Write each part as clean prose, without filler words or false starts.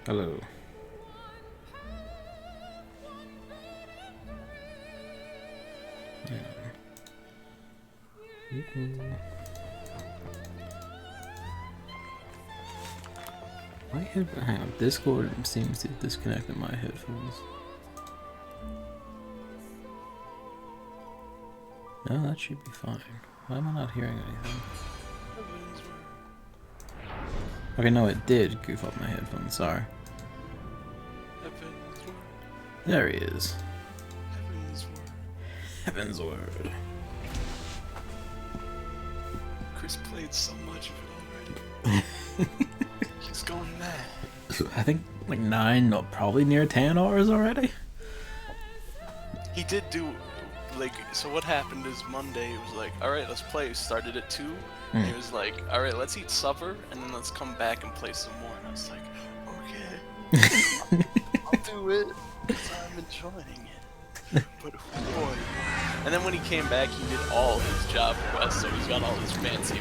Hello. My hang on, Discord seems to disconnect my headphones. No, that should be fine. Why am I not hearing anything? Okay, no, it did goof up my headphones, sorry. There he is. Heavensward. Chris played so much of it already. He's going mad. I think like 9, no, probably near 10 hours already. He did do, like, so what happened is Monday, it was like, alright, let's play. We started at 2, and he was like, alright, let's eat supper, and then let's come back and play some more. And I was like, okay, I'll do it, because I'm enjoying it. But boy. And then when he came back, he did all his job quests, so he's got all his fancy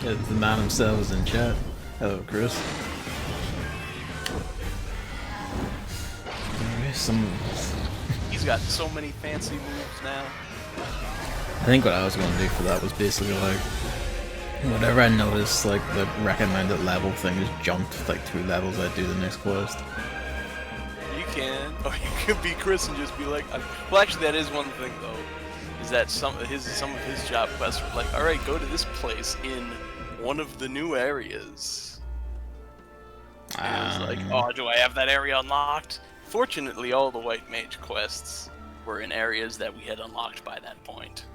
The man himself is in chat. Hello, Chris. He's got so many fancy moves now. I think what I was going to do for that was basically like, whatever I noticed, like the recommended level thing is jumped like 2 levels, I do the next quest. You can, or you could be Chris and just be like, well, actually, that is one thing though, is that some of his job quests were like, all right, go to this place in one of the new areas. And it was like, oh, do I have that area unlocked? Fortunately, all the White Mage quests were in areas that we had unlocked by that point.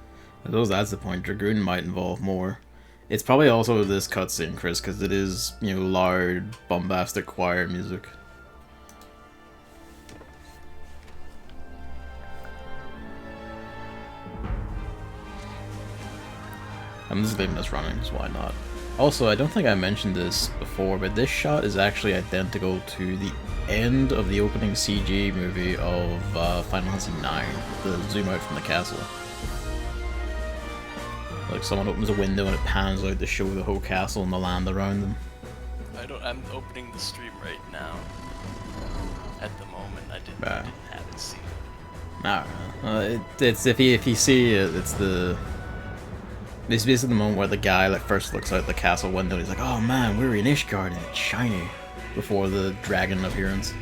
I suppose that's the point. Dragoon might involve more. It's probably also this cutscene, Chris, because it is, you know, loud, bombastic choir music. I'm just leaving this running, because why not? Also, I don't think I mentioned this before, but this shot is actually identical to the end of the opening CG movie of Final Fantasy IX, the zoom out from the castle. Like someone opens a window and it pans out to show the whole castle and the land around them. I'm opening the stream right now. At the moment, I didn't have it seen. Nah, it's if you see it, it's basically the moment where the guy like first looks out the castle window and he's like, oh man, we're in Ishgard and it's shiny, before the dragon appearance.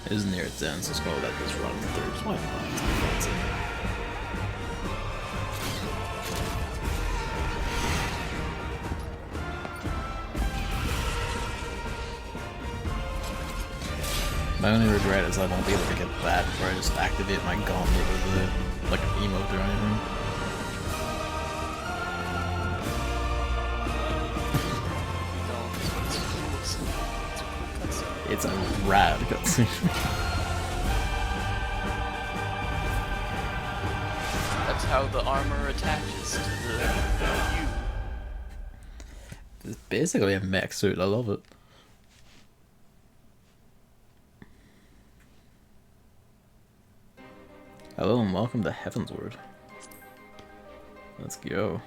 It is near its end, so it's gonna let this run through. Why not? It's fancy. My only regret is I won't be able to get that before I just activate my gauntlet with a, like an emote or anything. It's a rad cutscene. That's how the armor attaches to the you. It's basically a mech suit, I love it. Hello and welcome to Heavensward. Let's go.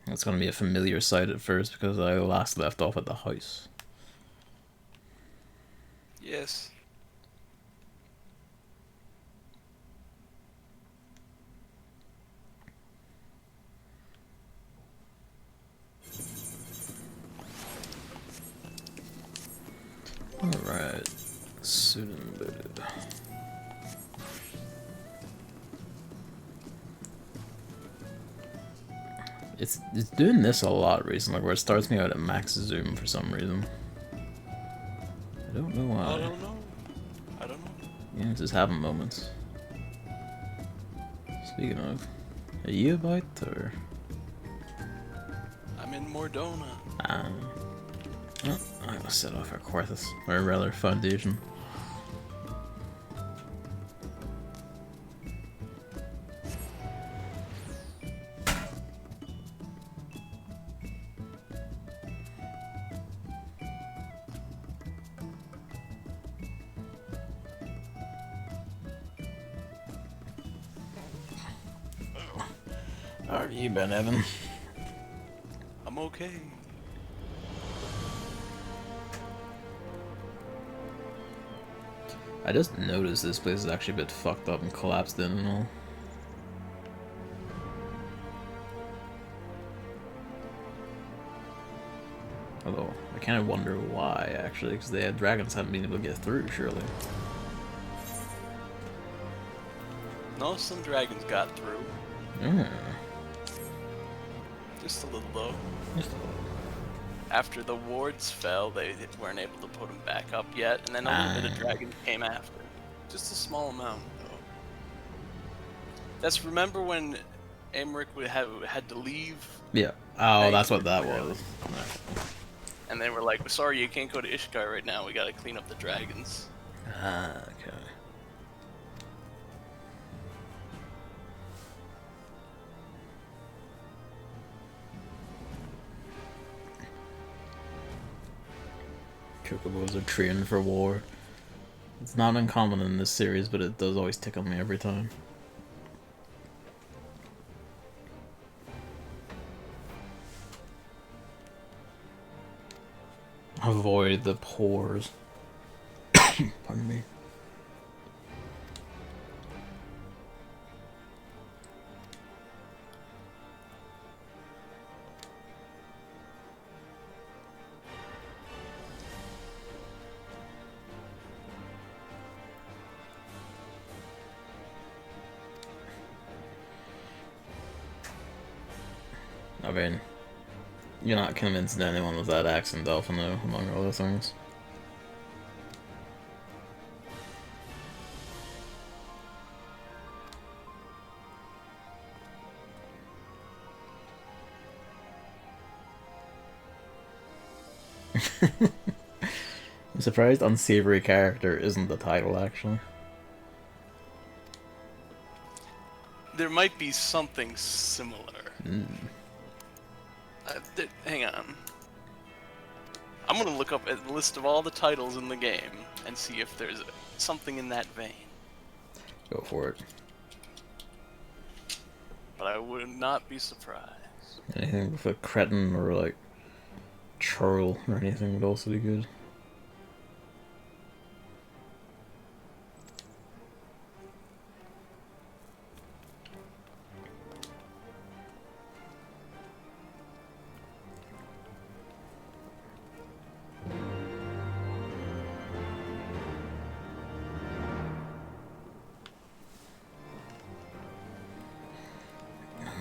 It's going to be a familiar sight at first because I last left off at the house. Yes. Alright. Suit and booted. It's doing this a lot recently, where it starts me out at max zoom for some reason. I don't know why. I don't know. I don't know. Yeah, just having moments. Speaking of, are you about or? I'm in Mordona. Oh, I will set off our Quartus, or rather Foundation. How have you been, Evan? I'm okay. I just noticed this place is actually a bit fucked up and collapsed in and all. Although, I kind of wonder why, actually, because the dragons haven't been able to get through, surely. No, some dragons got through. Mm. Just a little though. Just a little. After the wards fell, they weren't able to put them back up yet, and then a little bit of dragons came after. Just a small amount, though. That's, remember when Emmerich had to leave? Yeah. Oh, that's what that was. And they were like, sorry, you can't go to Ishgard right now, we gotta clean up the dragons. Ah, okay. Chocobos are trained for war. It's not uncommon in this series, but it does always tickle me every time. Avoid the pores. Pardon me. I mean, you're not convinced anyone with that accent, Dolphin, though, among other things. I'm surprised unsavory character isn't the title, actually. There might be something similar. Mm. Hang on. I'm gonna look up a list of all the titles in the game and see if there's something in that vein. Go for it. But I would not be surprised. Anything with a cretin or like churl or anything would also be good.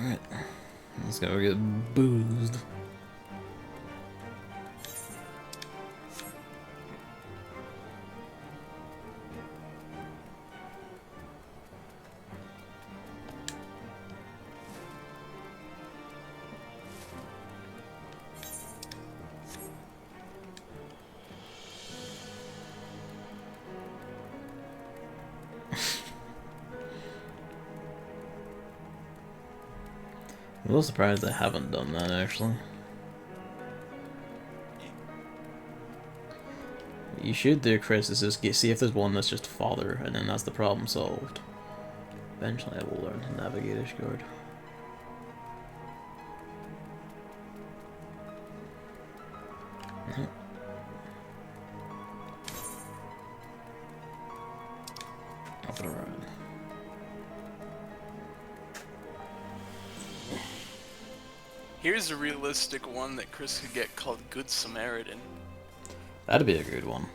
Alright, let's go get boozed. I'm a little surprised I haven't done that, actually. You should do, Chris, is just see if there's one that's just father, and then that's the problem solved. Eventually I will learn to navigate Ishgard. Up and around. Here's a realistic one that Chris could get called Good Samaritan. That'd be a good one.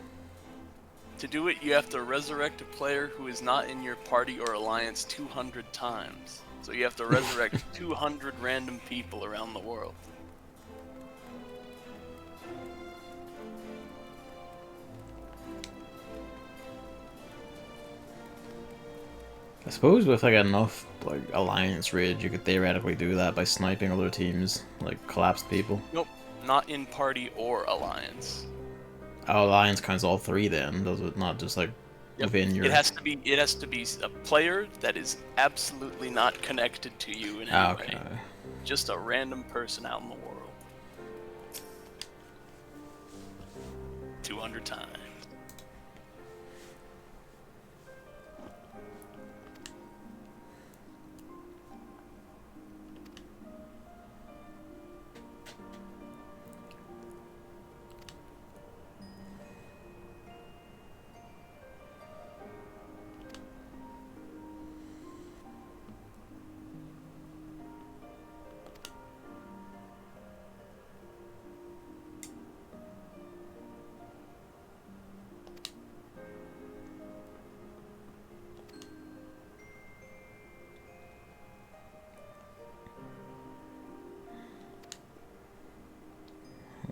To do it, you have to resurrect a player who is not in your party or alliance 200 times. So you have to resurrect 200 random people around the world. I suppose with like enough like alliance rage, you could theoretically do that by sniping other teams, like collapsed people. Nope, not in party or alliance. Our alliance counts all three then, does it? Not just like Yep. within your. It has to be a player that is absolutely not connected to you in any Okay. way. Just a random person out in the world. 200 times.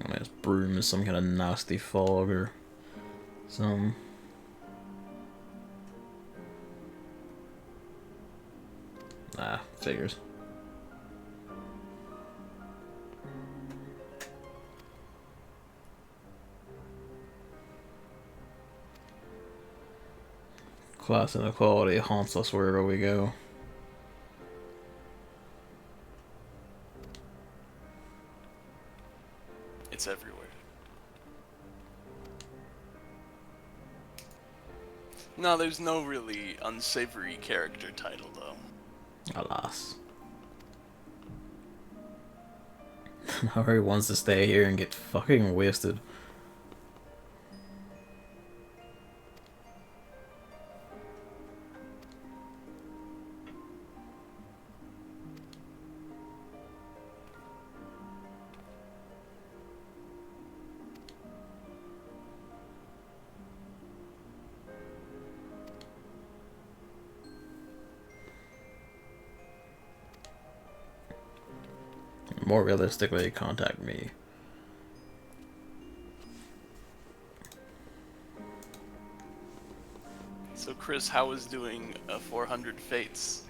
This broom is some kind of nasty fog or some. Nah, figures. Class inequality haunts us wherever we go. It's everywhere. No, there's no really unsavory character title, though. Alas. Nobody wants to stay here and get fucking wasted. More realistically, contact me. So Chris, how was doing 400 Fates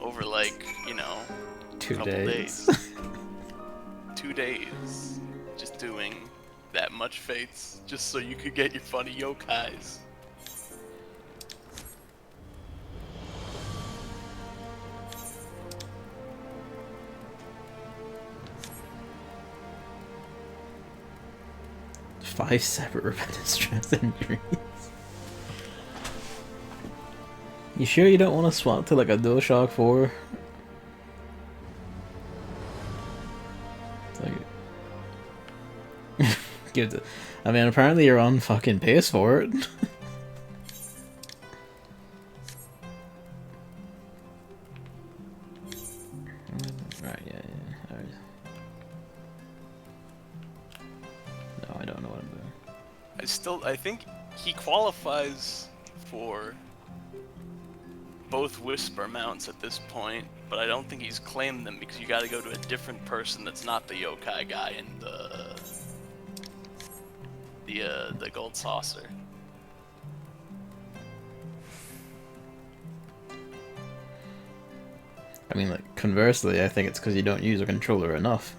over like, you know, 2 couple days. 2 days. Just doing that much Fates just so you could get your funny yokais. Five separate repetitive strength injuries. You sure you don't want to swap to like a DualShock 4? Like, give it. I mean, apparently you're on fucking pace for it. Right, yeah. Alright. No, I don't know what I'm doing. I think he qualifies for both Whisper mounts at this point, but I don't think he's claimed them because you gotta go to a different person that's not the yokai guy in the gold saucer. I mean, like, conversely, I think it's because you don't use a controller enough.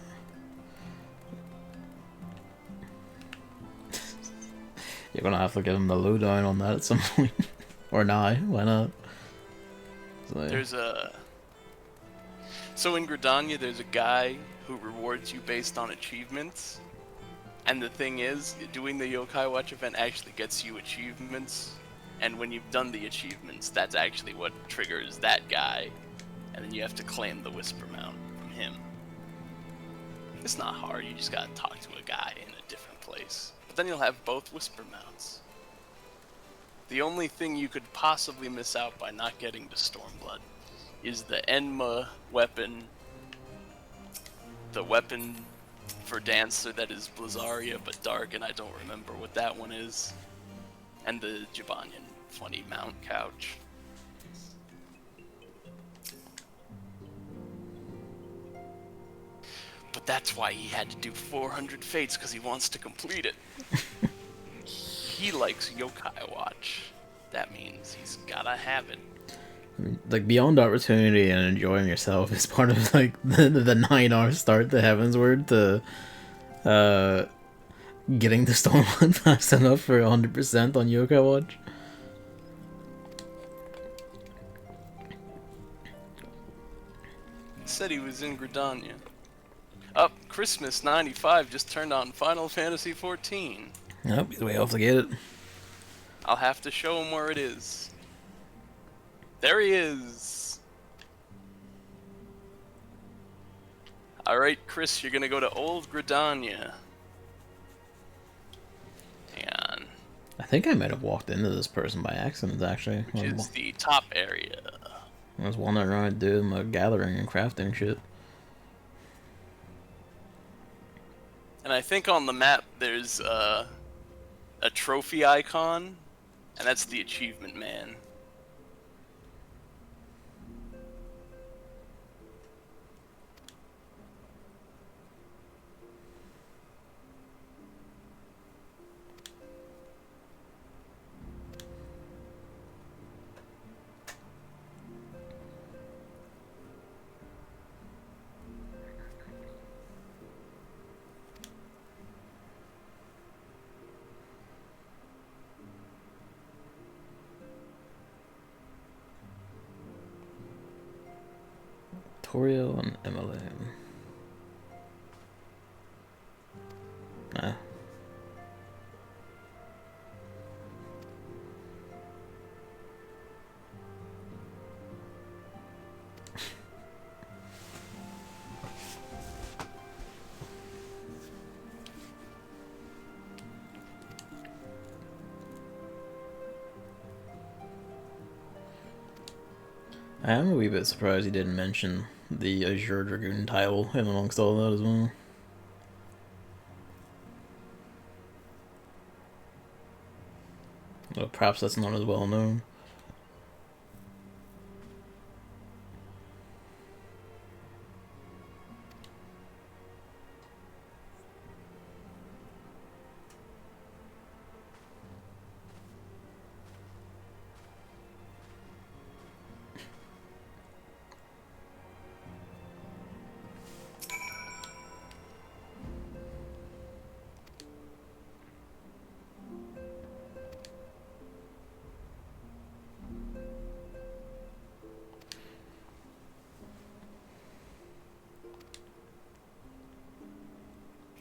You're gonna have to give him the lowdown on that at some point. Or not, why not? So, There's a... So in Gridania, there's a guy who rewards you based on achievements. And the thing is, doing the Yokai Watch event actually gets you achievements. And when you've done the achievements, that's actually what triggers that guy. And then you have to claim the Whisper Mount from him. It's not hard, you just gotta talk to a guy in a different place. But then you'll have both Whisper Mounts. The only thing you could possibly miss out by not getting to Stormblood is the Enma weapon, the weapon for Dancer that is Blizzaria but dark, and I don't remember what that one is, and the Jabanian funny mount couch. But that's why he had to do 400 Fates, because he wants to complete it. He likes Yokai Watch. That means he's gotta have it. Like, beyond opportunity and enjoying yourself is part of, like, the 9-hour start to Heavensward to, getting the Stone one fast enough for 100% on Yokai Watch. He said he was in Gridania. Up, Christmas 95 just turned on Final Fantasy 14. Yep, he's way off to get it. I'll have to show him where it is. There he is. Alright, Chris, you're gonna go to Old Gridania. And I think I might have walked into this person by accident, actually. which is the top area. I was wandering around doing my gathering and crafting shit. And I think on the map there's a trophy icon, and that's the achievement man. Torio and Emily. Nah. I am a wee bit surprised he didn't mention the Azure Dragoon title in amongst all that as well. Well, perhaps that's not as well known.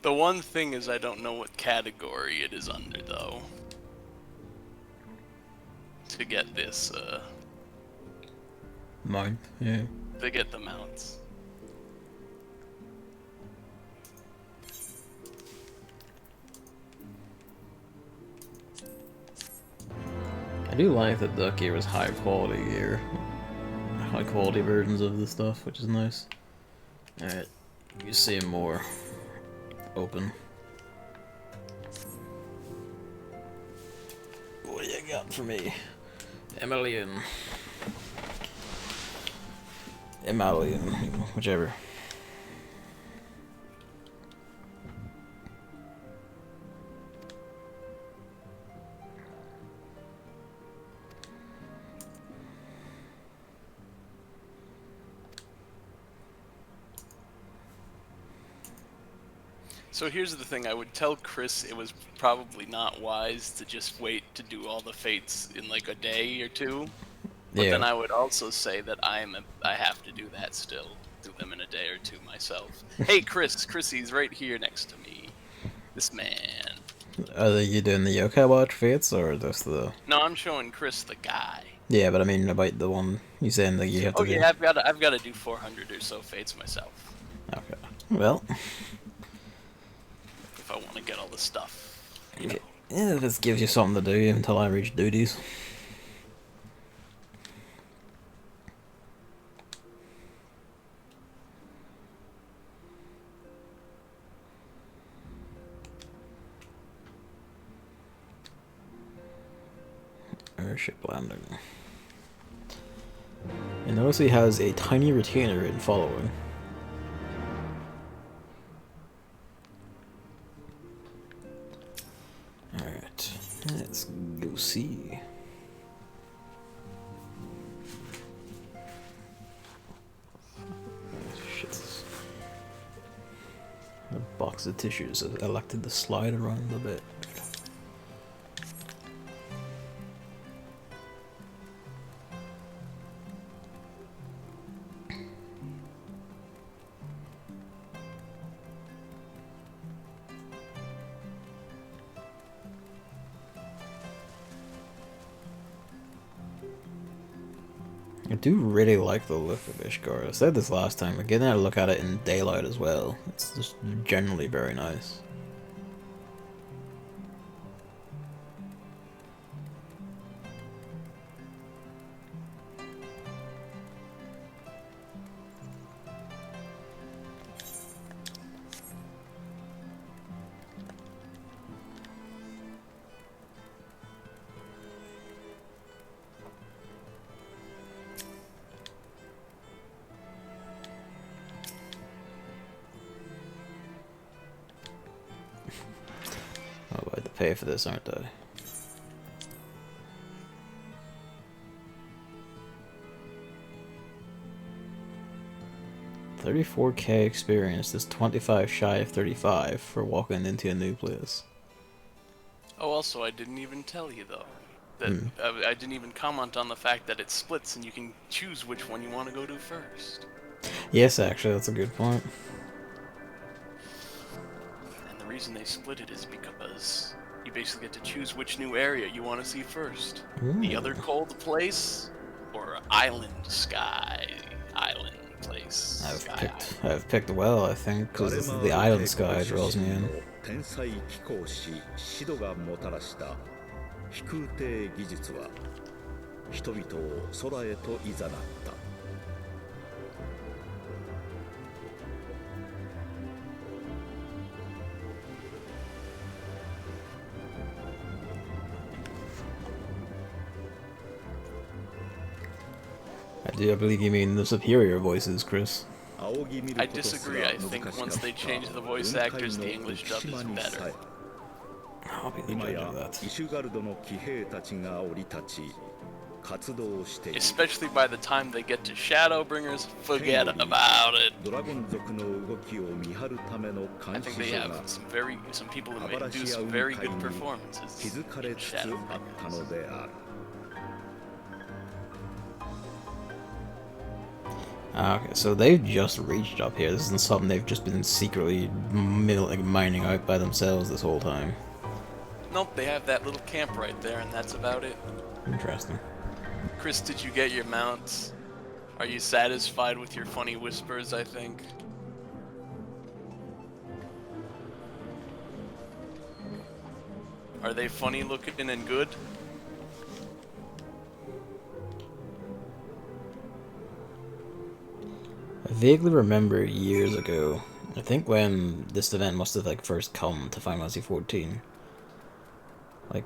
The one thing is I don't know what category it is under, though. To get this, Mine, yeah. to get the mounts. I do like that the gear is high quality gear. High quality versions of this stuff, which is nice. Alright, you see more open. What do you got for me? Emilian, whichever. So here's the thing, I would tell Chris it was probably not wise to just wait to do all the fates in like a day or two. But Yeah. then I would also say that I have to do that still. Do them in a day or two myself. Hey Chrissy's right here next to me. This man. Are you doing the Yokai Watch fates or just the? No, I'm showing Chris the guy. Yeah, but I mean about the one you saying that you have to Oh do. yeah, I've got to do 400 or so fates myself. Okay. Well. If I want to get all the stuff. You know. Yeah, this gives you something to do until I reach duties. Airship landing. And notice he has a tiny retainer in following. Alright, let's go see. because the tissues elected to slide around a bit. I do really like the look of Ishgard. I said this last time, but getting a look at it in daylight as well, it's just generally very nice. Oh, I have to pay for this, aren't I? $34K experience is 25 shy of 35 for walking into a new place. Oh, also, I didn't even tell you, though. That I didn't even comment on the fact that it splits and you can choose which one you want to go to first. Yes, actually, that's a good point. And the reason they split it is because you basically get to choose which new area you want to see first. The other cold place, or island sky island place. I've picked well, I think, because this is the island sky draws me in. I believe you mean the superior voices, Chris. I disagree. I think once they change the voice actors, the English dub is better. I'll be the judge of that. Especially by the time they get to Shadowbringers, forget about it. I think they have some people who do some very good performances in Shadowbringers. Okay, so they've just reached up here. This isn't something they've just been secretly mining out by themselves this whole time. Nope, they have that little camp right there, and that's about it. Interesting. Chris, did you get your mounts? Are you satisfied with your funny whispers, I think? Are they funny looking and good? I vaguely remember years ago, I think when this event must have first come to Final Fantasy XIV,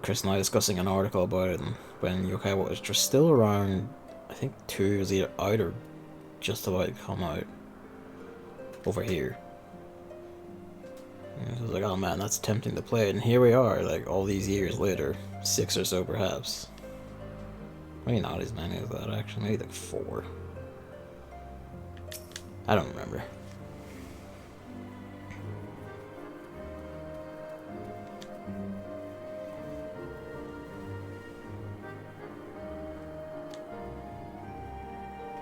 Chris and I discussing an article about it, and when Yokai was just still around, I think 2 was either out or just about to come out over here. And I was like, oh man, that's tempting to play it, and here we are, all these years later, 6 or so perhaps. Maybe not as many as that actually, maybe 4. I don't remember.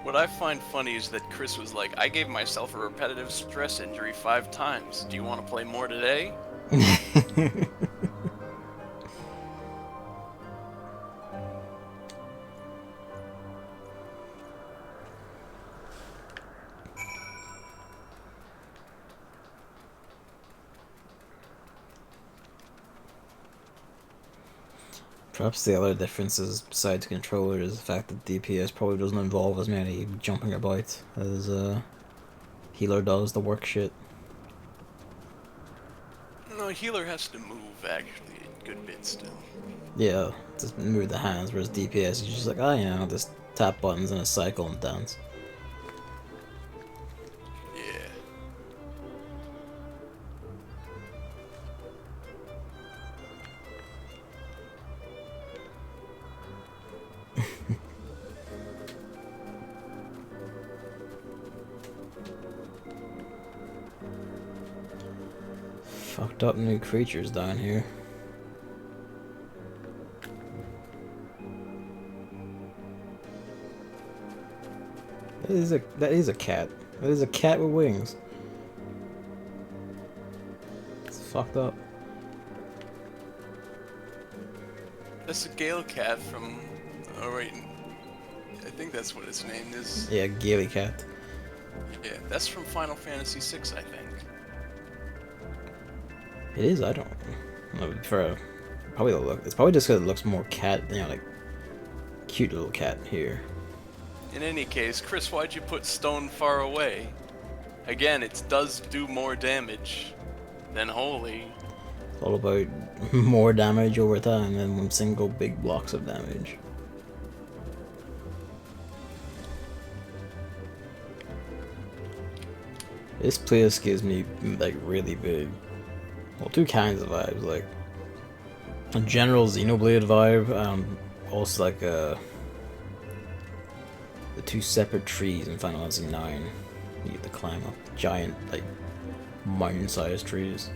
What I find funny is that Chris was like, I gave myself a repetitive stress injury 5 times. Do you want to play more today? Perhaps the other differences besides controller is the fact that DPS probably doesn't involve as many jumping about as healer does the work shit. No, healer has to move actually a good bit still. Yeah, just move the hands, whereas DPS is just just tap buttons in a cycle and dance. Yeah. Fucked up new creatures down here. That is a cat. That is a cat with wings. It's fucked up. That's a Gale cat from. Oh wait, I think that's what its name is. Yeah, Gaily cat. Yeah, that's from Final Fantasy VI, I think. It is. I don't know. For probably the look. It's probably just because it looks more cat. You know, like cute little cat here. In any case, Chris, why'd you put stone far away? Again, it does do more damage than holy. It's all about more damage over time than one single big blocks of damage. This place gives me like really big, well, two kinds of vibes, like a general Xenoblade vibe, also like the two separate trees in Final Fantasy IX. You get to climb up giant, like mountain-sized trees.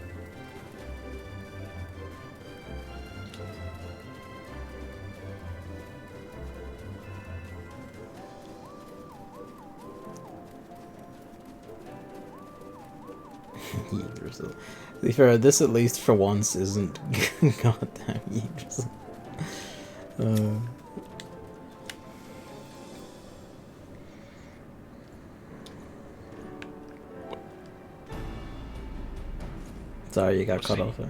To be fair, this at least for once isn't goddamn Yggdrasil. Sorry, you got cut off there.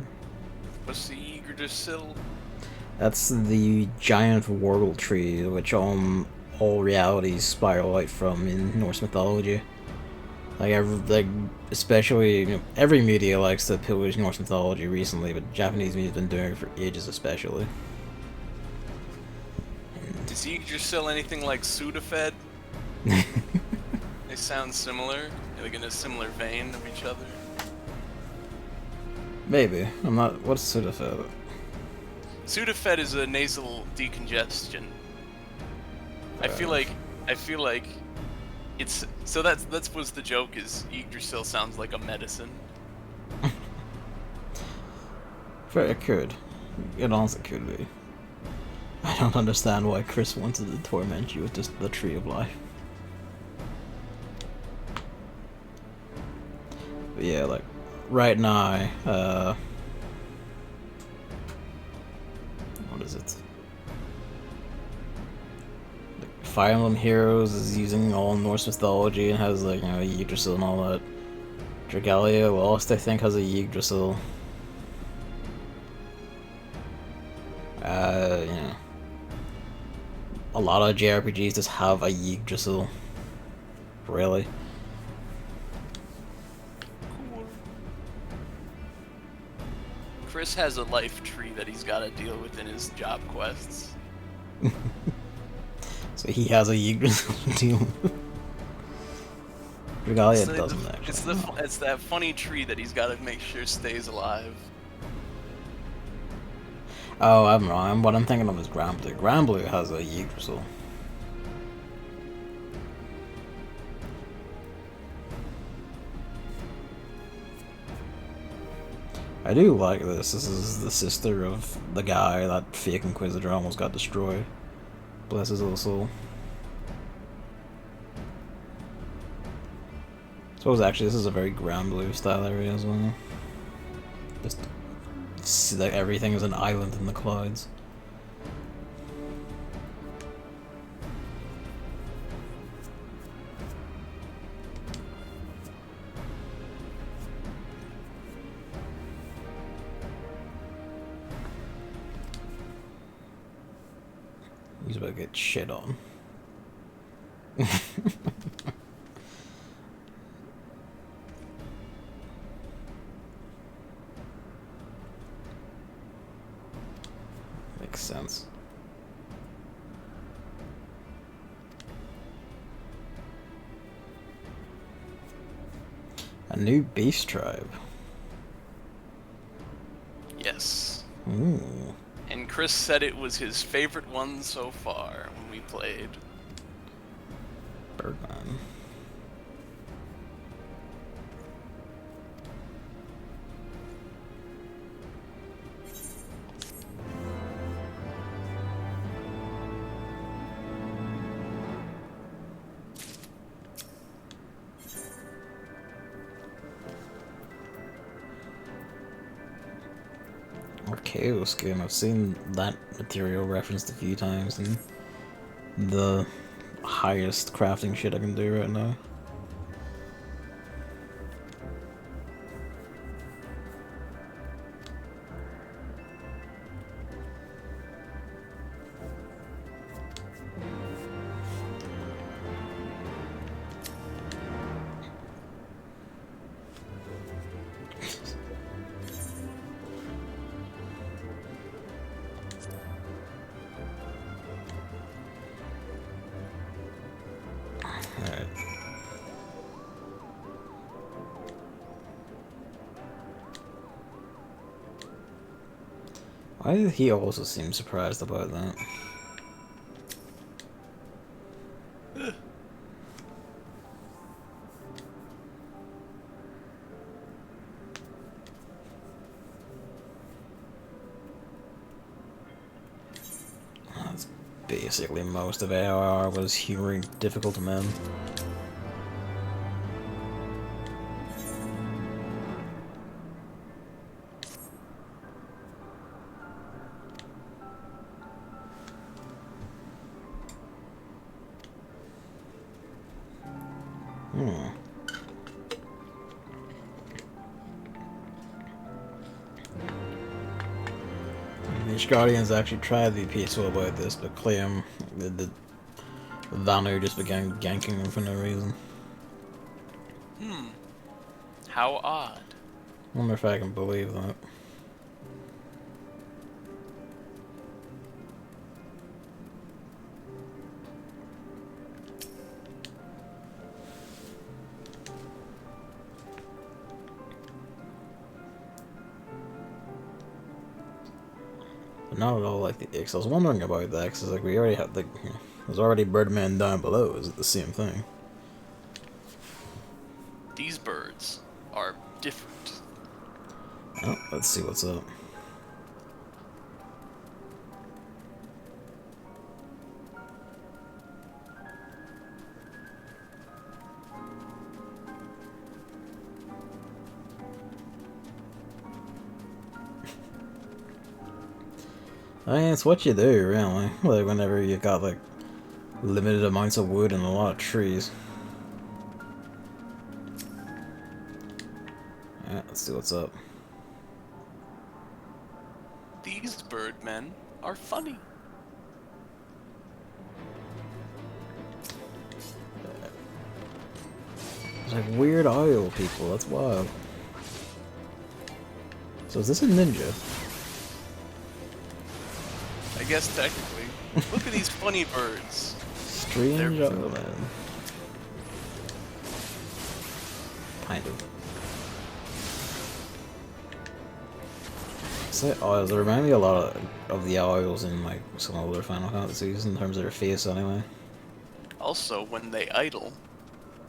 What's the Yggdrasil? That's the giant world tree, which all realities spiral out from in Norse mythology. Like especially, you know, every media likes to pillage Norse mythology recently, but Japanese media's been doing it for ages, especially. Is Yggdrasil anything like Sudafed? They sound similar, like in a similar vein of each other. Maybe. I'm not. What's Sudafed? Sudafed is a nasal decongestion. I feel like it's so that's what's the joke is Yggdrasil sounds like a medicine. It could. It honestly could be. I don't understand why Chris wanted to torment you with just the Tree of Life. But yeah, like right now, what is it? Fire Emblem Heroes is using all Norse mythology and has, like, you know, Yggdrasil and all that. Dragalia Lost, I think, has a Yggdrasil. You know, a lot of JRPGs just have a Yggdrasil. Really. Chris has a life tree that he's got to deal with in his job quests. So he has a Yggdrasil to deal with. Dragalia doesn't actually. It's that funny tree that he's got to make sure stays alive. Oh, I'm wrong. What I'm thinking of is Granblue. Granblue has a Yggdrasil. I do like this. This is the sister of the guy that fake Inquisitor almost got destroyed. Bless his little soul. I suppose actually this is a very Granblue style area as well. Just like everything is an island in the clouds. He's about to get shit on. Makes sense. A new beast tribe. Yes. Ooh. And Chris said it was his favorite one so far when we played. Birdman. Chaos game. I've seen that material referenced a few times, and the highest crafting shit I can do right now. Why did he also seem surprised about that? That's basically most of AR was humoring difficult men. The Guardians actually tried to be peaceful about this, but claim the Vanu just began ganking them for no reason. How odd. I wonder if I can believe that. Not at all like the X. I was wondering about that because like we already had the there's already Birdman down below. Is it the same thing? These birds are different. Oh, let's see what's up. I mean, it's what you do, really. Like, whenever you got, like, limited amounts of wood and a lot of trees. Alright, let's see what's up. These birdmen are funny. There's, like, weird owl people. That's wild. So is this a ninja? I guess technically. Look at these funny birds. Strange owl man. Kind of. So, owls, they remind me a lot of the owls in like some older Final Fantasies in terms of their face anyway. Also, when they idle,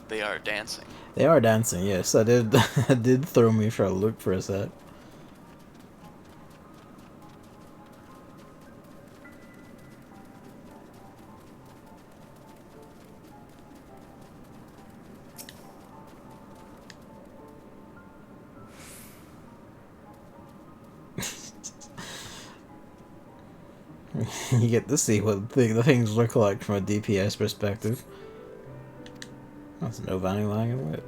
they are dancing. They are dancing, yes. I did it did throw me for a loop for a sec. You get to see what the things look like from a DPS perspective. That's no Vanny lagging with.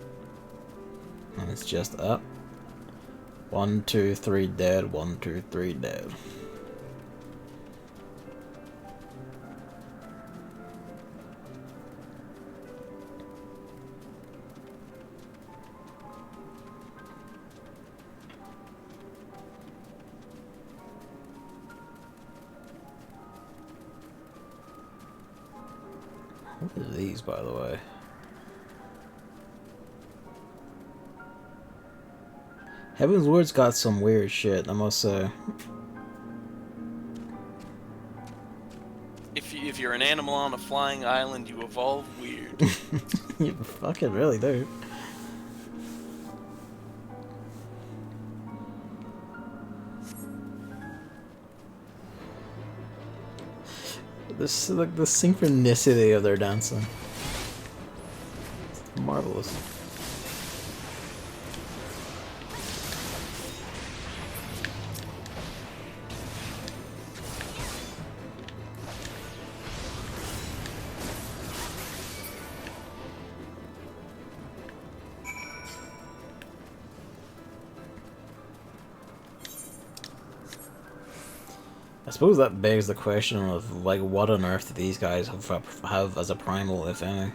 And it's just up. 1, 2, 3 dead, 1, 2, 3 dead. What are these, by the way? Heavensward's got some weird shit, I must say. If you're an animal on a flying island, you evolve weird. You fucking really do. This like the synchronicity of their dancing. It's marvelous. I suppose that begs the question of, like, what on earth do these guys have as a primal, if any?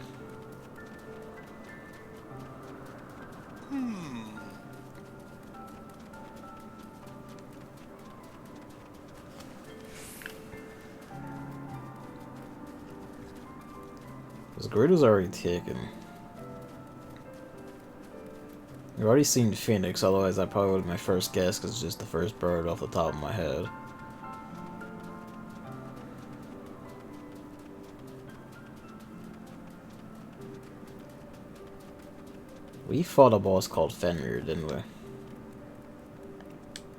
Because Gerudo's already taken. We've already seen Phoenix, otherwise that probably would be my first guess, because it's just the first bird off the top of my head. We fought a boss called Fenrir, didn't we? Or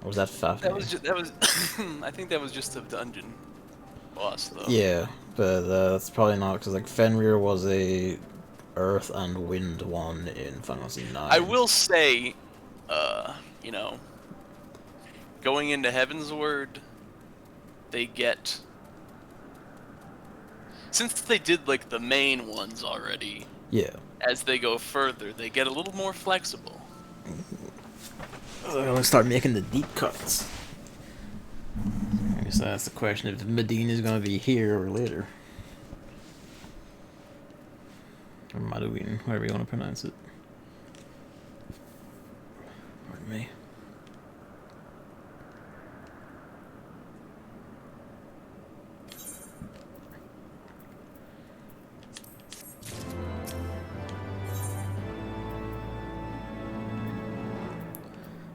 was that Fafnir? That was I think that was just a dungeon boss though. Yeah, but that's probably not, because like Fenrir was a Earth and Wind one in Final Fantasy IX. I will say, you know, going into Heavensward, they get, since they did like the main ones already. Yeah. As they go further, they get a little more flexible. I'm gonna start making the deep cuts. I guess that's the question if Medina is gonna be here or later. Or Maduin, however you want to pronounce it. Pardon me.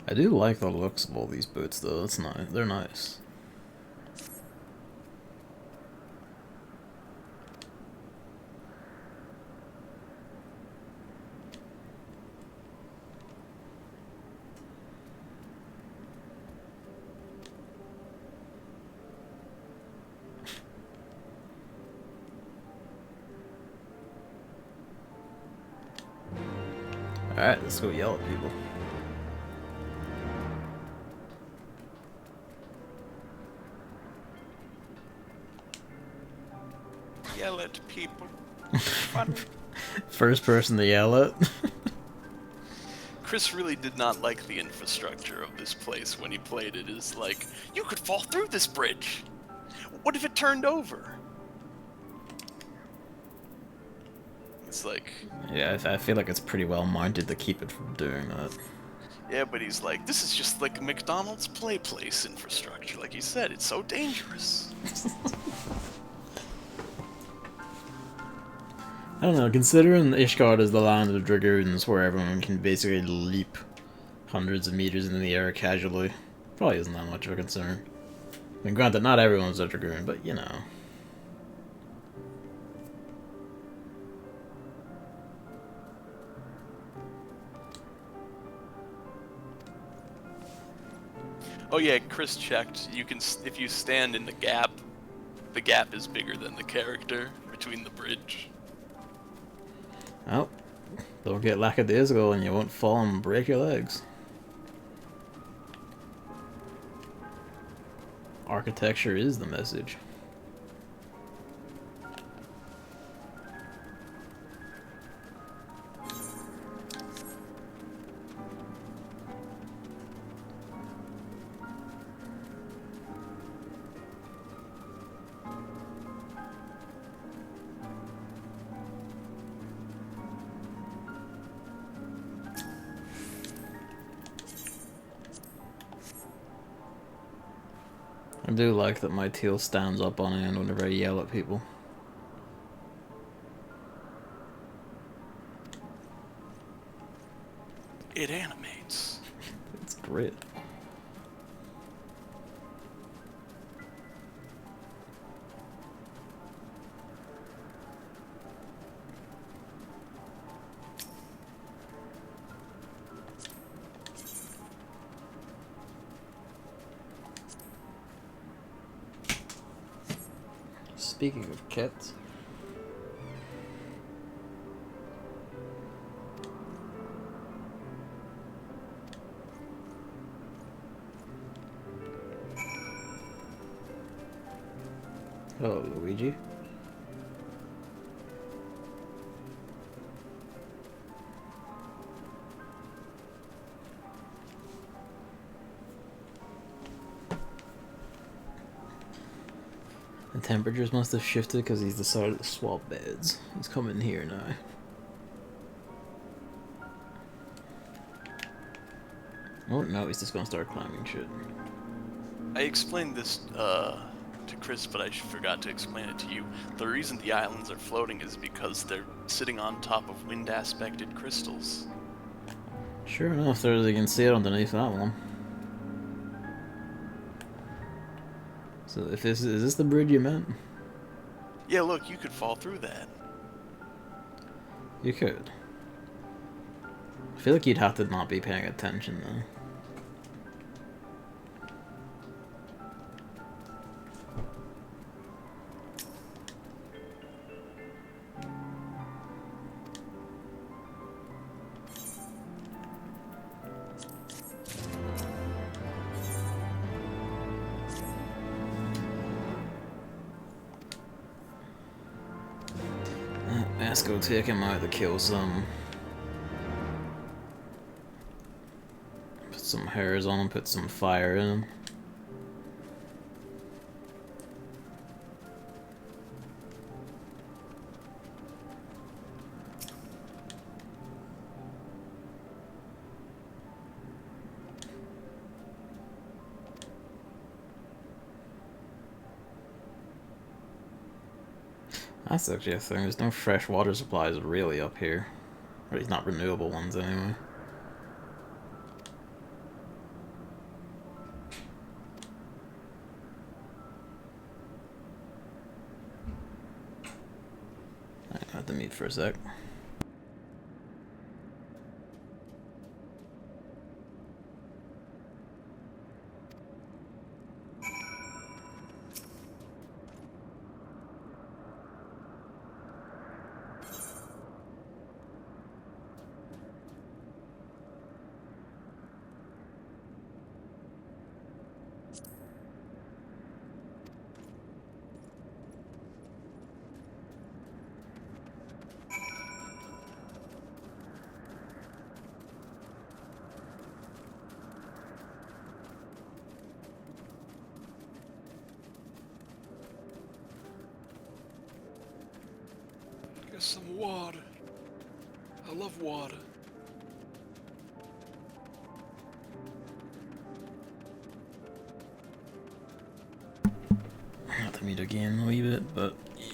I do like the looks of all these boots though, it's nice. They're nice. Alright, let's go yell at people. Yell at people. First person to yell at. Chris really did not like the infrastructure of this place when he played it. Is like, you could fall through this bridge. What if it turned over? It's like... Yeah, I feel like it's pretty well mounted to keep it from doing that. Yeah, but he's like, this is just like McDonald's play place infrastructure. Like he said, it's so dangerous. I don't know, considering Ishgard is the land of dragoons where everyone can basically leap hundreds of meters into the air casually, probably isn't that much of a concern. I mean, granted, not everyone's a dragoon, but you know. Oh yeah, Chris checked. You can, if you stand in the gap is bigger than the character between the bridge. Oh, don't get lackadaisical and you won't fall and break your legs. Architecture is the message. I do like that my tail stands up on end whenever I yell at people. It animates. It's great. Speaking of cats. Hello, Luigi. The temperatures must have shifted because he's decided to swap beds. He's coming here now. Oh no, he's just gonna start climbing shit. I explained this to Chris, but I forgot to explain it to you. The reason the islands are floating is because they're sitting on top of wind-aspected crystals. Sure enough, there you can see it underneath that one. So if this is this the bridge you meant? Yeah, look, you could fall through that. You could. I feel like you'd have to not be paying attention though. Let's go take him out to kill some. Put some hairs on him, put some fire in him. That's actually a thing, there's no fresh water supplies really up here. Or at least not renewable ones anyway. I have to mute for a sec. Get some water. I love water. Not to mute again a wee bit, but yeah.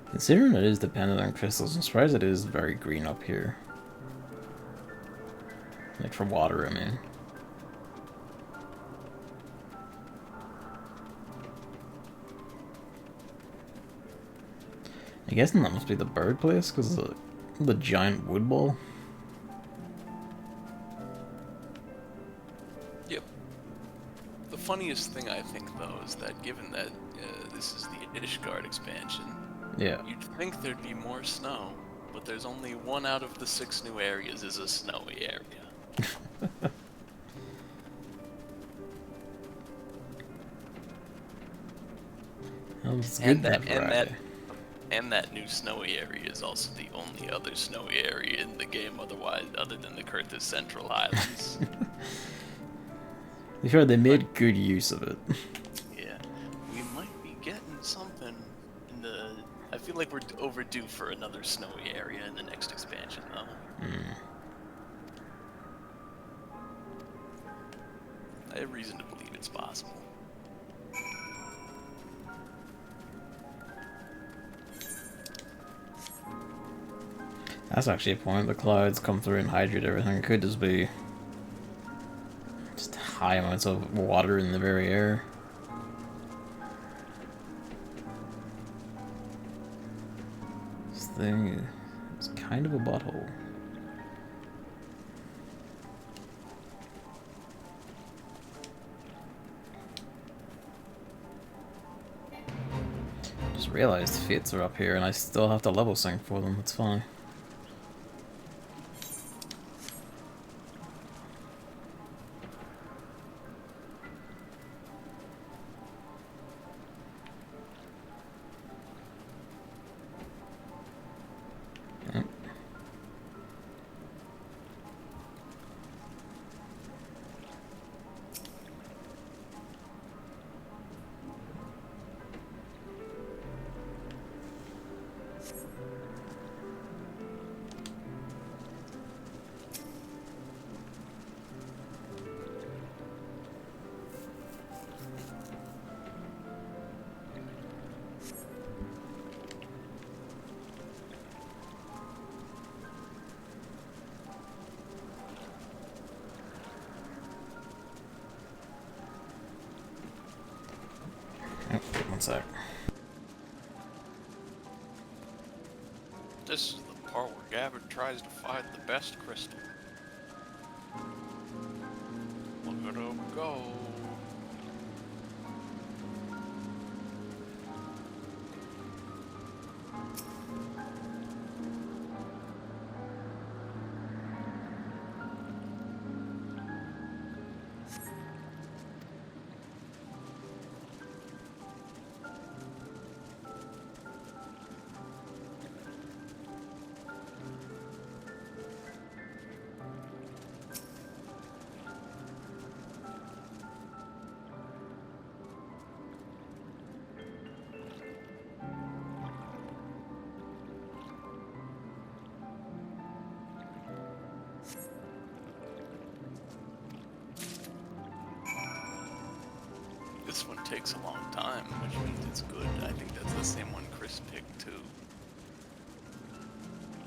Considering it is dependent on crystals, I'm surprised it is very green up here. Like for water, I mean. I guess that must be the bird place, because of the giant wood ball. Yep. The funniest thing I think, though, is that given that this is the Ishgard expansion, Yeah. you'd think there'd be more snow, but there's only 1 out of the 6 new areas is a snowy area. It's good And that new snowy area is also the only other snowy area in the game, otherwise, other than the Kurthus Central Islands. You heard they made good use of it. Yeah, we might be getting something in the. I feel like we're overdue for another snowy area in the next expansion, though. I have reason to believe it's possible. That's actually a point. The clouds come through and hydrate everything. It could just be just high amounts of water in the very air. This thing is kind of a butthole. Just realized fates are up here and I still have to level sync for them. It's fine. Oh, one sec. This is the part where Gavin tries to find the best crystal. Look at him go. This one takes a long time, which means it's good. I think that's the same one Chris picked too.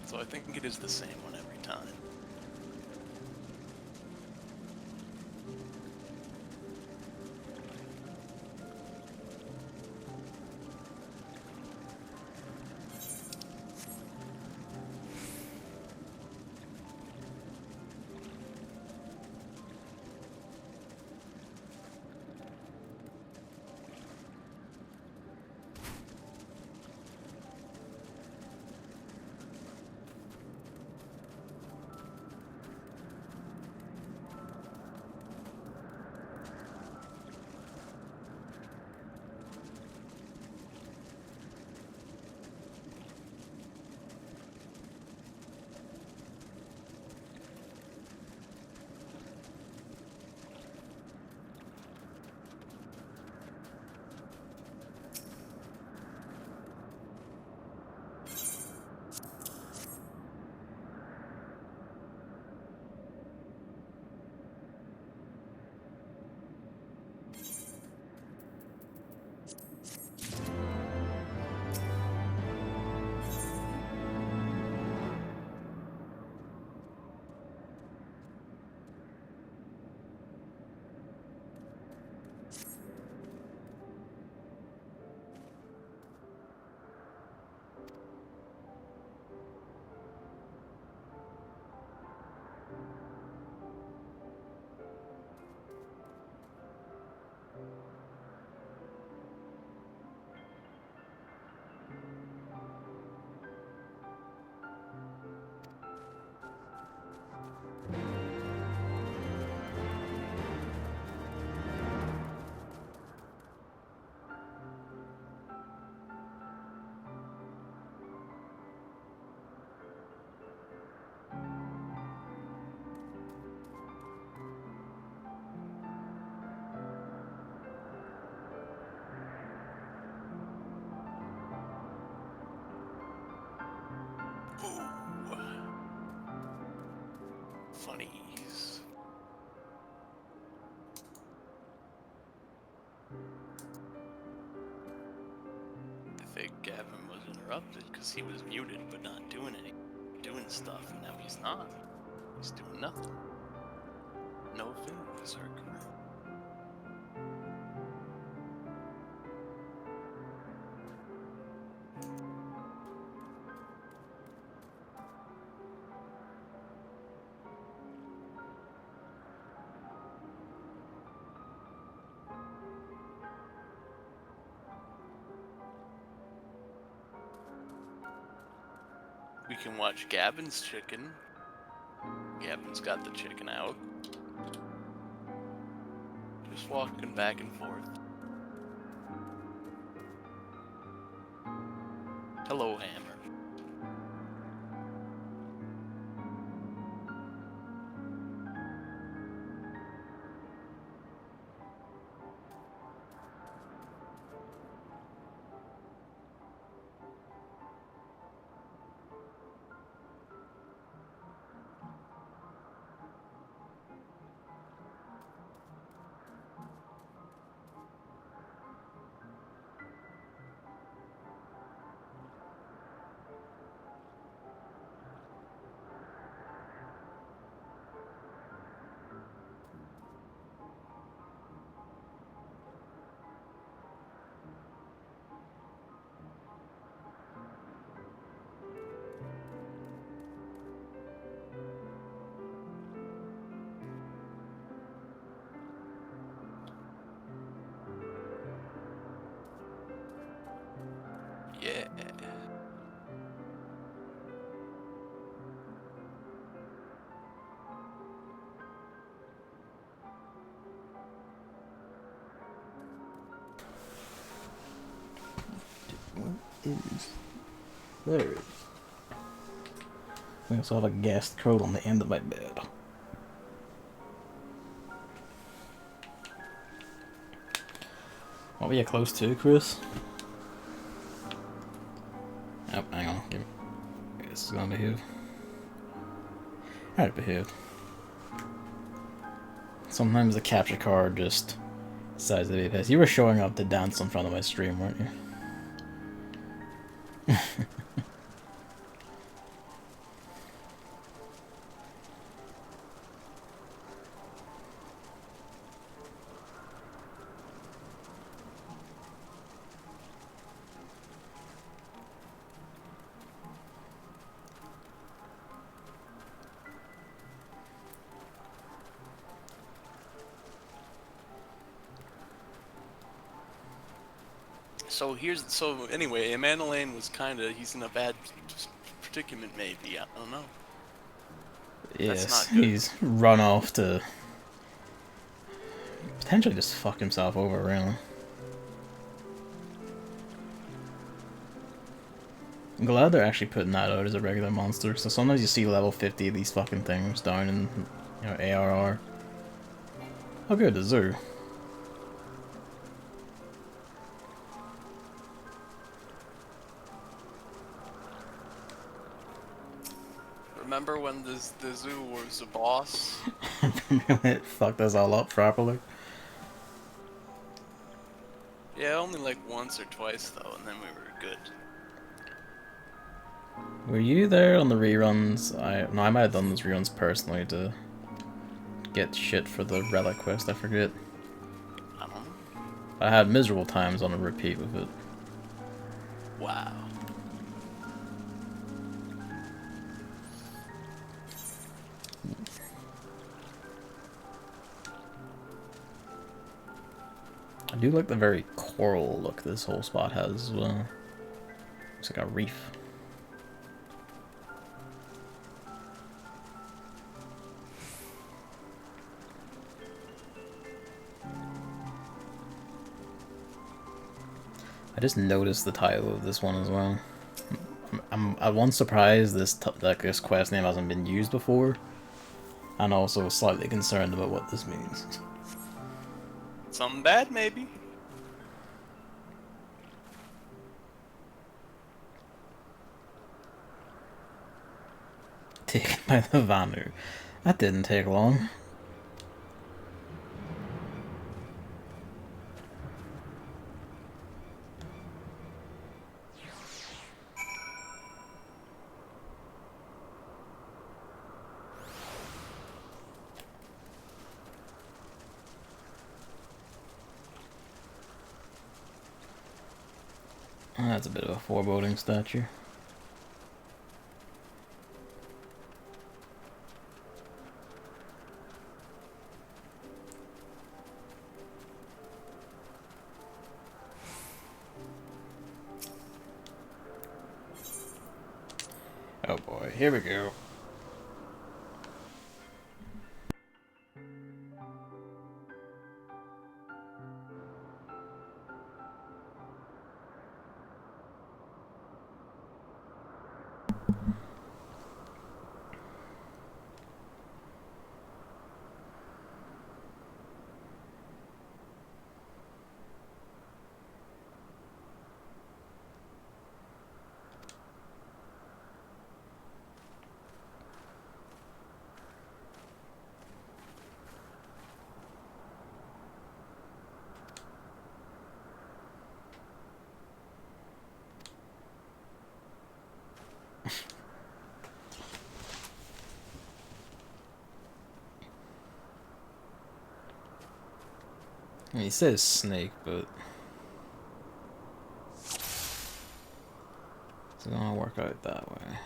So I think it is the same one every time. Funnies. I think Gavin was interrupted because he was muted but not doing stuff, and now he's not. He's doing nothing. No things are correct. We can watch Gavin's chicken. Gavin's got the chicken out. Just walking back and forth. Hello, Hammer. is. There it is. We also have a guest code on the end of my bed. What were you close to, Chris? Oh, hang on. This is gonna behave. Alright, behave. Sometimes the capture card just decides to be pissed. You were showing up to dance in front of my stream, weren't you? So anyway, Emanuele was he's in a bad predicament maybe, I don't know. Yes, that's not good. He's run off to potentially just fuck himself over, really. I'm glad they're actually putting that out as a regular monster, so sometimes you see level 50 of these fucking things down in, you know, ARR. Oh good, the zoo. Remember when the zoo was a boss? It fucked us all up properly. Yeah, only like once or twice though, and then we were good. Were you there on the reruns? No, I might have done those reruns personally to get shit for the relic quest, I forget. I don't know. I had miserable times on a repeat with it. Wow. I do like the very coral look this whole spot has as well. It's like a reef. I just noticed the title of this one as well. I'm once surprised this quest name hasn't been used before, and also slightly concerned about what this means. Something bad, maybe? Taken by the Vanu. That didn't take long. That's a bit of a foreboding statue. Oh boy, here we go. I mean, he says snake, but it's gonna work out that way.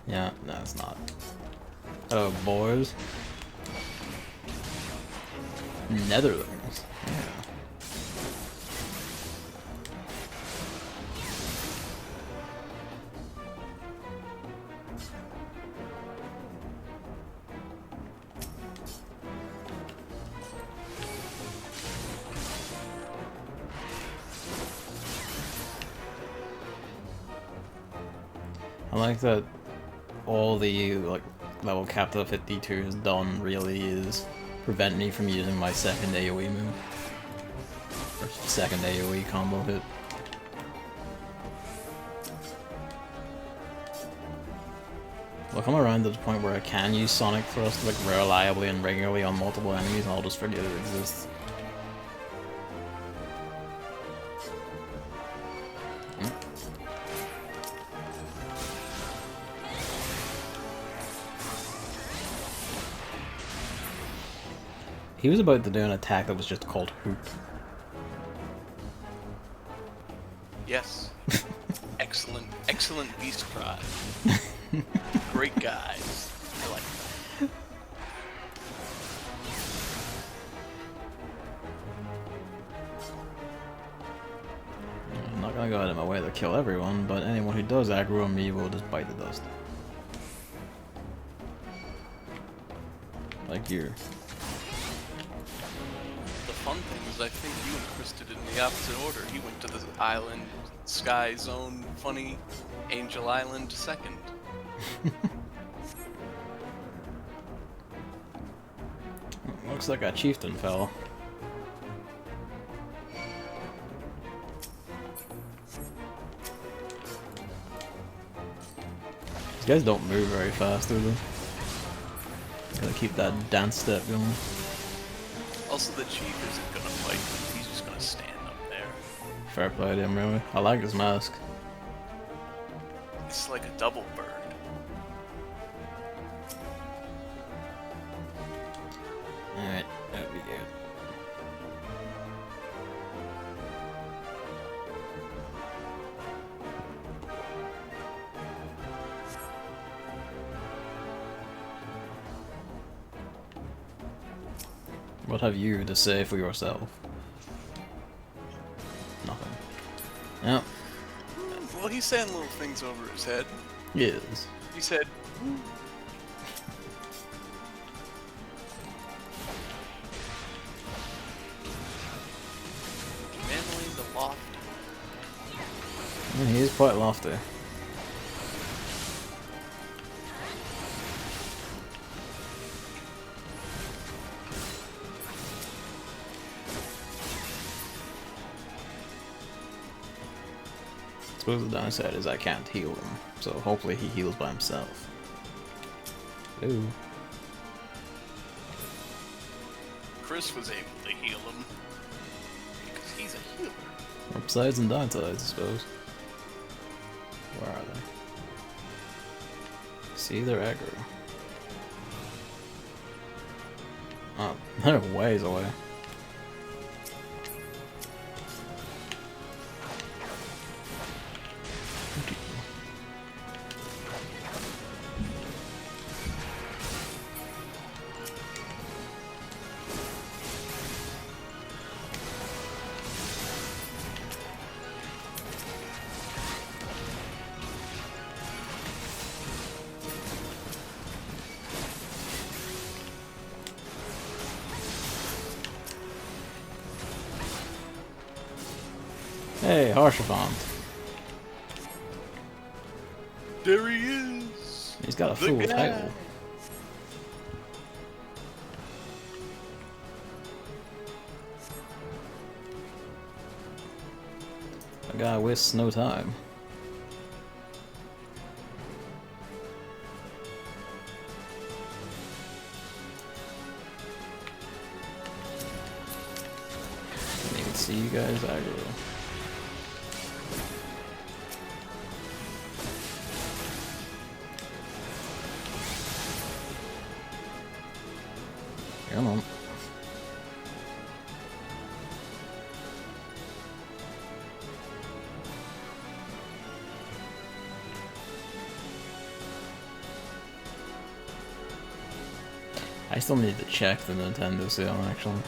Yeah, no, it's not. Oh, boys. Netherlands. Yeah. I like that all the like level cap that 52 has done really is prevent me from using my second AoE move. Or second AoE combo hit. Look, I'm around to the point where I can use Sonic Thrust like reliably and regularly on multiple enemies, and I'll just forget it exists. He was about to do an attack that was just called Hoop. Yes. Excellent beast cry. Great guys. I like that. I'm not gonna go out of my way to kill everyone, but anyone who does aggro on me will just bite the dust. Like you. The fun thing is I think you and Chris did it in the opposite order. He went to the island, Sky Zone, funny, Angel Island second. Looks like a chieftain fell. These guys don't move very fast, do they? Gotta keep that dance step going. Also, the chief isn't gonna fight him. He's just gonna stand up there. Fair play to him, really. I like his mask. It's like a double bird. Alright, that'd be good. What have you to say for yourself? Nothing. Yep. Well, he's saying little things over his head. Yes. He said, manly the loft. Yeah, he is quite lofty. I suppose the downside is I can't heal him, so hopefully he heals by himself. Ooh. Chris was able to heal him. Because he's a healer. Upsides and downsides, I suppose. Where are they? See, they're aggro. Oh, they're ways away. Hey, Harshavant. There he is! He's got a full title. The guy wastes no time. Didn't even see you guys aggro. Come on. I still need to check the Nintendo sale, actually.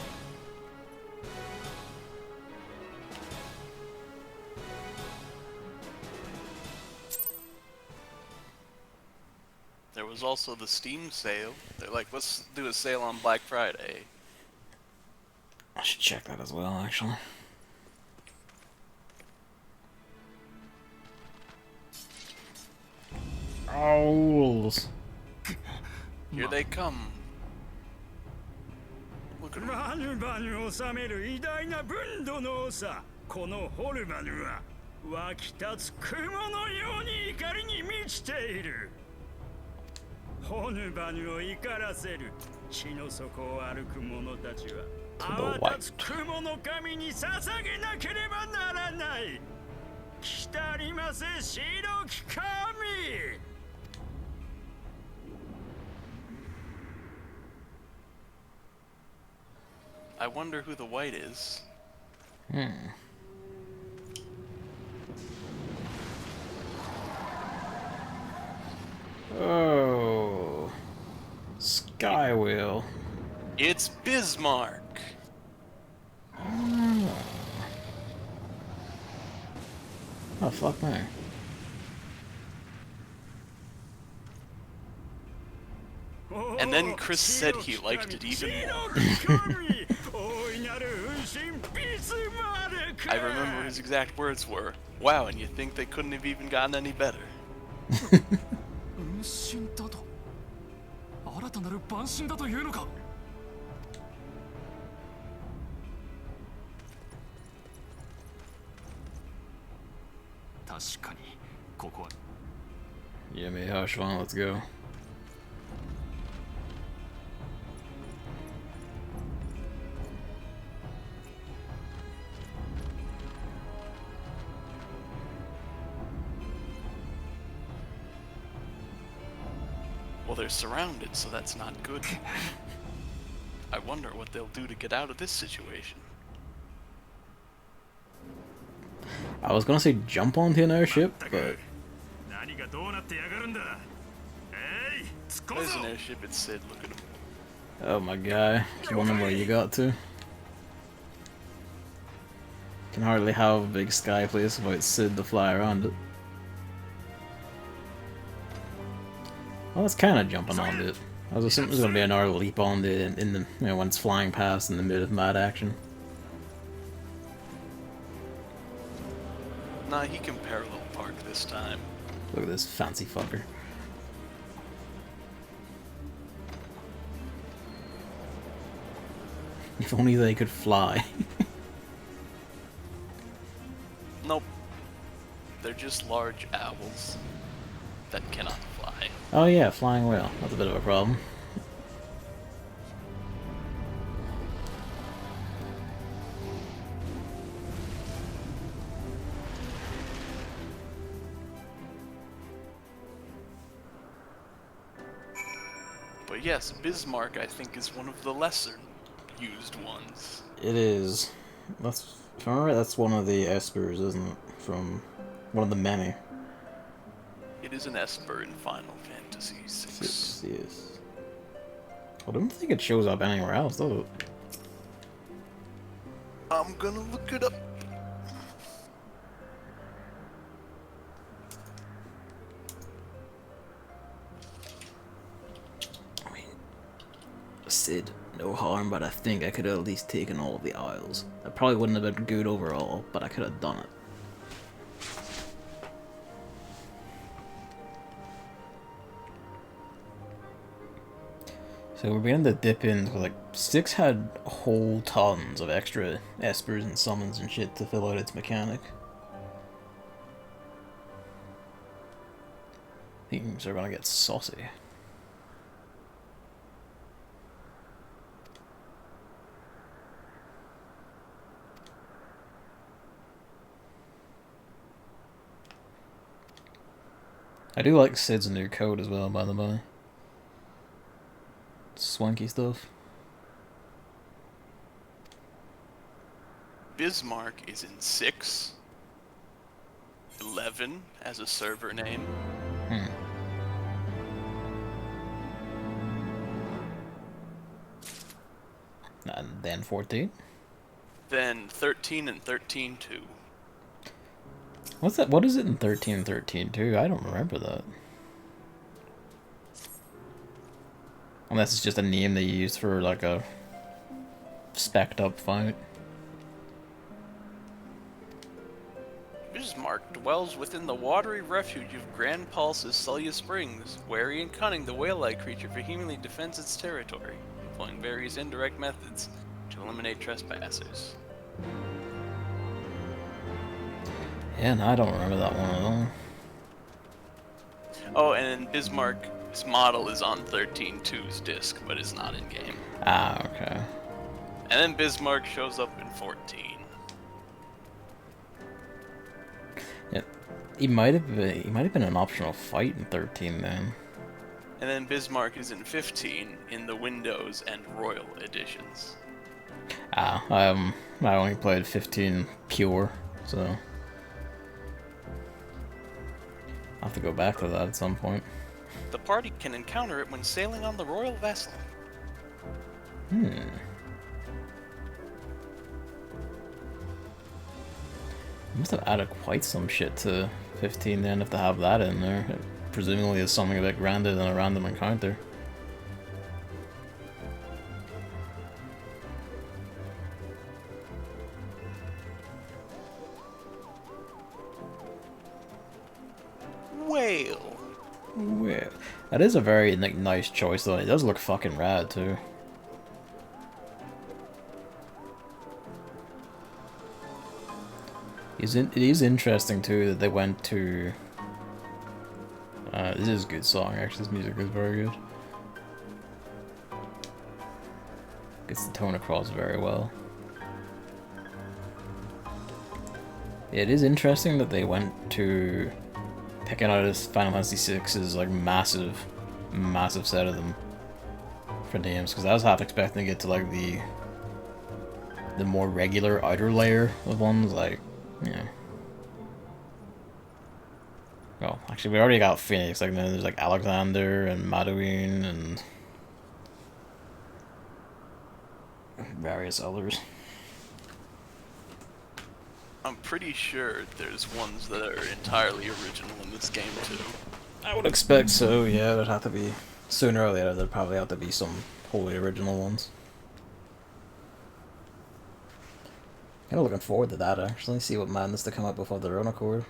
There was also the Steam sale. They're like, let's do a sale on Black Friday. I should check that as well, actually. Owls. Here they come. Look at them. バヌバヌを治める偉大な分度の長このホルバヌは湧き立つ雲のように怒りに満ちているホヌバヌを怒らせる地の底を歩く者たちは泡立つ雲の神に捧げなければならない来たりませ白き神 I wonder who the white is. Oh. Skywheel. It's Bismarck. Oh, fuck me. And then Chris said he liked it even more. I remember his exact words were, "Wow, and you think they couldn't have even gotten any better." 新だと新たなる万神だというのか確かにここは Yeah, me, Hushwan, let's go. Well, they're surrounded, so that's not good. I wonder what they'll do to get out of this situation. I was gonna say jump onto an airship, but... There's an airship, it's Sid, look at him. Oh my guy, just wondering where you got to. Can hardly have a big sky place without Sid to fly around it. Well, that's kind of jumping on it. I was assuming there's gonna be another leap on it in the when it's flying past in the mid of mad action. Nah, he can parallel park this time. Look at this fancy fucker. If only they could fly. Nope. They're just large owls that cannot fly. Oh yeah, flying whale. That's a bit of a problem. But yes, Bismarck, I think, is one of the lesser used ones. It is. That's, if I remember, that's one of the espers, isn't it? From one of the many. It is an Esper in Final Fantasy VI. Yes. I don't think it shows up anywhere else, does it? I'm gonna look it up. I mean, Sid, no harm, but I think I could have at least taken all of the Isles. That probably wouldn't have been good overall, but I could have done it. So we're beginning to dip into, like, 6 had whole tons of extra espers and summons and shit to fill out its mechanic. Things are gonna get saucy. I do like Sid's new code as well, by the way. Swanky stuff. Bismarck is in 6. 11 as a server name. And then 14? Then 13 and 13 too. What's that? What is it in 13 and 13 too? I don't remember that. Unless it's just a name they use for like a spec'd up fight. Bismarck dwells within the watery refuge of Grand Pulse's Sulya Springs. Wary and cunning, the whale-like creature vehemently defends its territory, employing various indirect methods to eliminate trespassers. Yeah, no, I don't remember that one at all. Oh, and then Bismarck's model is on 13.2's disc, but it's not in game. Ah, okay. And then Bismarck shows up in 14. Yeah, he might have been an optional fight in 13 then. And then Bismarck is in 15 in the Windows and Royal editions. Ah, I only played 15 pure, so I'll have to go back to that at some point. The party can encounter it when sailing on the royal vessel. Must have added quite some shit to 15 then if to have that in there. It presumably is something a bit grander than a random encounter. Whale. Well, that is a very nice choice though. It does look fucking rad too. It is interesting too that they went to. This is a good song actually. This music is very good. Gets the tone across very well. It is interesting that they went to picking out this Final Fantasy VI's like massive set of them for names, because I was half expecting to get to like the more regular outer layer of ones, like, yeah. Well, actually, we already got Phoenix. Like, then there's like Alexander and Maduin and various others. I'm pretty sure there's ones that are entirely original in this game too. I would expect so. Yeah, there'd have to be sooner or later. There'd probably have to be some wholly original ones. Kind of looking forward to that actually. See what madness to come up with of their own accord.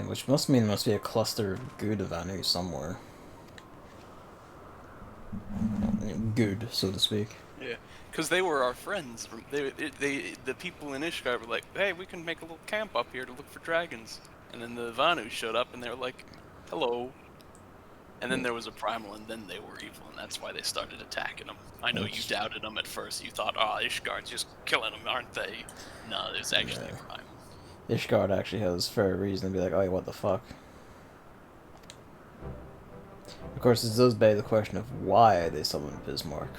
Which must mean there must be a cluster of good Vanu somewhere. Good, so to speak. Yeah, because they were our friends. The people in Ishgard were like, hey, we can make a little camp up here to look for dragons. And then the Vanu showed up and they were like, hello. And then there was a primal and then they were evil, and that's why they started attacking them. I know you doubted them at first. You thought, oh, Ishgard's just killing them, aren't they? No, there's actually a primal. Ishgard actually has fair reason to be like, oh, what the fuck? Of course, it does beg the question of why they summoned Bismarck.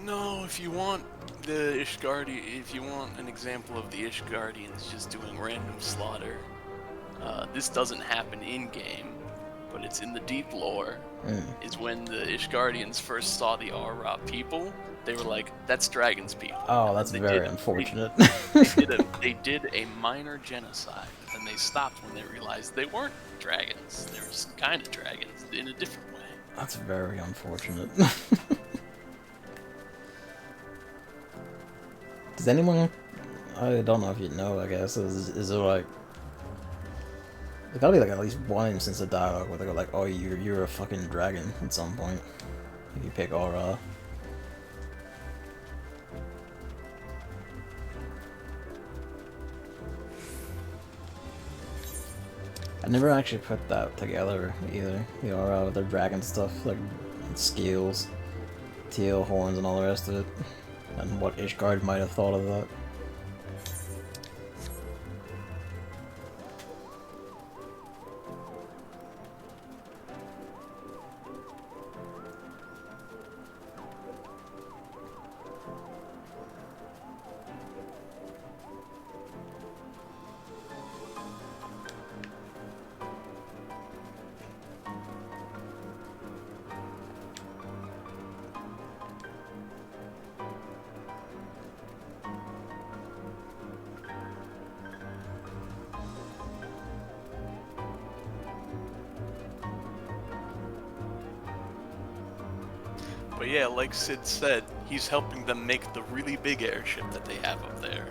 No, if you want the if you want an example of the Ishgardians just doing random slaughter, this doesn't happen in-game, but it's in the deep lore, is when the Ishgardians first saw the Aura people, they were like, that's Dragon's people. Oh, that's very unfortunate. They did a minor genocide, and they stopped when they realized they weren't dragons. They were just kind of dragons, in a different way. That's very unfortunate. Does anyone... I don't know if you know, I guess, is there like... There's gotta be like at least one instance of dialogue where they go like, oh, you're a fucking dragon at some point. If you pick Aura. I never actually put that together either. The Aura with their dragon stuff, like scales, tail, horns, and all the rest of it. And what Ishgard might have thought of that. But yeah, like Sid said, he's helping them make the really big airship that they have up there.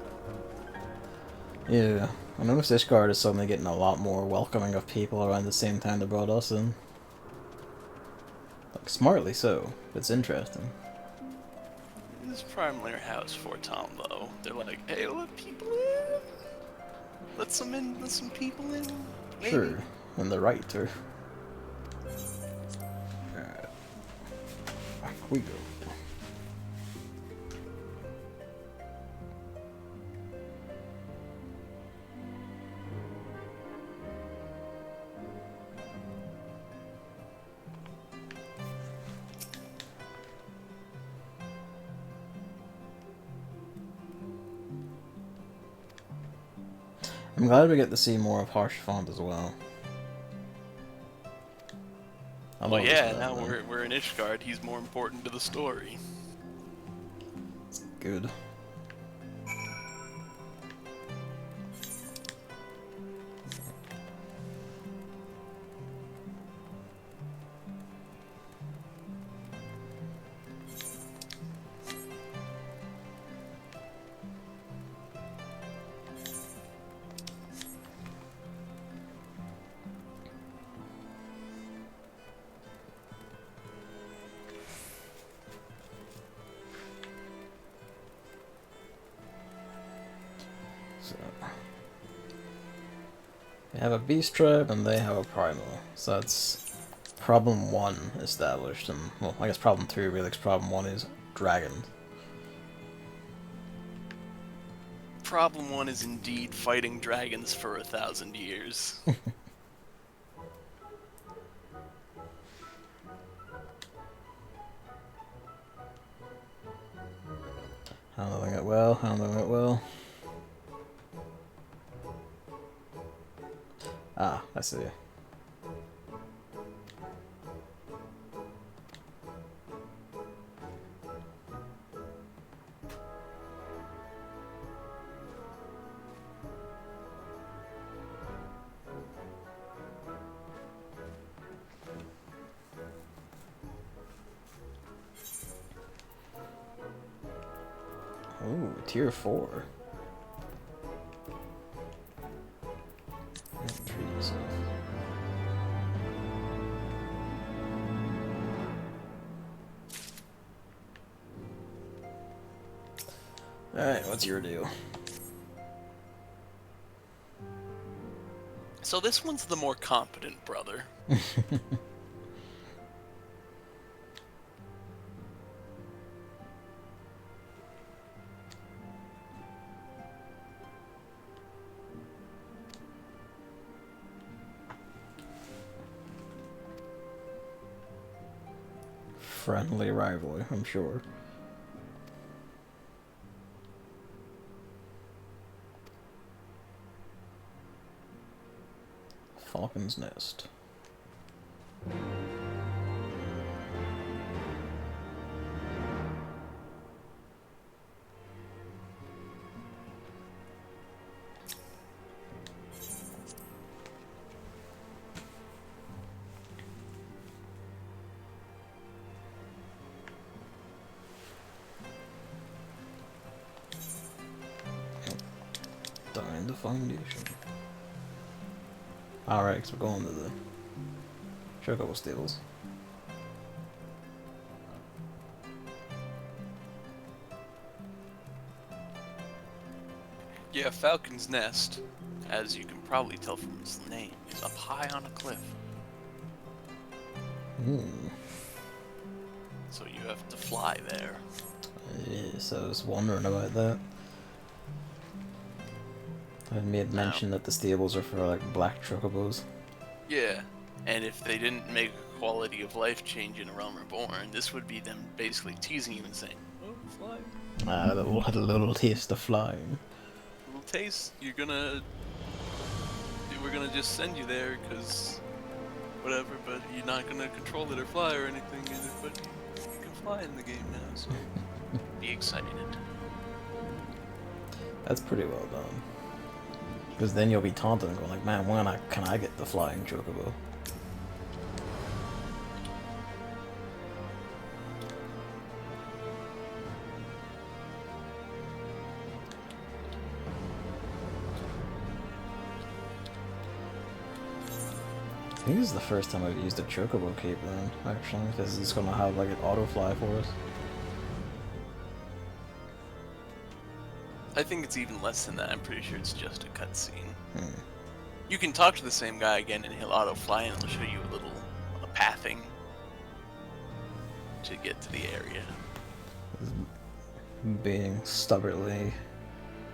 Yeah, I noticed this card is suddenly getting a lot more welcoming of people around the same time they brought us in. Like, smartly so. It's interesting. This is primarily how it's for Tom, though. They're like, hey, let people in. Let some people in. Maybe. Sure, and the right to. Alright. Back we go. I'm glad we get to see more of Harsh Font as well. Well, yeah, now we're in Ishgard. He's more important to the story. It's good. So, they have a beast tribe and they have a primal. So that's problem 1 established, and well, I guess problem 2 really, 'cause problem 1 is dragons. Problem 1 is indeed fighting dragons for 1,000 years. Handling it well, handling it well. Ah, I see. Ooh, tier 4. Treat yourself. Alright, what's your deal? So this one's the more competent brother. Friendly rivalry, I'm sure. Falcon's Nest. Dying the foundation. Alright, so we're going to the Chocobo stables. Yeah, Falcon's Nest, as you can probably tell from its name, is up high on a cliff. So you have to fly there. Yes, I was wondering about that. I made mention that the stables are for like black chocobos. Yeah, and if they didn't make a quality of life change in A Realm Reborn, this would be them basically teasing you and saying, "Oh, fly." Ah, had a little taste of flying. Little taste. We're gonna just send you there because whatever, but you're not gonna control it or fly or anything. But you can fly in the game now, so be excited. That's pretty well done. Because then you'll be taunted and going like, man, when can I get the flying chocobo? think this is the first time I've used a Chocobo Cape then, actually, because it's gonna have like an auto fly for us. I think it's even less than that. I'm pretty sure it's just a cutscene. Hmm. You can talk to the same guy again and he'll auto fly and it'll show you a little pathing to get to the area. Being stubbornly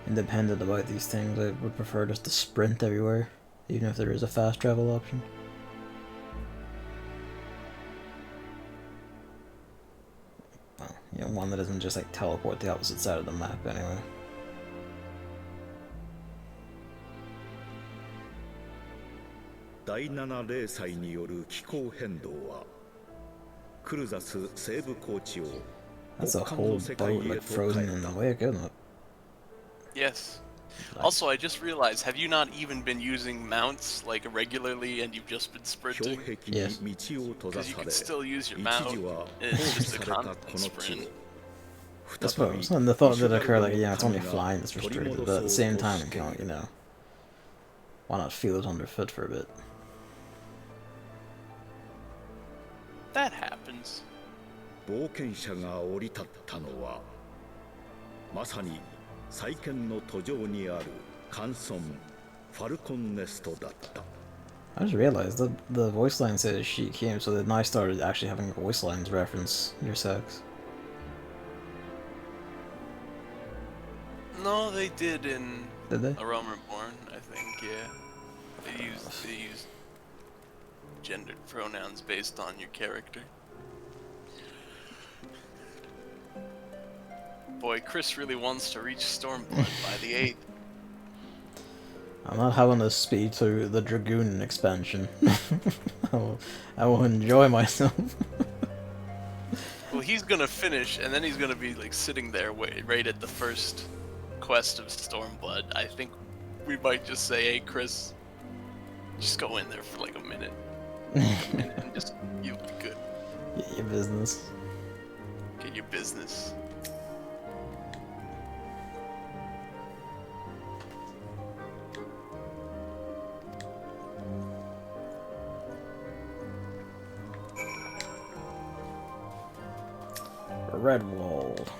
independent about these things, I would prefer just to sprint everywhere, even if there is a fast travel option. Well, you know, one that doesn't just like teleport the opposite side of the map anyway. 第7零歳による気候変動はクルザス西部高地を That's a 極寒 whole の世界 boat へ like と frozen 変え in た the lake, isn't it? Yes. Also, I just realized, have you not even been using mounts like regularly and you've just been 氷 sprinting? 壁に道を閉ざ Because you さ can れ still use your 一 mount. 時は And 放 it's 棄 just a されたこ constant の地 sprint. を I 再び suppose. And the thought did イ occur ス like, ラエル yeah, の it's only 民が flying that's 取り restricted, 戻 but at そう the same と time, し you てい can't, る you know, why not feel it underfoot for a bit? That happens. 冒険者が降り立ったのはまさに再建の途上にある寒村ファルコンネストだった I just realized that the voice line says she came, so then I started actually having voice lines reference your sex. No, they did in Did they? A Realm Reborn, I think, yeah. They used gendered pronouns based on your character. Boy, Chris really wants to reach Stormblood by the 8th. I'm not having to speed through the Dragoon expansion. I will enjoy myself. Well, he's gonna finish, and then he's gonna be like sitting there right at the first quest of Stormblood. I think we might just say, hey Chris, just go in there for like a minute. and just, you'll be good. Get your business. Get your business. Redwald.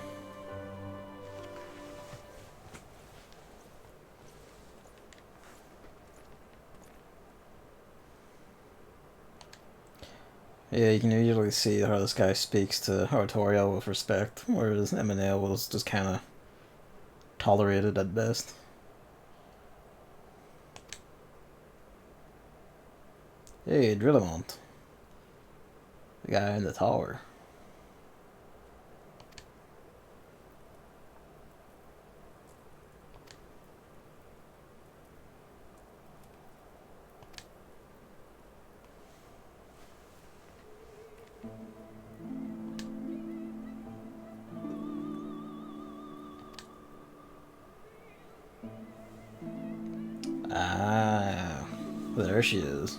Yeah, you can usually see how this guy speaks to Artoriel with respect, whereas Emanale was just kind of tolerated at best. Hey, Drillamont. The guy in the tower. Ah, there she is.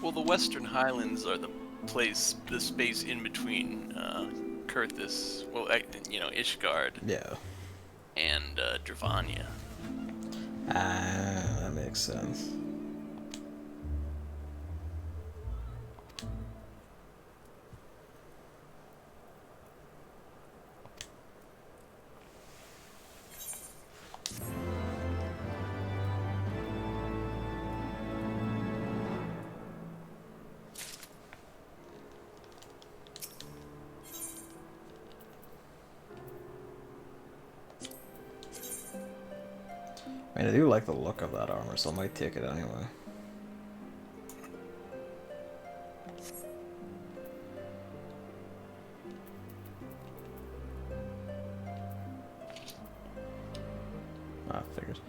Well, the Western Highlands are the space in between Kurthus, well, Ishgard, Yeah. and Dravania. Ah, that makes sense. I mean, I do like the look of that armor, so I might take it anyway. Ah, figures.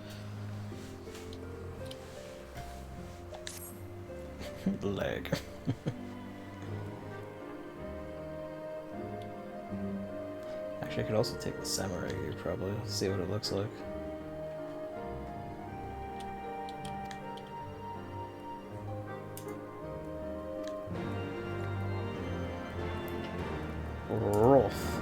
The leg. Actually, I could also take the samurai gear, probably. See what it looks like. Rolf.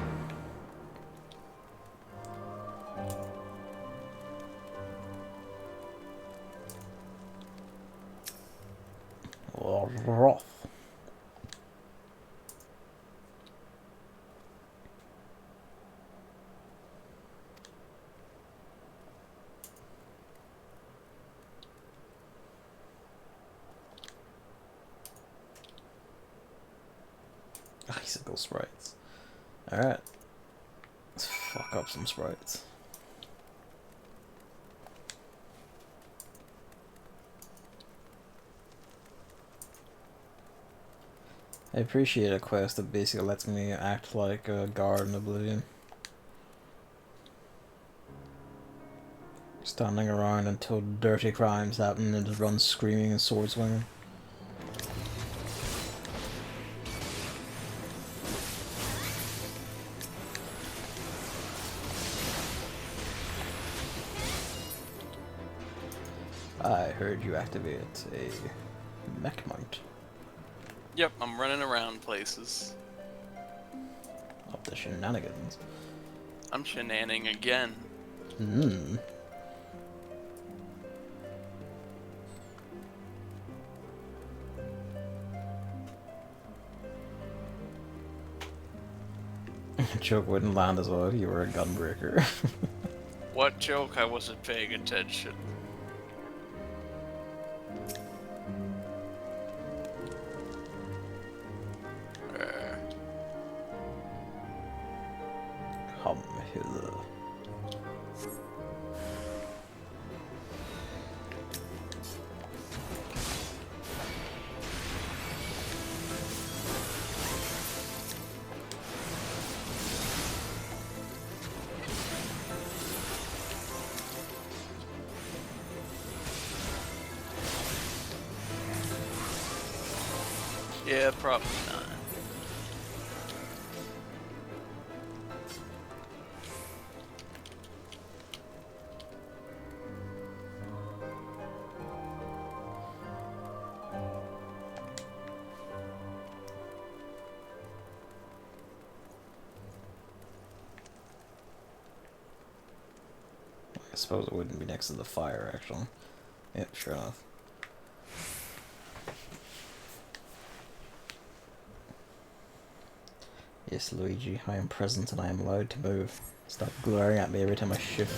Bicycle sprites. Alright. Let's fuck up some sprites. I appreciate a quest that basically lets me act like a guard in Oblivion. Standing around until dirty crimes happen and just run screaming and sword swinging. I heard you activate a mech mount. Yep, I'm running around places. Up the shenanigans. I'm shenaning again. Hmm. Joke wouldn't land as well if you were a gunbreaker. What joke? I wasn't paying attention. Come hither. Yeah, probably not. I suppose it wouldn't be next to the fire, actually. Yep, sure enough. Yes, Luigi, I am present and I am allowed to move. Stop glaring at me every time I shift.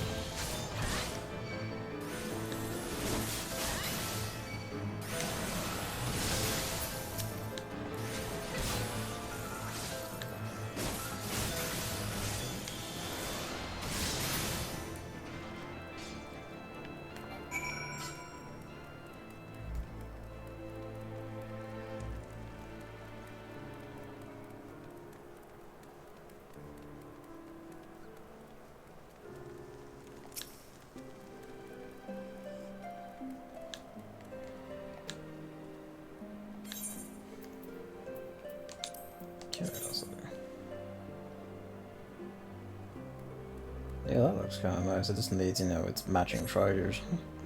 Yeah, that looks kind of nice. It just needs, you know, it's matching trousers,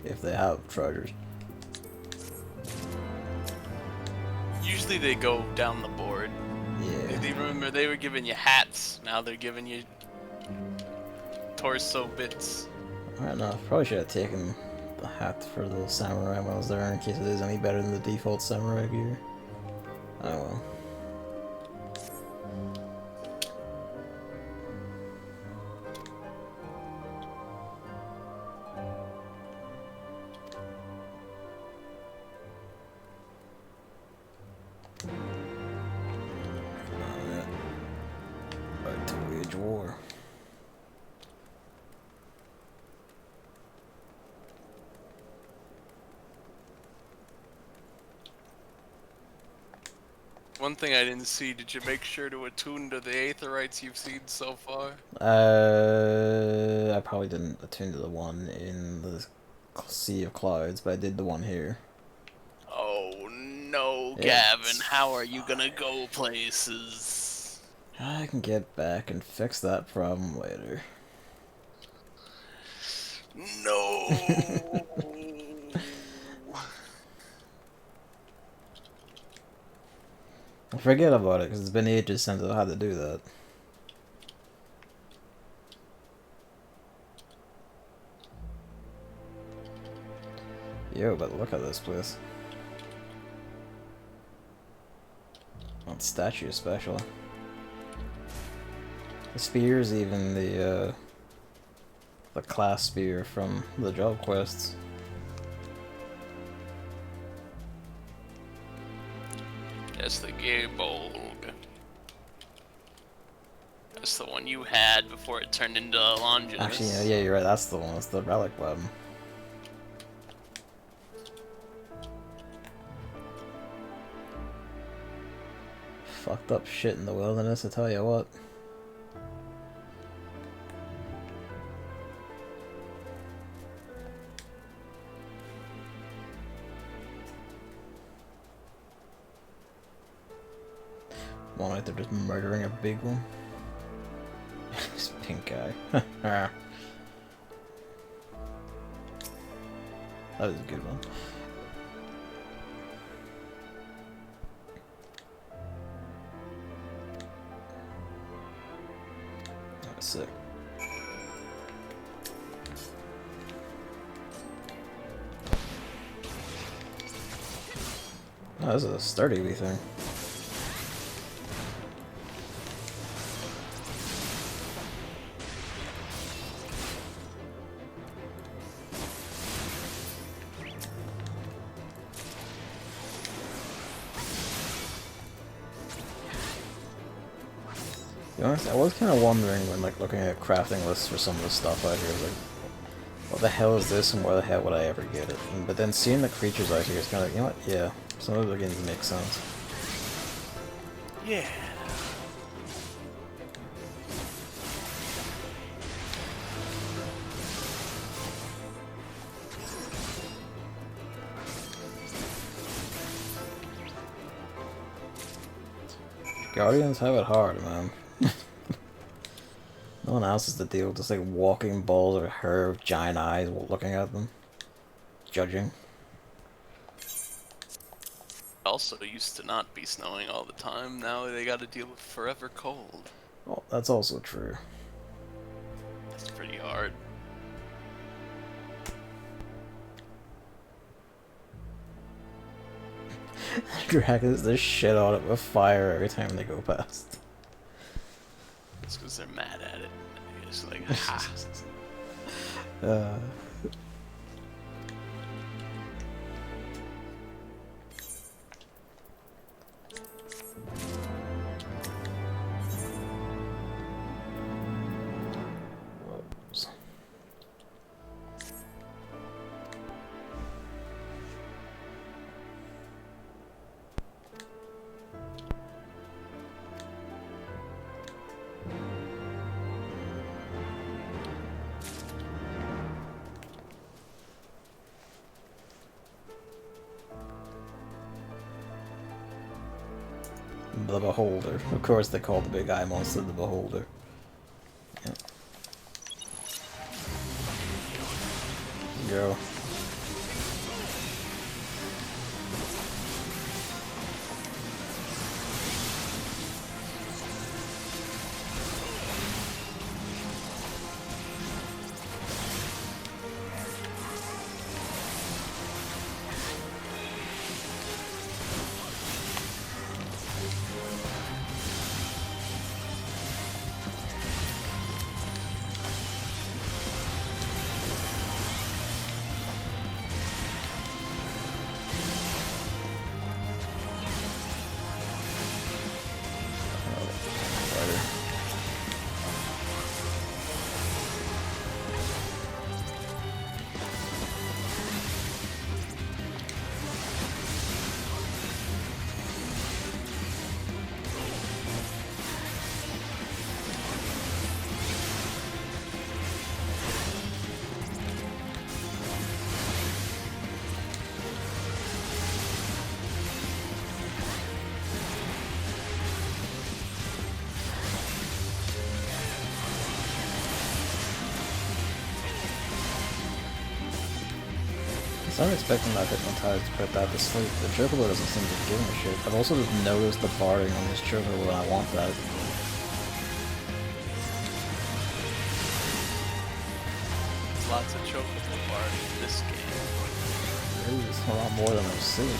if they have trousers. Usually they go down the board. Yeah. They remember they were giving you hats. Now they're giving you torso bits. Alright, no, probably should have taken the hat for the samurai when I was there in case it is any better than the default samurai gear. Oh well. Right to wage war. One thing I didn't see, did you make sure to attune to the Aetherites you've seen so far? I probably didn't attune to the one in the Sea of Clouds, but I did the one here. Oh no, It's Gavin, how are you gonna go places? I can get back and fix that problem later. No! Forget about it, because it's been ages since I had to do that. Yo, but look at this place. That statue especially. The spear is even the class spear from the job quests. That's the Gabolg. That's the one you had before it turned into Longinus. Actually, yeah, you're right. That's the one. That's the relic weapon. Fucked up shit in the wilderness, I tell you what. One like they're just murdering a big one. This pink guy. That was a good one. That was sick. Oh, this is a sturdy wee thing. To be honest, I was kind of wondering when like looking at crafting lists for some of the stuff out here, like, what the hell is this and where the hell would I ever get it? But then seeing the creatures out here, it's kind of like, you know what, yeah, some of it begins to make sense. Yeah. Guardians have it hard, man. No one else is the deal, just like walking balls of hair with giant eyes looking at them. Judging. Also used to not be snowing all the time. Now they gotta deal with forever cold. Well, that's also true. That's pretty hard. Dragons just shit on it with fire every time they go past. It's because they're mad at it. It's like, ha. Whoops. The Beholder. Of course they call the big eye monster the Beholder. Yep. Go. I'm expecting that Hypnotized to put that to sleep. The Chocobo doesn't seem to be giving a shit. I've also just noticed the barding on this Chocobo and I want that. Lots of chocobo barding in this game. There is a lot more than I've seen.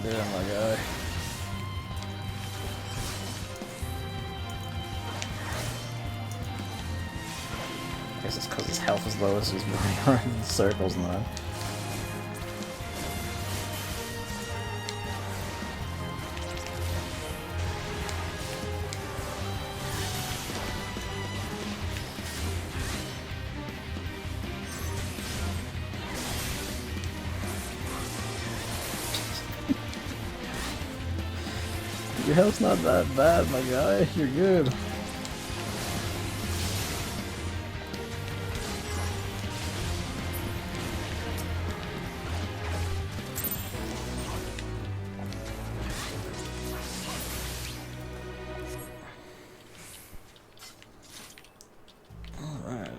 doing, my guy? Guess it's because his health is low, so he's moving around in circles now. Your health's not that bad, my guy. You're good. Alright.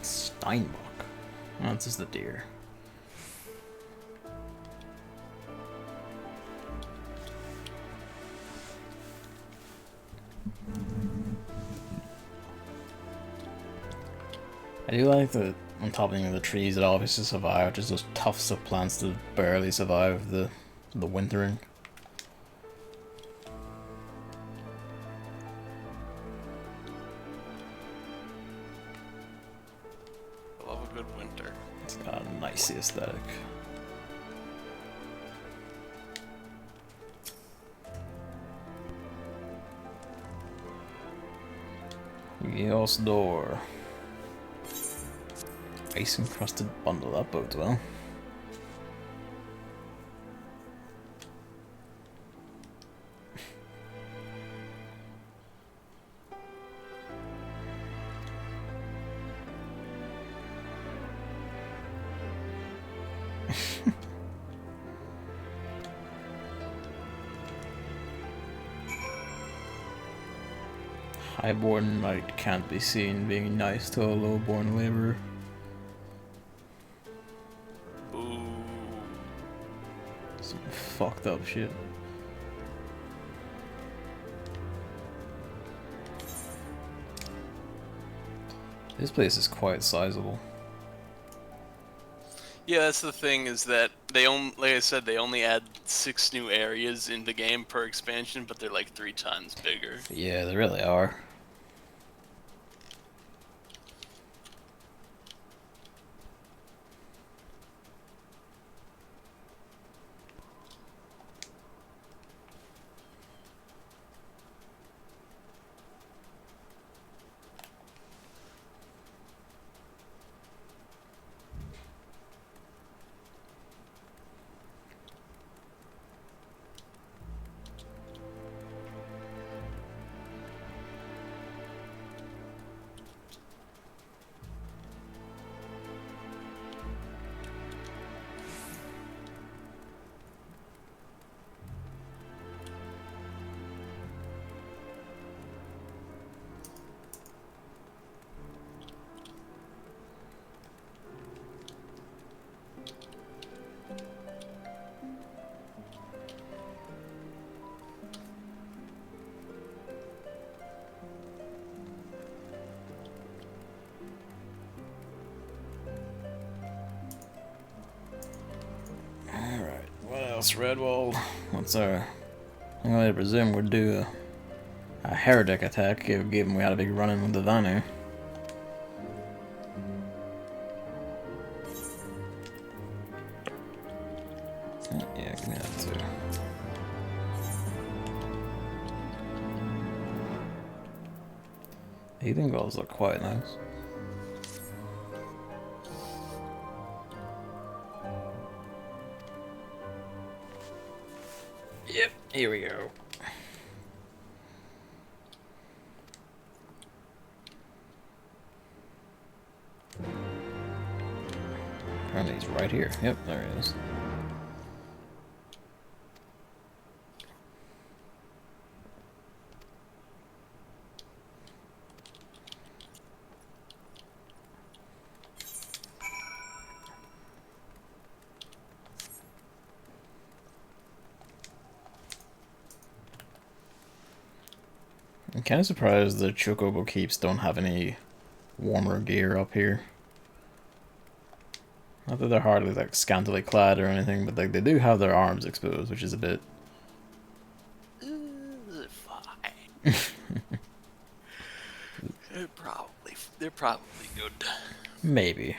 Steinbach. Oh, this is the deer. I do like the on top of the trees that obviously survive, just those tufts of plants that barely survive the wintering. I love a good winter. It's got a nice aesthetic. Yes, door. Ice encrusted bundle, that bodes well. Highborn knight can't be seen being nice to a lowborn laborer. Ooh. Some fucked up shit. This place is quite sizable. Yeah, that's the thing, is that they only, like I said, they only add 6 new areas in the game per expansion, but they're like 3 times bigger. Yeah, they really are. Redwall. What's our... I'm going to presume we'll do a heretic attack, given we had a big run-in with the Vanu. Yeah, give me that too. Healing goals look quite nice. Yep, here we go. Apparently he's right here. Yep, there he is. I'm kind of surprised the Chocobo Keeps don't have any warmer gear up here. Not that they're hardly like scantily clad or anything, but like they do have their arms exposed, which is a bit. Fine. They're probably good. Maybe.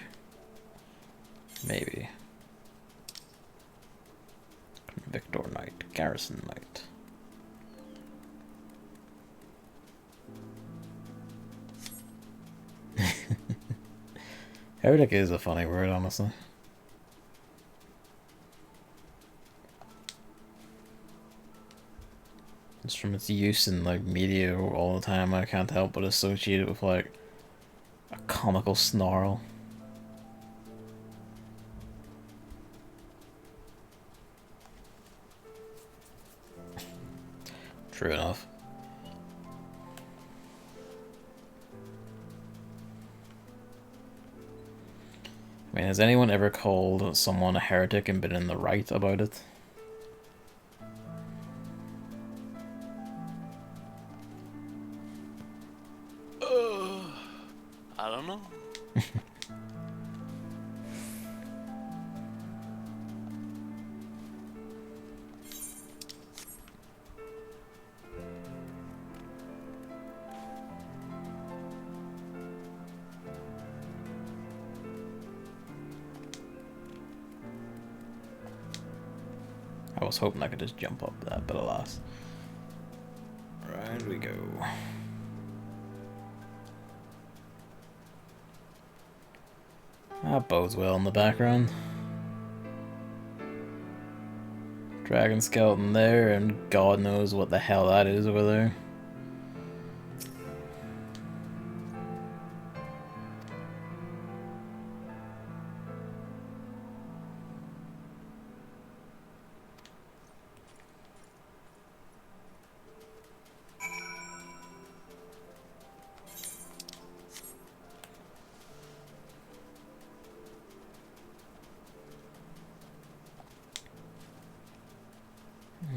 Maybe. Victor Knight, Garrison Knight. Heretic is a funny word, honestly. Just from its use in like media all the time, I can't help but associate it with like a comical snarl. True enough. I mean, has anyone ever called someone a heretic and been in the right about it? I don't know. I was hoping I could just jump up that, but alas. Right we go. That bodes well in the background. Dragon skeleton there, and God knows what the hell that is over there.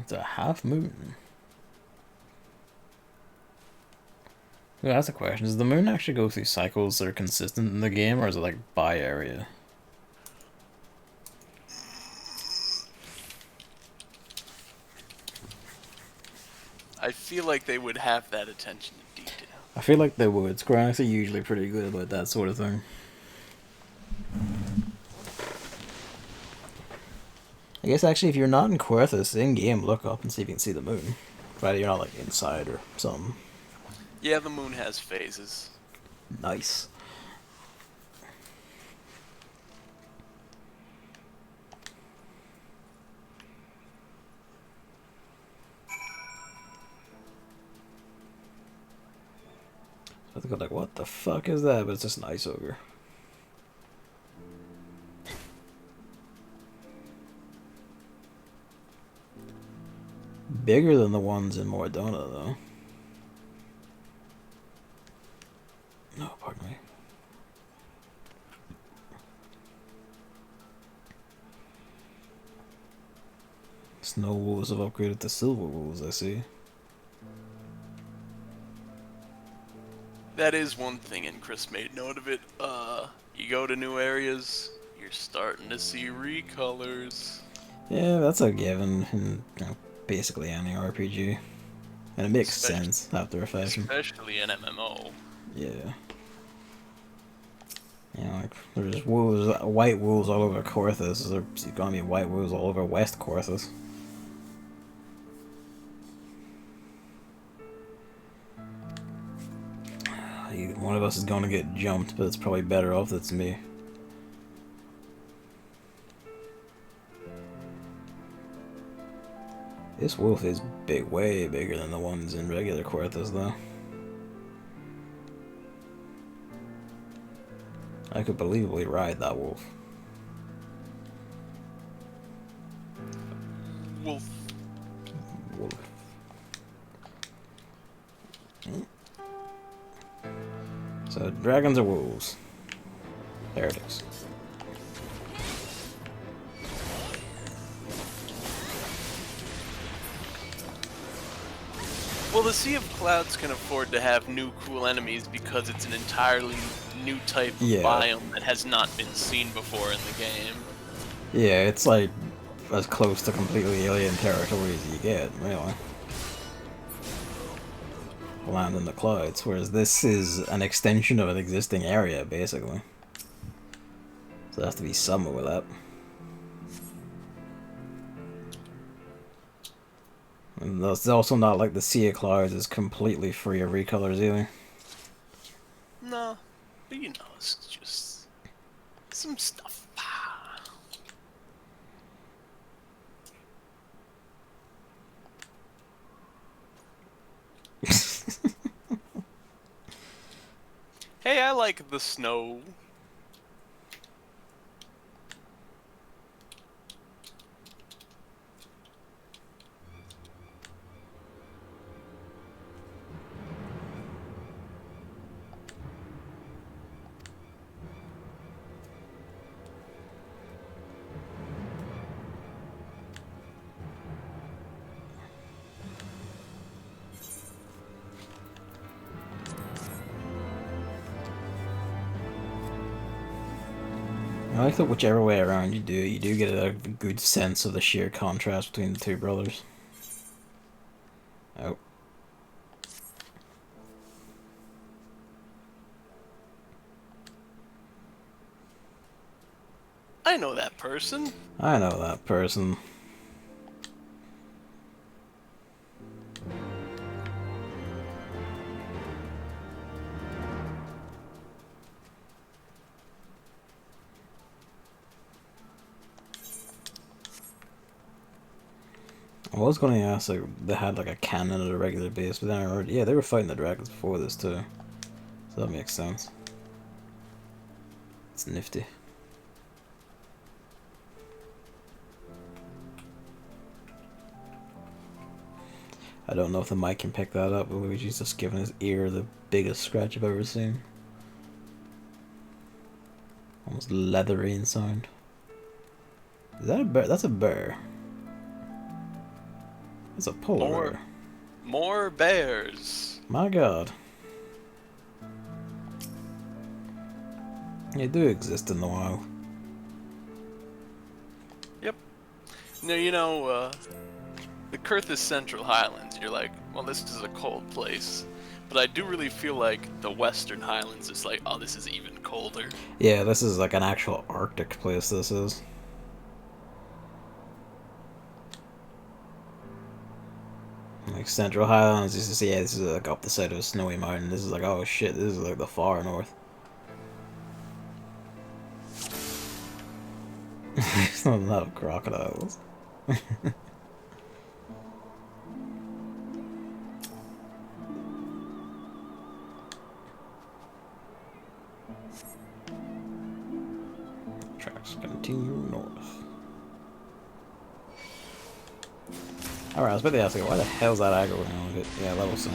It's a half moon. Well, that's the question. Does the moon actually go through cycles that are consistent in the game, or is it like by area? I feel like they would have that attention to detail. I feel like they would. Square Enix are usually pretty good about that sort of thing. I guess actually if you're not in Querthus, in-game, look up and see if you can see the moon. Provided you're not like inside or something. Yeah, the moon has phases. Nice. I think I'm like, what the fuck is that? But it's just an ice ogre. Bigger than the ones in Mordona, though. No, pardon me. Snow wolves have upgraded to silver wolves, I see. That is one thing, and Chris made note of it. You go to new areas, you're starting to see recolors. Yeah, that's a given in basically any RPG. And it makes sense after a fashion. Especially in MMO. Yeah. You know, like, there's wolves, white wolves all over Corthus. There's gonna be white wolves all over West Corthus. One of us is gonna get jumped, but it's probably better off that it's me. This wolf is big, way bigger than the ones in regular Corthus, though. I could believably ride that wolf. Wolf. Wolf. So, dragons or wolves? There it is. Well, the Sea of Clouds can afford to have new cool enemies because it's an entirely new type of biome that has not been seen before in the game. Yeah, it's like as close to completely alien territory as you get, really. Land in the clouds, whereas this is an extension of an existing area, basically. So there has to be some overlap. And it's also not like the Sea of Clouds is completely free of recolors either. No, but you know, it's just some stuff. Hey, I like the snow. I like that whichever way around you do get a good sense of the sheer contrast between the two brothers. Oh. I know that person. I know that person. I was going to ask, like, they had like a cannon at a regular base, but then I heard, yeah, they were fighting the dragons before this too. So that makes sense. It's nifty. I don't know if the mic can pick that up, but Luigi's just giving his ear the biggest scratch I've ever seen. Almost leathery in sound. Is that a bear? That's a bear. It's a polar bear. More bears. My god. They do exist in the wild. Yep. Now, you know, the Kurthis Central Highlands, you're like, well, this is a cold place. But I do really feel like the Western Highlands is like, oh, this is even colder. Yeah, this is like an actual Arctic place, this is. Like Central Highlands, you see, yeah, this is like up the side of a snowy mountain. This is like, oh shit, this is like the far north. It's not a lot of crocodiles. Tracks continue north. Alright, I was about to ask, why the hell's that aggro now? Yeah, level sync.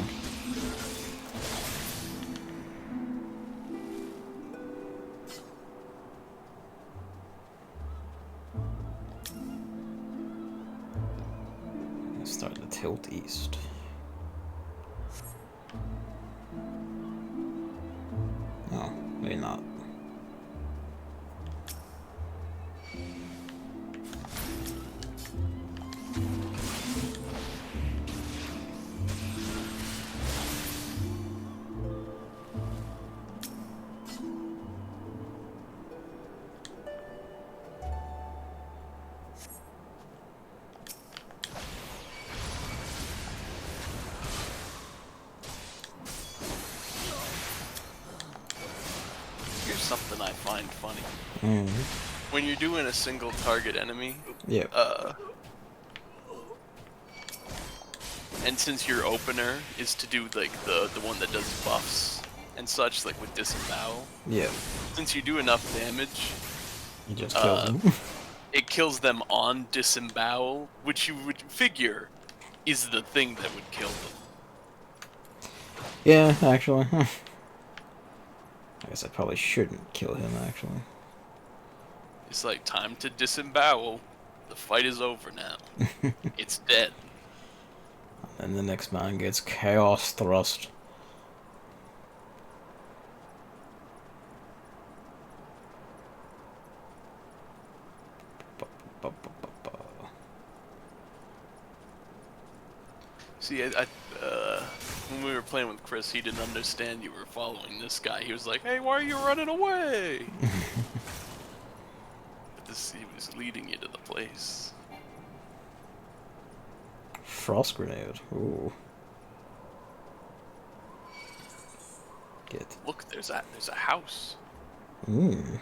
Start to tilt east. No, maybe not. Something I find funny. Mm-hmm. When you're doing a single target enemy, yeah. And since your opener is to do like the one that does buffs and such, like with disembowel. Yeah. Since you do enough damage, you just kill them. It kills them on disembowel, which you would figure is the thing that would kill them. Yeah, actually. I guess I probably shouldn't kill him, actually. It's like, time to disembowel. The fight is over now. It's dead. And the next man gets chaos thrust. See, when we were playing with Chris, he didn't understand you were following this guy. He was like, "Hey, why are you running away?" But he was leading you to the place. Frost grenade. Ooh. Get. Look, there's a house. Mmm.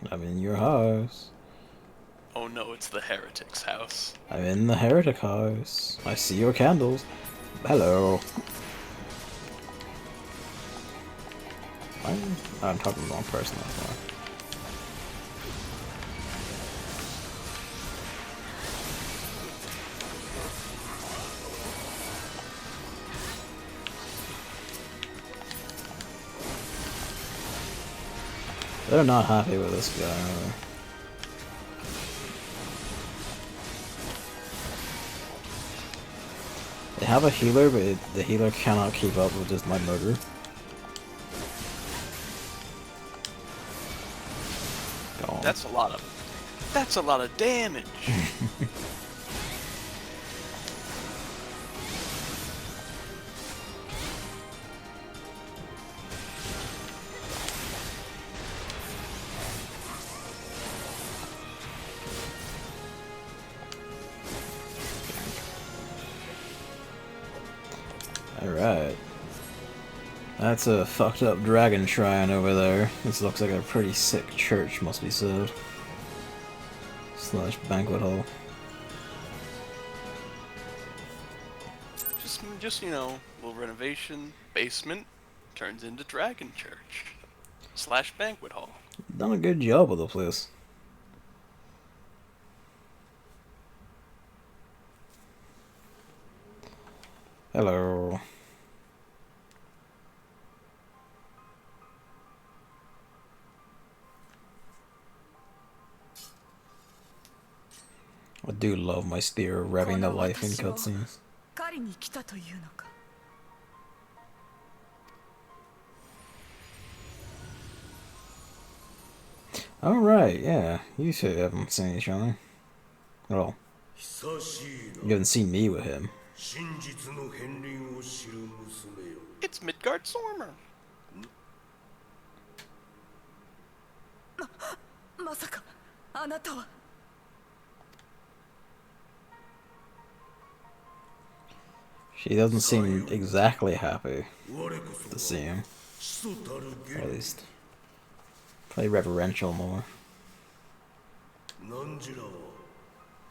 I'm in your house. Oh no, it's the heretic's house. I'm in the heretic house. I see your candles. Hello. I'm talking to the wrong person, that's why. They're not happy with this guy, are they? They have a healer, but the healer cannot keep up with just my murder. Go on. That's a lot of damage. Alright. That's a fucked up dragon shrine over there. This looks like a pretty sick church, must be said. Slash banquet hall. Just you know, little renovation, basement, turns into dragon church. Slash banquet hall. Done a good job with the place. Hello. I do love my steer revving the life in cutscenes. Alright, yeah. You two haven't seen each other. At all. You haven't seen me with him. It's Midgard Sormer. She doesn't seem exactly happy to see him. Or at least, probably reverential more.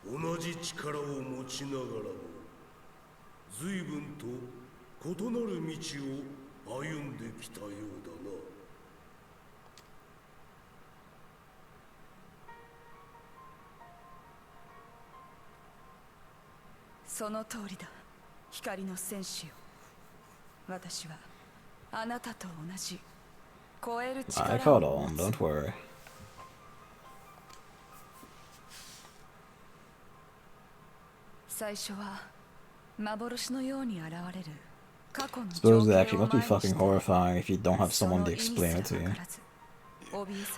同じ力を持ちながらも随分と異なる道を歩んできたようだな。その通りだ、光の戦士よ。私はあなたと同じ超える力 I caught on, don't worry. 最初は幻のように現れる過去の Suppose that actually must be fucking horrifying if you don't have someone to explain it to you.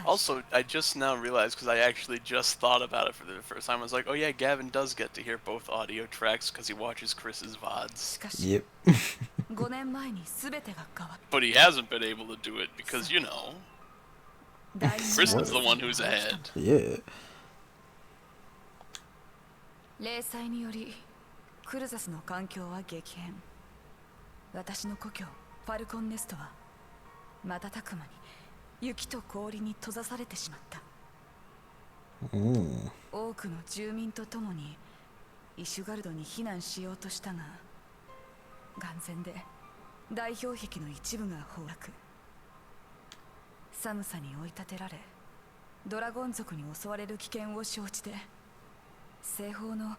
Also, I just now realized, because I actually just thought about it for the first time, I was like, oh yeah, Gavin does get to hear both audio tracks because he watches Chris's VODs. Yep. But he hasn't been able to do it because, you know, Chris is the one who's ahead. Yeah. 霊災によりクルザスの環境は激変。私の故郷ファルコンネストは瞬く間に雪と氷に閉ざされてしまった。多くの住民と共にイシュガルドに避難しようとしたが、眼前で大氷壁の一部が崩落。寒さに追い立てられ、ドラゴン族に襲われる危険を承知で西方の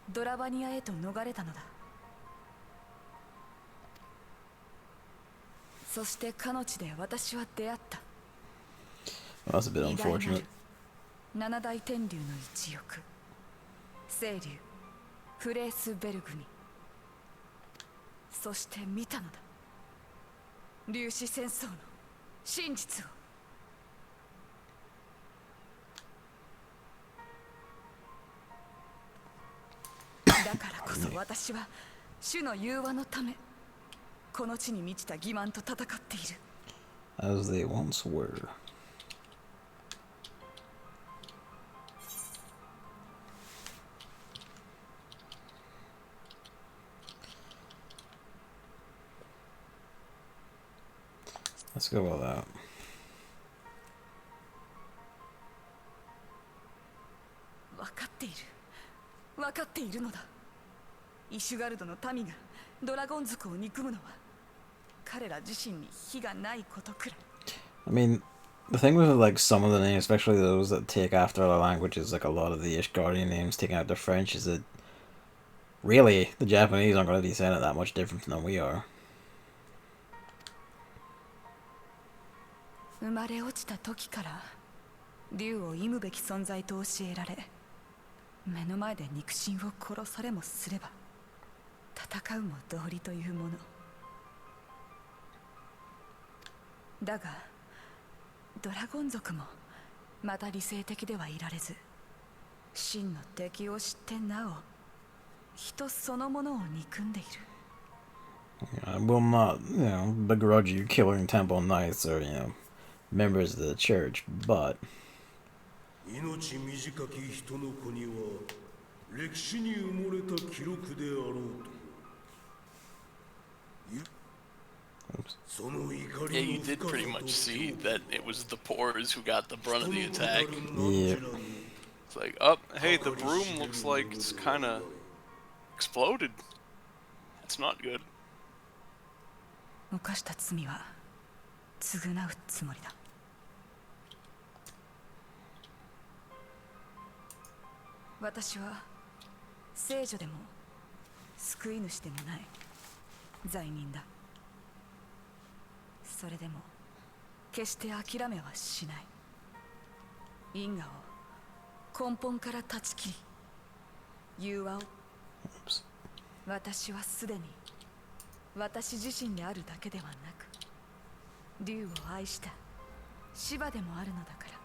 ドラバニアへと逃れたのだ。そしてかの地で私は出会った。 Well, that's a bit 偉大な unfortunate. る七大天竜の一翼清流フレースベルグに。そして見たのだ、粒子戦争の真実を。だからこそ私は主の融和のためこの地に満ちた欺瞞と戦っている。 As they once were. Let's go with that. 分かっている、分かっているのだ。イシュガルドの民がドラゴン族を憎むのは彼ら自身に非がないことくらい。 I mean, the thing with like some of the names, especially those that take after other languages, like a lot of the Ishgardian names taking out the French, is that really the Japanese aren't going to be saying it that much different than we are. 生まれ落ちた時から竜を忌むべき存在と教えられ、目の前で肉親を殺されもすれば戦うも道理というものだが、ドラゴン族もまた理性的ではいられず、真の敵を知ってなお人そのものを憎んでいる。 I will not, begrudge you killing temple knights or, members of the church, but 命短き人の子には歴史に埋もれた記録であろうと。 Yeah, you did pretty much see that it was the Poors who got the brunt of the attack. yeah. It's like, oh, hey, the broom looks like it's kind of exploded. That's not good. 犯した罪は償うつもりだ。私は聖女でも救い主でもない罪人だ。それでも決して諦めはしない。因果を根本から断ち切り融和を。私はすでに私自身であるだけではなく竜を愛した芝でもあるのだから。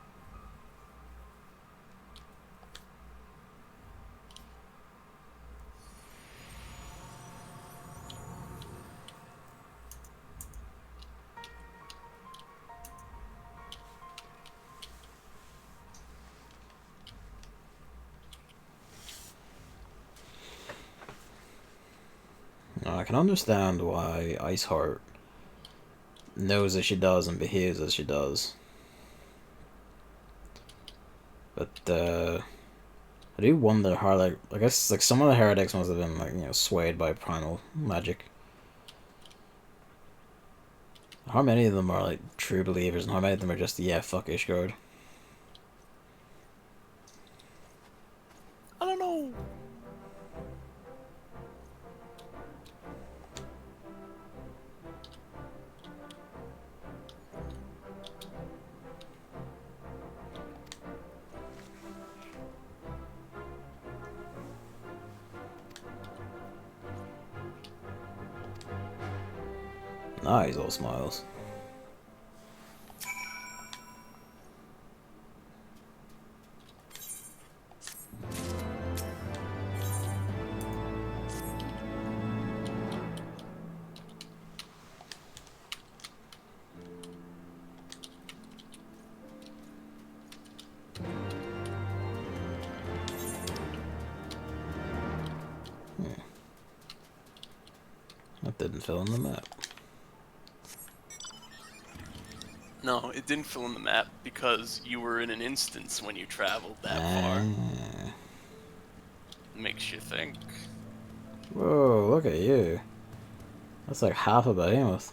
I can understand why Iceheart knows as she does and behaves as she does. But, I do wonder how, like, I guess, like, some of the heretics must have been, like, swayed by primal magic. How many of them are, like, true believers, and how many of them are just, yeah, fuck Ishgard? I don't know. Ah, he's all smiles. That didn't fill in the map. No, it didn't fill in the map because you were in an instance when you traveled that far. Makes you think. Whoa, look at you. That's like half a behemoth.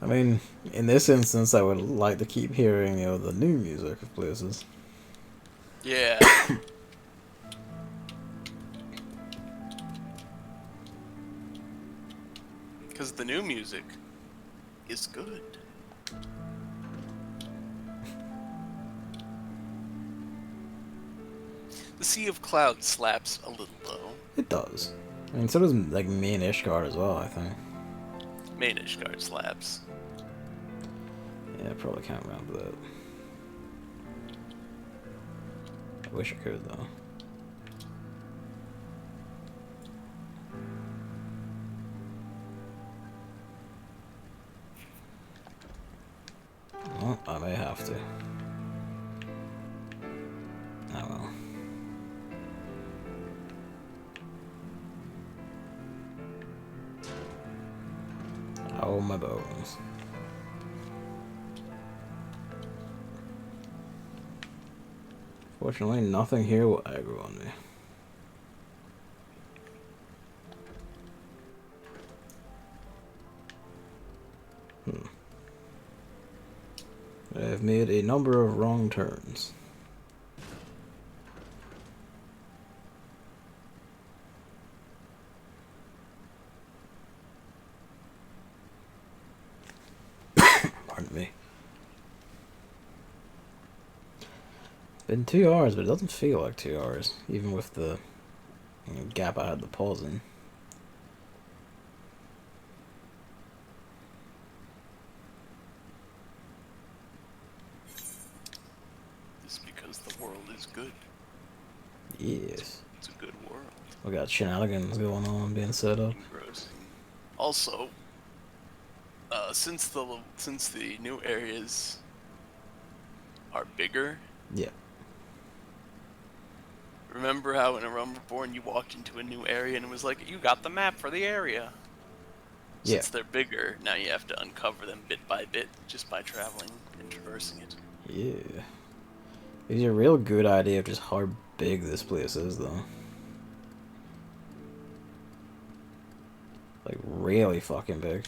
I mean, in this instance, I would like to keep hearing, the new music of places. Yeah. Because the new music is good. The Sea of Clouds slaps a little though. It does. I mean, so does like main Ishgard as well, I think. Main Ishgard slaps. Yeah, I probably can't remember that. I wish I could though. Well, I may have to. Oh well. Oh, my bones. Fortunately, nothing here will aggro on me. I have made a number of wrong turns. Pardon me. Been 2 hours, but it doesn't feel like 2 hours, even with the gap I had to pause in. It's because the world is good. Yes. It's a good world. We got shenanigans going on being set up. Engrossing. Also, since the new areas are bigger. Yeah. Remember how in A Realm Reborn you walked into a new area and it was like, you got the map for the area. Since they're bigger, now you have to uncover them bit by bit just by traveling and traversing it. Yeah. It's a real good idea of just how big this place is, though. Like, really fucking big.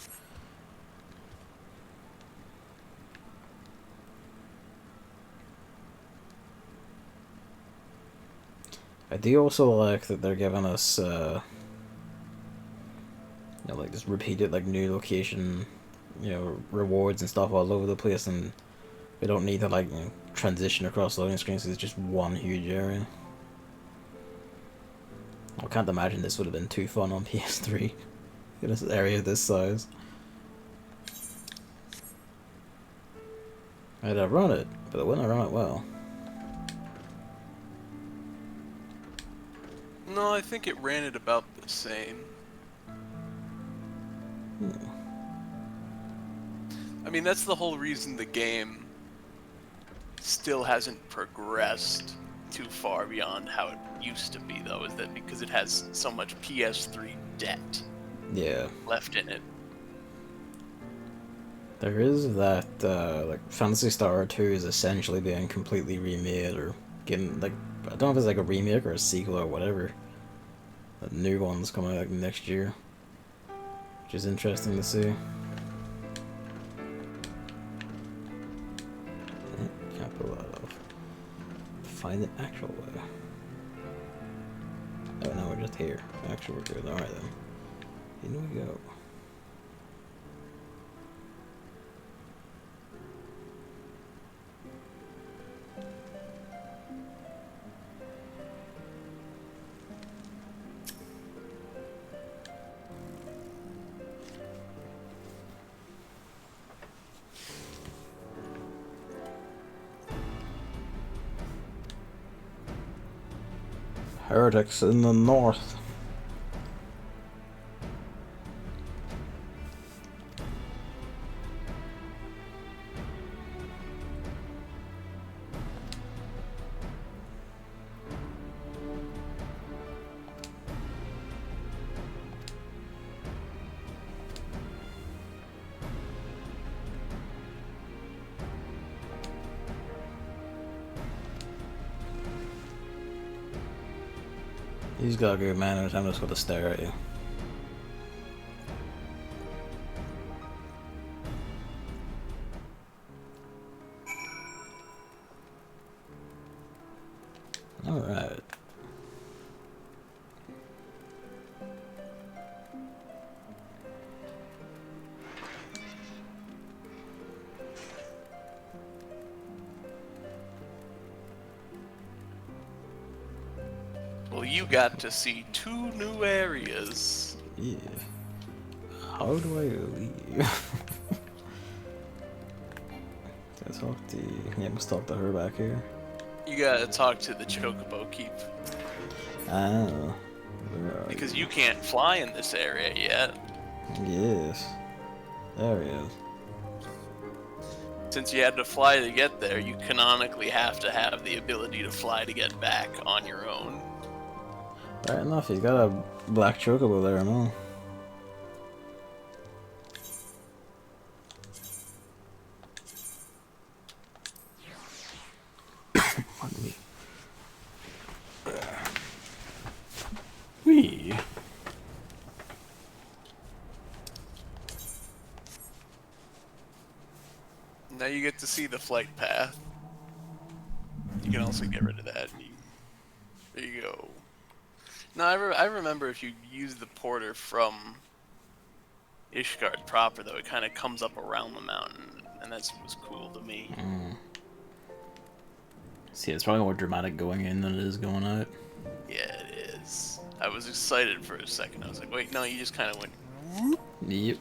I do also like that they're giving us, like just repeated, like, new location, rewards and stuff all over the place, and we don't need to, like, transition across loading screens, it's just one huge area. I can't imagine this would have been too fun on PS3, in an area this size. I'd have run it, but I wouldn't have run it well. No, I think it ran at about the same. I mean, that's the whole reason the game still hasn't progressed too far beyond how it used to be, though, is that because it has so much PS3 debt left in it. There is that, like, Phantasy Star 2 is essentially being completely remade, or getting, like, I don't know if it's like a remake or a sequel or whatever. The new one's coming out like next year, which is interesting to see. Can't pull that off. Find the actual way. Oh no, we're just here. Actually, we're good. Alright then. In we go. Heretics in the north. He's got a good manners, I'm just gonna stare at you. Alright. Well, you got to see 2 new areas. Yeah. How do I leave? Can I talk to you? Yeah, I must talk to her back here. You gotta talk to the Chocobo Keep. Oh. Because you can't fly in this area yet. Yes. There he is. Since you had to fly to get there, you canonically have to have the ability to fly to get back on your own. Right enough, he's got a black chocobo there, no? Pardon me. Wee. Now you get to see the flight path. You can also get rid of that. There you go. No, I remember if you use the porter from Ishgard proper, though, it kind of comes up around the mountain, and that was cool to me. See, it's probably more dramatic going in than it is going out. Yeah, it is. I was excited for a second. I was like, wait, no, you just kind of went... Whoop. Yep.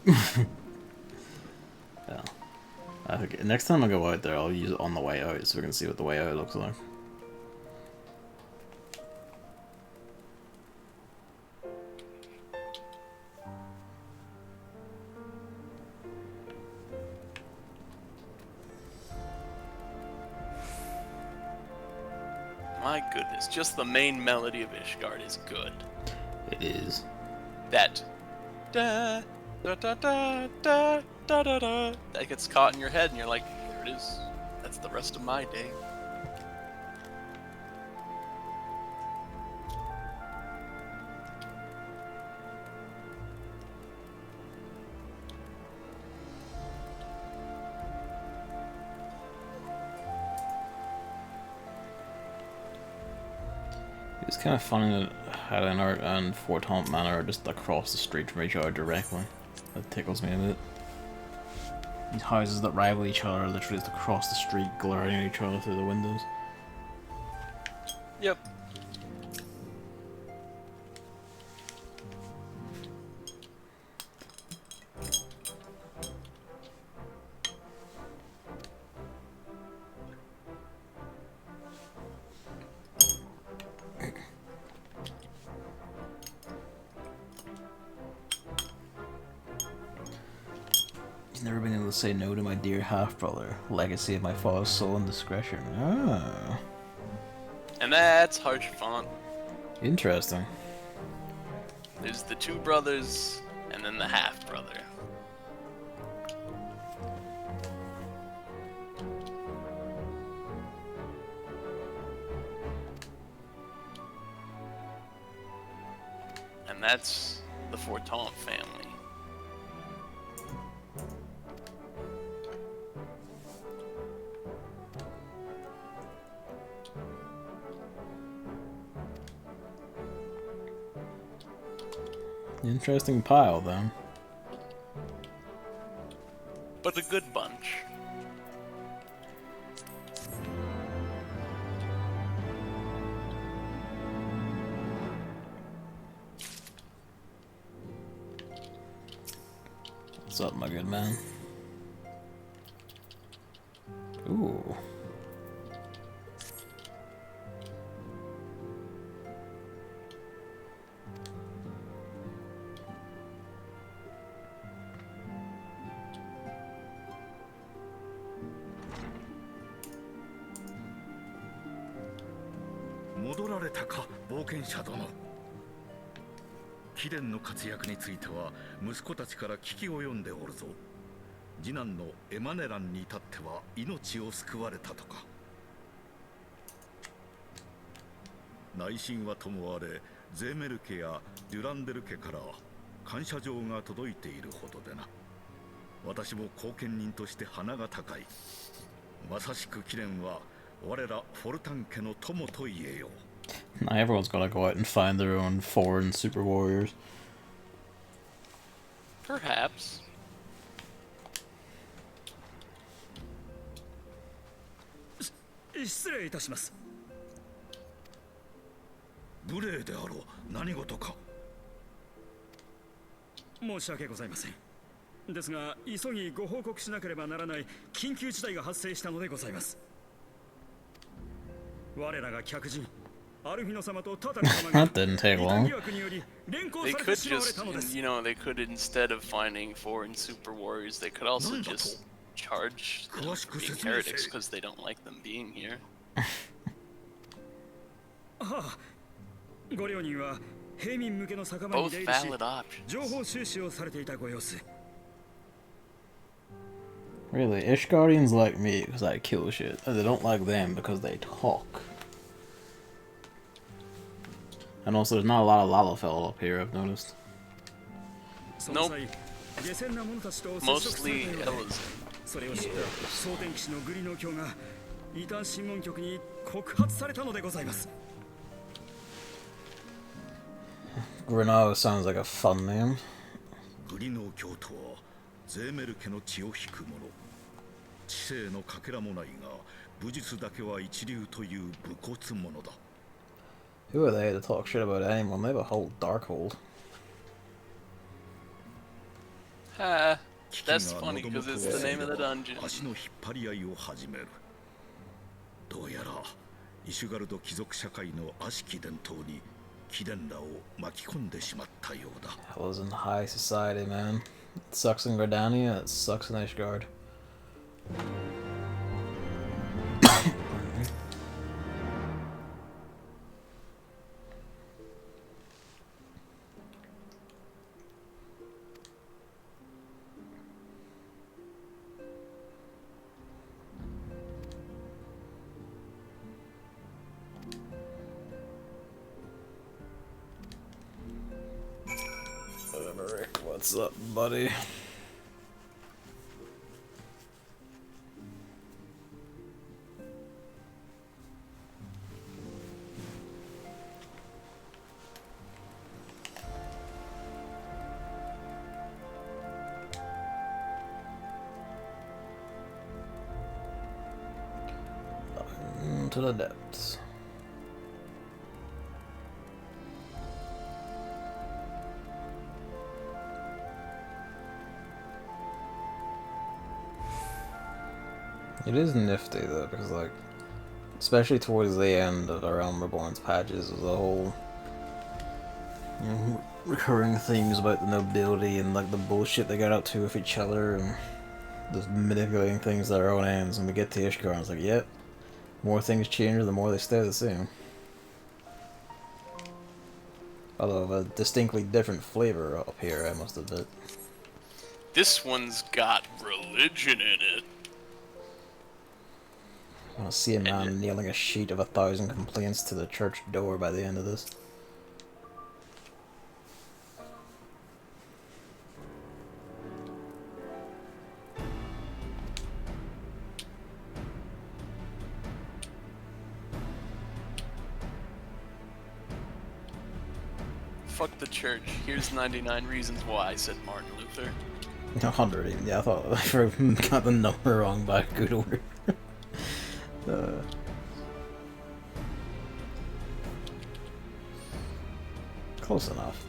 Yeah. I think next time I go out there, I'll use it on the way out so we can see what the way out looks like. My goodness, just the main melody of Ishgard is good. It is. That da da da da da da da da that gets caught in your head and you're like, there it is. That's the rest of my day. It's kind of funny that Heavensward and Fort Hunt Manor are just across the street from each other directly. That tickles me a bit. These houses that rival each other are literally just across the street, glaring at each other through the windows. Yep. Never been able to say no to my dear half-brother. Legacy of my father's soul and discretion. Ah. And that's harsh font. Interesting. There's the 2 brothers and then the half-brother. And that's the Fortant family. Interesting pile, then. But a good bunch. What's up, my good man? Ooh.戻られたか、冒険者殿。貴殿の活躍については息子たちから聞き及んでおるぞ。次男のエマネランに至っては命を救われたとか。内心はともあれ、ゼーメル家やデュランデル家から感謝状が届いているほどでな。私も後見人として鼻が高い。まさしく貴殿は我らフォルタン家の友と言えよう。Now everyone's gonna go out and find their own foreign super warriors. Perhaps. 失礼いたします。無礼であろう。何事か。申し訳ございません。ですが、急ぎご報告しなければならない緊急事態が発生したのでございます。我らが客人、アルフィノ様とタタル様が That didn't take 異端 long. 疑惑により連行 They され could てしまわれ just, たのです。 you know, they could instead of finding foreign super warriors, they could also just charge them for being heretics because they don't like them being here. はあ、ご両人は平民向けの酒場に Both 出入りし valid options. 情報収集をされていたご様子。 Really, Ishgardians like me because I kill shit, and they don't like them because they talk. And also, there's not a lot of Lalafell up here, I've noticed. Nope. 下船な者たちと接触され Mostly たようで、 Elizabeth. それを知った蒼天騎士のグリの教が異端審問局に告発されたのでございます。 Grenade sounds like a fun name. グリの教とはゼーメル家の血を引く者。知性のかけらもないが武術だけは一流という武骨者だ。 Who are they to talk shit about anyone? They have a whole Darkhold. Ah, that's funny because it's the name of the dungeon. 足の引っ張り合いを始める。どうやらイシュガルド貴族社会の悪しき伝統に貴殿らを巻き込んでしまったようだ。 Hell is in high society, man. It sucks in Gardania, it sucks in Ishgard. What's up, buddy? To the depths. It is nifty though, because like, especially towards the end of the Realm Reborn's patches, there's a whole, you know, recurring themes about the nobility and like the bullshit they get up to with each other and just manipulating things at their own ends. And we get to Ishgard and it's like, yep, more things change, the more they stay the same. Although of a distinctly different flavor up here, I must admit. This one's got religion in it. I want to see a man nailing a sheet of 1,000 complaints to the church door by the end of this. Fuck the church. Here's 99 reasons why, said Martin Luther. 100 even, yeah, I thought I got the number wrong by a good order. Close enough.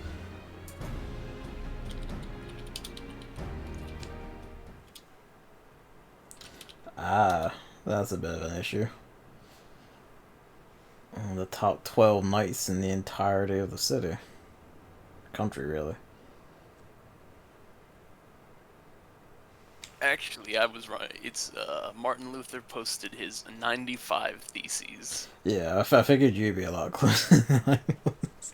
Ah, that's a bit of an issue. The top 12 knights in the entirety of the city. Country, really. Actually, I was right. It's Martin Luther posted his 95 theses. Yeah, I figured you'd be a lot closer than I was.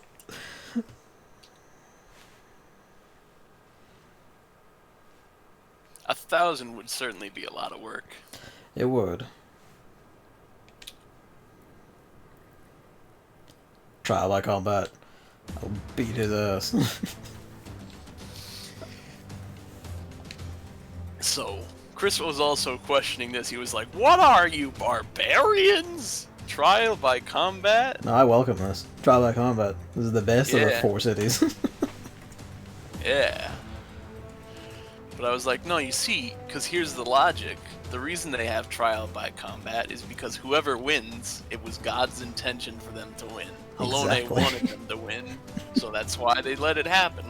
A 1,000 would certainly be a lot of work. It would. Trial by combat. I'll beat his ass. So, Chris was also questioning this. He was like, "What are you, barbarians?" Trial by combat? No, I welcome this. Trial by combat. This is the best of the Yeah. 4 cities. Yeah. But I was like, no, you see, because here's the logic. The reason they have trial by combat is because whoever wins, it was God's intention for them to win. Halone Exactly. wanted them to win, so that's why they let it happen.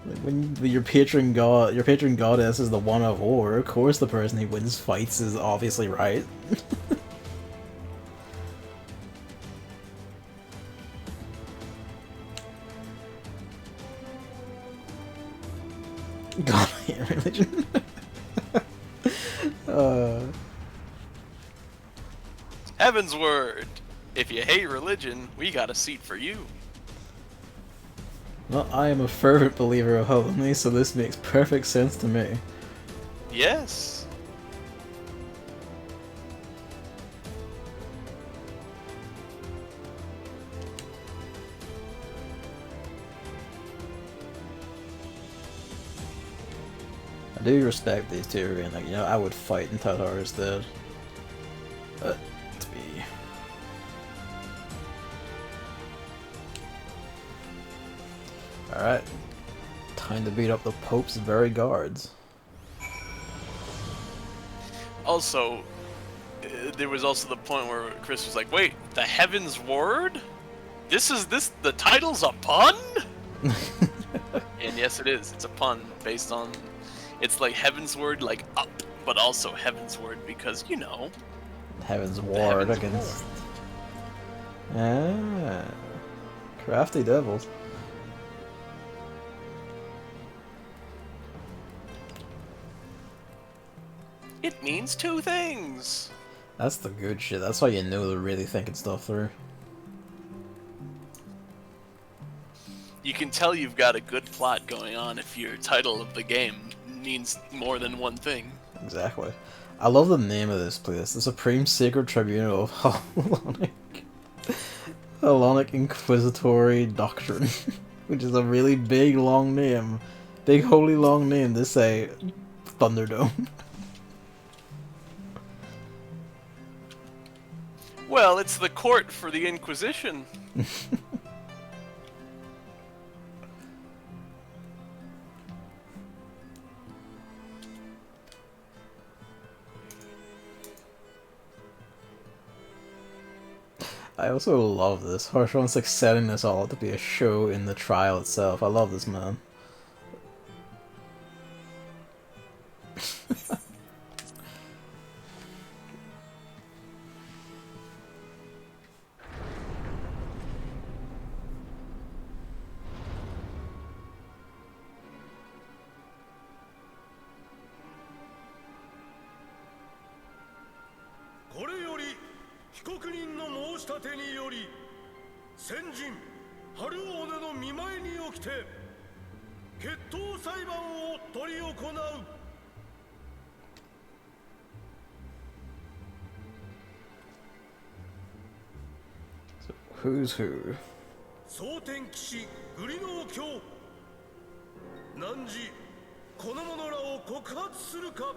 Like when your patron goddess is the one of war, of course the person who wins fights is obviously right. God, I hate religion. Heavensward! If you hate religion, we got a seat for you. Well, I am a fervent believer of Halloween, so this makes perfect sense to me. Yes. I do respect these two, and like, you know, I would fight in Tatar instead. But to be alright. Time to beat up the Pope's very guards. Also, there was also the point where Chris was like, wait, the Heavensward? The title's a pun? And yes, it is. It's a pun based on... It's like Heavensward, like up, but also Heavensward because, you know... Heavensward Heavensward. against... Ah, crafty devils. It means two things. That's the good shit. That's why you know they're really thinking stuff through. You can tell you've got a good plot going on if your title of the game means more than one thing. Exactly. I love the name of this place. The Supreme Sacred Tribunal of Hellenic Inquisitory Doctrine. Which is a really big, long name. Big, holy, long name to say Thunderdome. Well, it's the court for the Inquisition. I also love this. Harshon's like setting this all up to be a show in the trial itself. I love this man. So, who's who? 蒼天騎士グリノー卿汝この者らを告発するか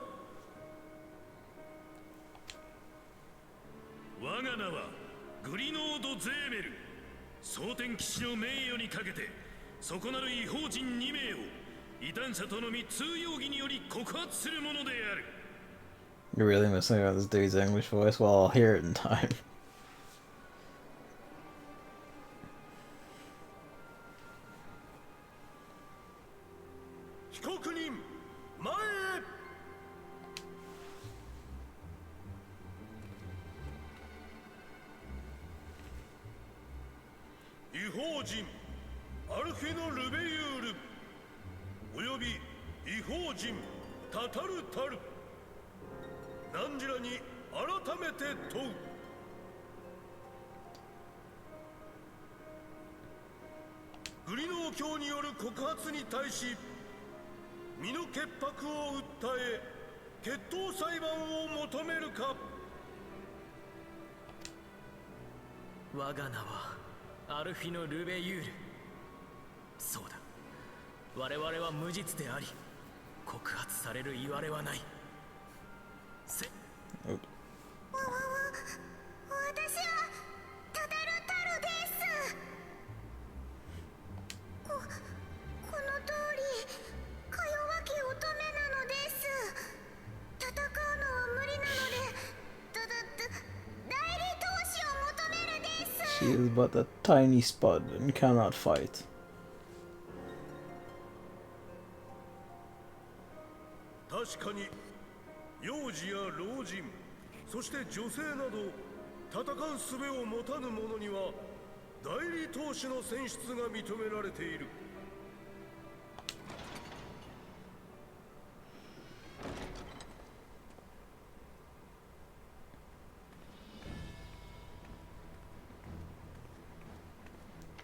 我が名はグリノード・ゼーメル蒼天騎士の名誉にかけてそこなる異邦人2名を異端者とのみ通容疑により告発するものである You're really missing out this dude's English voice? Well, I'll hear it in time. He is but a tiny spud and cannot fight. 確かに幼児や老人そして女性など戦う術を持たぬ者には代理当主の選出が認められている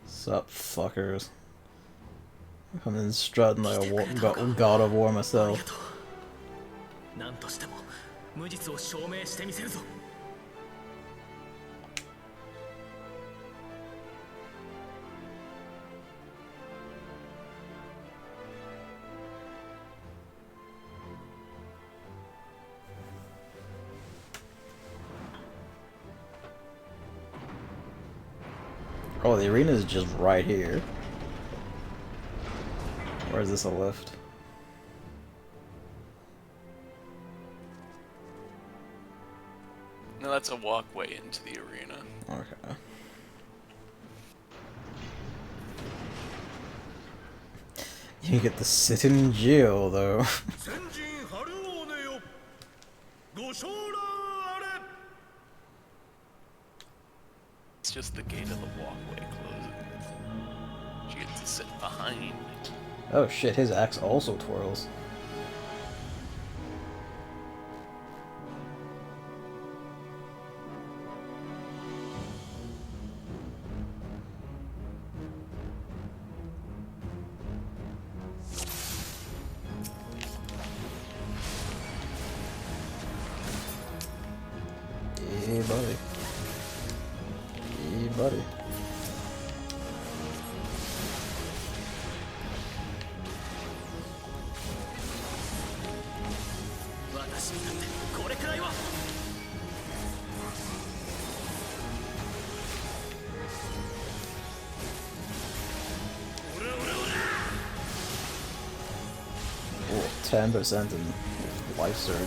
Sup, fuckers. I'm in strutting like a god of war myself. 何としても無実を証明してみせるぞ Oh, the arena is just right here. Or is this a lift? No, that's a walkway into the arena. Okay. You get to sit in jail, though. 先人春王ねよご承覧あれ It's just the gate of the walkway closing. You get to sit behind. Oh shit, his axe also twirls. Yeah, buddy. Yeah, buddy. Oh, 10% in life surge.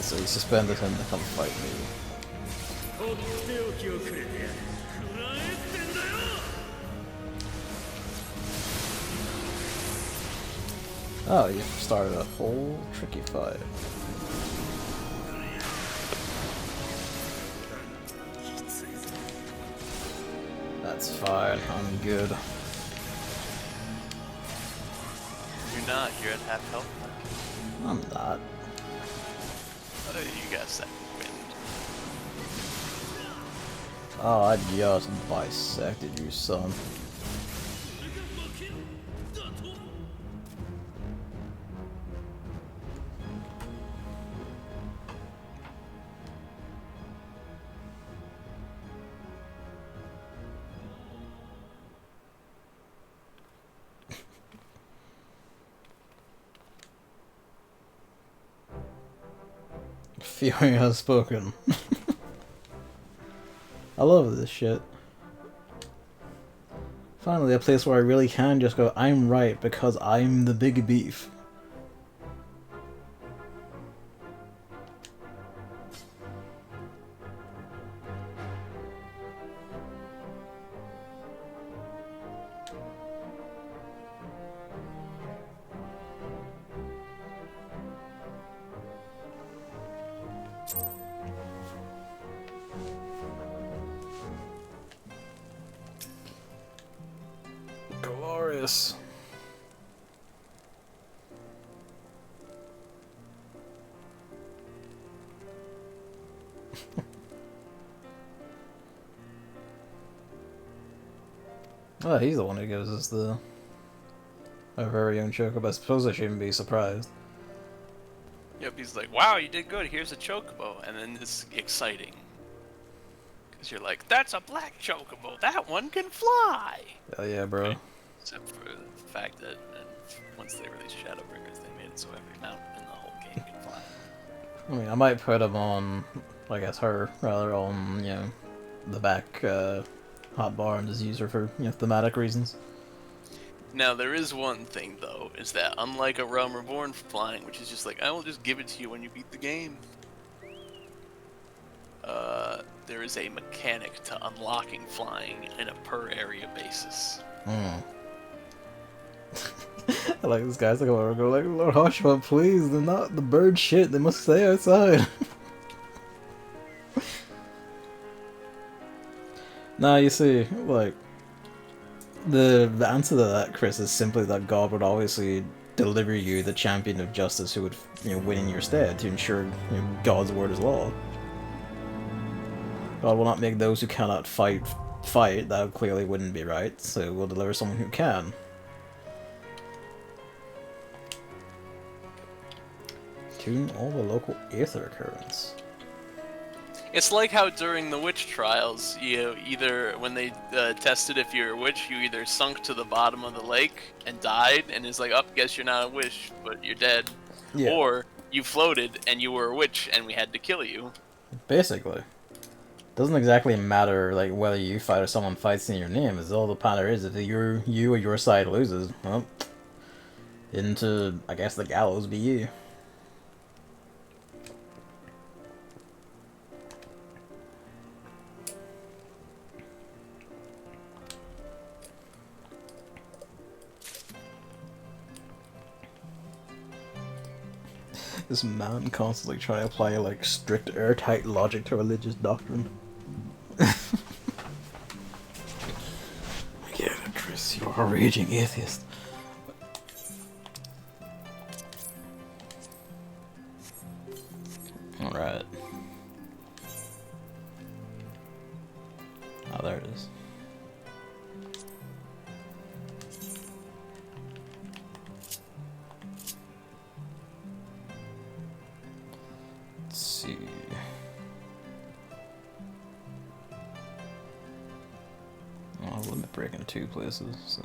So he suspended him to come fight me. とっておきをくれてやる食らえってんだよ Oh, you started a whole tricky fight. That's fine, I'm good. You're not, you're at half health. I'm not. You got second wind. Oh, I just bisected you, son. Fury has spoken. I love this shit. Finally, a place where I really can just go, I'm right because I'm the big beef. Glorious. Oh, he's the one who gives us our very own chocobo. I suppose I shouldn't be surprised. Yep, he's like, wow, you did good, here's a chocobo. And then it's exciting. Because you're like, that's a black chocobo, that one can fly! Hell yeah, bro. Okay. Except for the fact that once they released Shadowbringers, they made it so every mountain in the whole game can fly. I mean, I might put him on, I guess her, rather on, you know, the back hotbar and just use her for, you know, thematic reasons. Now, there is one thing, though, is that unlike a Realm Reborn flying, which is just like, I will just give it to you when you beat the game, there is a mechanic to unlocking flying in a per-area basis. I like this guy's like, oh, go like, Lord Hoshua, please, they're not the bird shit, they must stay outside. Nah, you see, like, the answer to that, Chris, is simply that God would obviously deliver you the champion of justice who would, win in your stead to ensure God's word is law. God will not make those who cannot fight. That clearly wouldn't be right, so we'll deliver someone who can. Tune all the local aether currents. It's like how during the witch trials, you either, when they tested if you're a witch, you either sunk to the bottom of the lake and died, and it's like, oh, guess you're not a witch, but you're dead. Yeah. Or you floated and you were a witch and we had to kill you. Basically. Doesn't exactly matter like whether you fight or someone fights in your name. It's all the matter is if you or your side loses, well, into I guess the gallows be you. This man constantly trying to apply like strict airtight logic to religious doctrine. Yeah, Chris, you are a raging atheist. Alright. Oh, there it is. Let's see. Oh, I'll let me break in 2 places, so.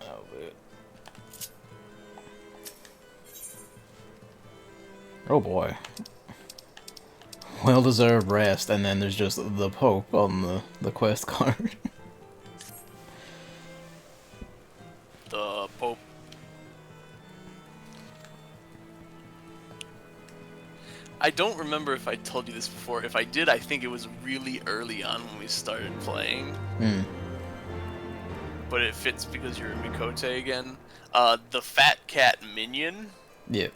Oh, wait. Oh boy. Well-deserved rest, and then there's just the Pope on the quest card. The Pope. I don't remember if I told you this before. If I did, I think it was really early on when we started playing. But it fits because you're Mikote again. The Fat Cat minion. Yeah.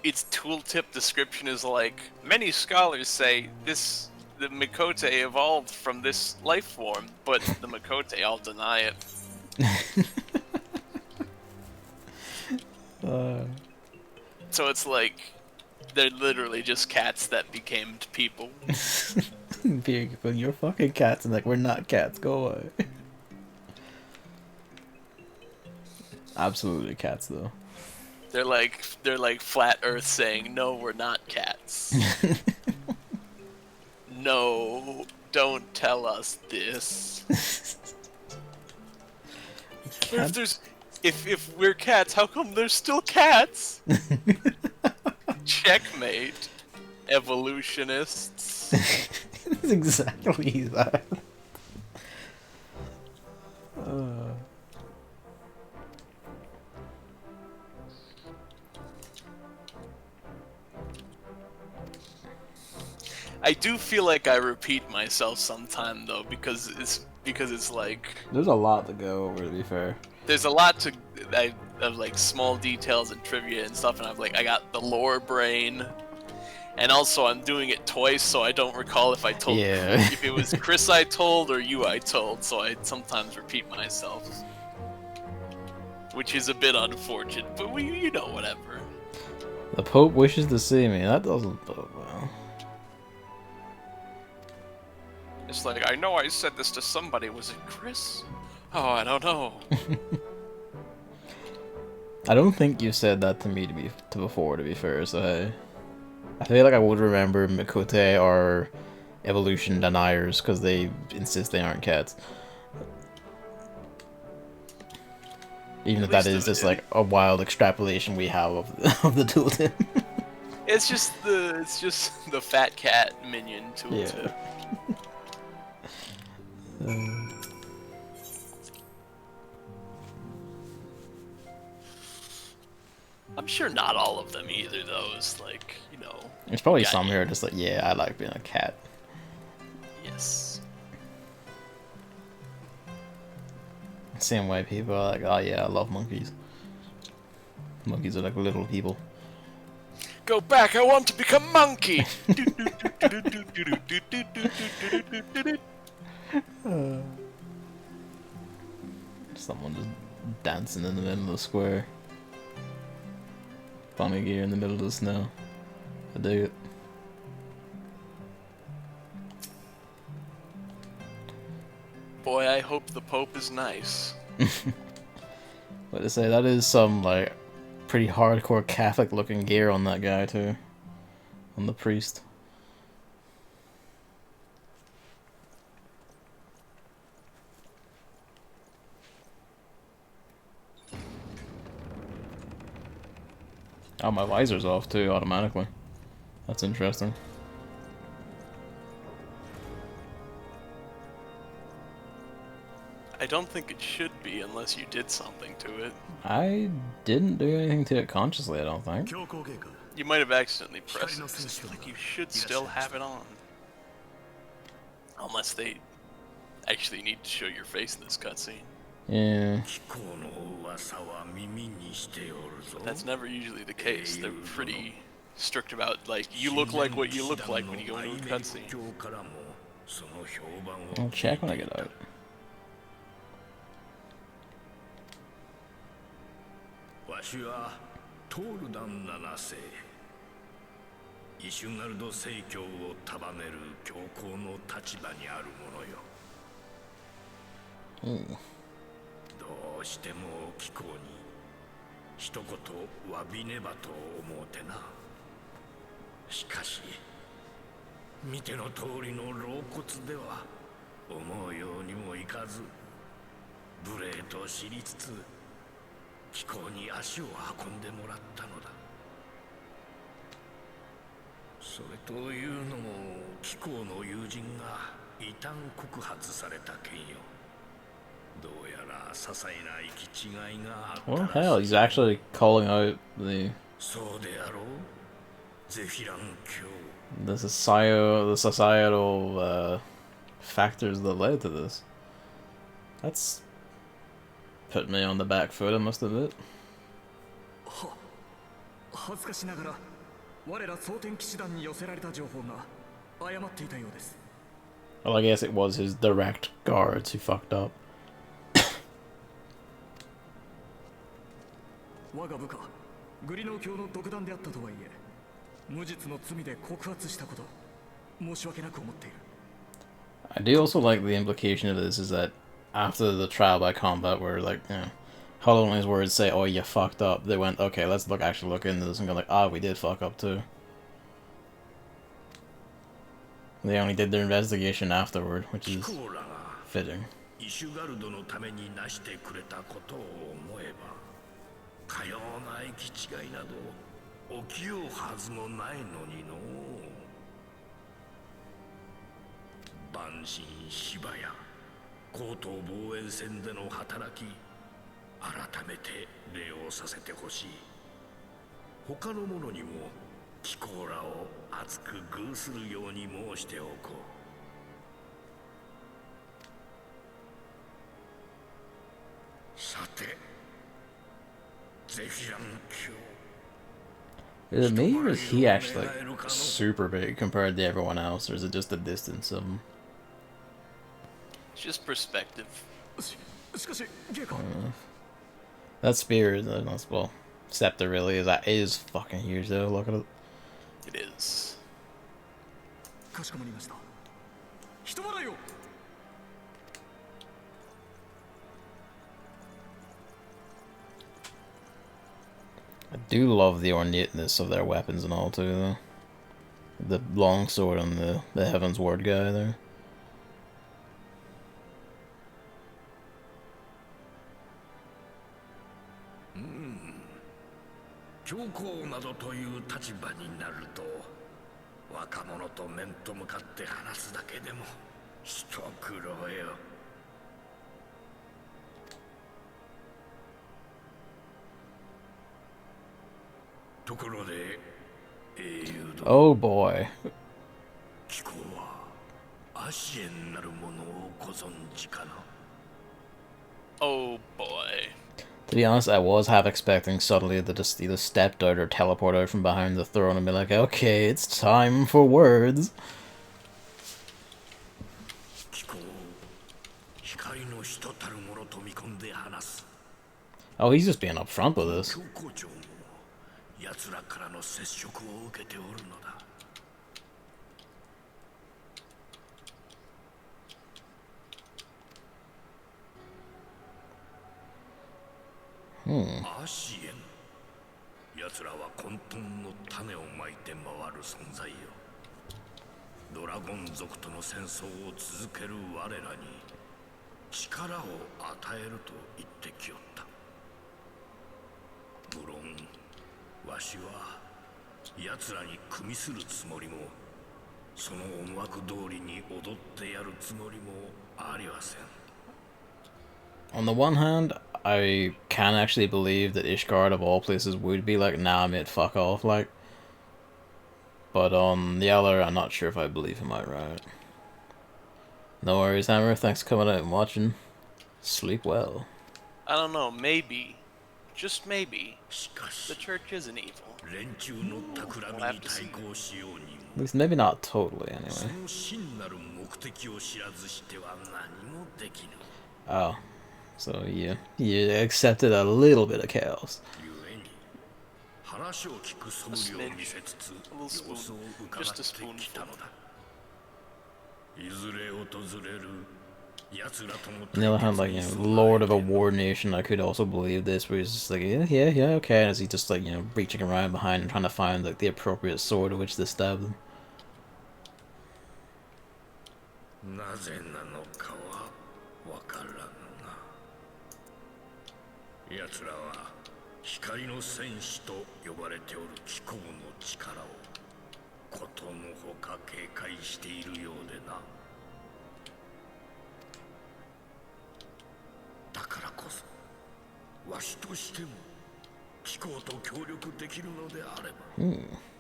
Its tooltip description is like, many scholars say the Mikote evolved from this life form, but the Mikote all deny it. So it's like, they're literally just cats that became people. You're fucking cats, and like, we're not cats, go away. Absolutely cats, though. They're like flat Earth saying, no, we're not cats. No, don't tell us this. If we're cats, how come there's still cats? Checkmate, evolutionists. It's exactly that. I do feel like I repeat myself sometime though, because it's like there's a lot to go over, to be fair. There's a lot of like small details and trivia and stuff, and I got the lore brain, and also I'm doing it twice, so I don't recall if I told if it was Chris I told or you I told, so I sometimes repeat myself, which is a bit unfortunate, but whatever. The Pope wishes to see me. That doesn't bode well. It's like, I know I said this to somebody. Was it Chris? Oh, I don't know. I don't think you said that to me before, to be fair, so I feel like I would remember Mikote are evolution deniers because they insist they aren't cats. Even if that is just like a wild extrapolation we have of the tooltip. It's just the fat cat minion tooltip. Yeah. I'm sure not all of them either, though. Is like, you know. There's probably got some you. here just like, yeah, I like being a cat. Yes. Same way people are like, oh yeah, I love monkeys. Monkeys are like little people. Go back! I want to become monkey. Someone just dancing in the middle of the square. Bunny gear in the middle of the snow. I dig it. Boy, I hope the Pope is nice. What to say, that is some like pretty hardcore Catholic looking gear on that guy too. On the priest. Oh, my visor's off too, automatically. That's interesting. I don't think it should be unless you did something to it. I didn't do anything to it consciously, I don't think. You might have accidentally pressed it. 'Cause I feel like you should still have it on. Unless they actually need to show your face in this cutscene. Yeah. That's never usually the case. They're pretty strict about, like, you look like what you look like when you go into a cutscene. I'll check when I get out. Ooh. どうしても貴公に一言詫びねばと思うてな。しかし見ての通りの老骨では思うようにもいかず、無礼と知りつつ貴公に足を運んでもらったのだ。それというのも貴公の友人が異端告発された件よ。 What the hell? He's actually calling out the societal factors that led to this. That's put me on the back foot, I must admit. Well, I guess it was his direct guards who fucked up. 我が部下グリノー教の独断であったとはいえ無実の罪で告発したこと申し訳なく思っている I do also like the implication of this is that after the trial by combat where like, you know, Hollow Knight's words say, oh you fucked up, they went, okay, let's actually look into this and go like, ah, we did fuck up too. They only did their investigation afterward, which is fitting. かような行き違いなど起きようはずもないのにの万神芝や高等防衛戦での働き改めて礼をさせてほしい他の者にも貴公らを厚く遇するように申しておこうさて Is it me or is he actually like super big compared to everyone else, or is it just the distance of him? It's just perspective. That spear is well, scepter really is that is fucking huge though. Look at it. It is. I do love the ornateness of their weapons and all too, though. The longsword on the Heavensward guy there. 一苦労よ。ところで、英雄殿。 Oh boy. 貴公はアシエンなるものをご存知かな。 Oh boy. To be honest, I was half expecting suddenly to just either stepped out or teleport out from behind the throne and be like, okay, it's time for words. 貴公、光の人たるものと見込んで話す。 Oh, he's just being upfront with this. 教皇庁も奴らからの接触を受けておるのだ。 アシエン。奴らは混沌の種をまいて回る存在よ。ドラゴン族との戦争を続ける我らに力を与えると言ってきよった。無論わしは奴らに組みするつもりも、その思惑通りに踊ってやるつもりもありはせん。 On the one hand, I can actually believe that Ishgard of all places would be like, nah mate, fuck off, like. But on the other, I'm not sure if I believe him outright. No worries, Hammer, thanks for coming out and watching. Sleep well. I don't know, maybe. Just maybe. The church isn't evil. We'll have to see. At least maybe not totally, anyway. Oh. So you accepted a little bit of chaos. A smidge. A little spoon. Just a spoonful. On the other hand, like, you know, Lord of a War Nation, I could also believe this, where he's just like, yeah, okay, as he just, like, you know, reaching around behind and trying to find, like, the appropriate sword to which to stab them. 奴らは光の戦士と呼ばれておる貴公の力をことのほか警戒しているようでな。だからこそわしとしても貴公と協力できるのであれば、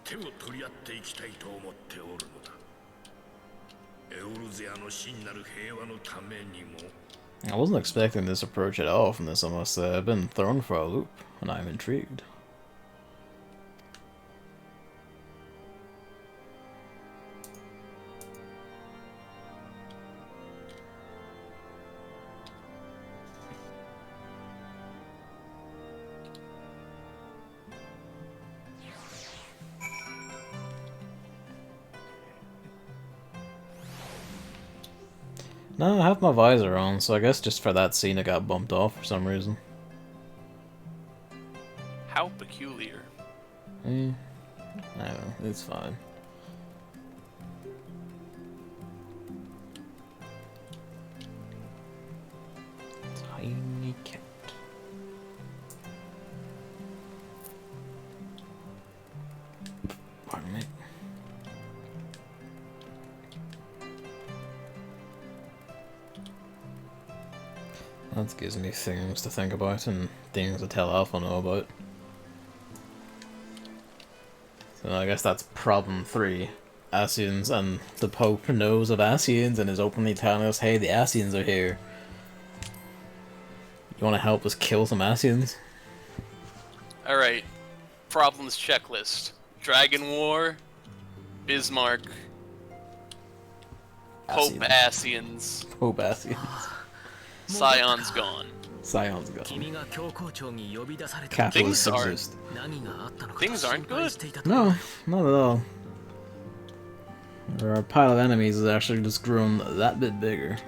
手を取り合っていきたいと思っておるのだ。エオルゼアの真なる平和のためにも。 I wasn't expecting this approach at all from this, I must say. I've been thrown for a loop, and I'm intrigued. No, I have my visor on, so I guess just for that scene it got bumped off for some reason. How peculiar. I don't know, it's fine. Tiny cat. Pardon me. That gives me things to think about and things to tell Alpha know about. So I guess that's problem 3. Asians, and the Pope knows of Asians and is openly telling us, hey, the Asians are here. You want to help us kill some Asians? Alright. Problems checklist. Dragon War. Bismarck. Pope Asians. Pope Asians. Scion's gone. Scion's gone. Things Capitalists exist. aren't good. No, not at all. Our pile of enemies has actually just grown that bit bigger.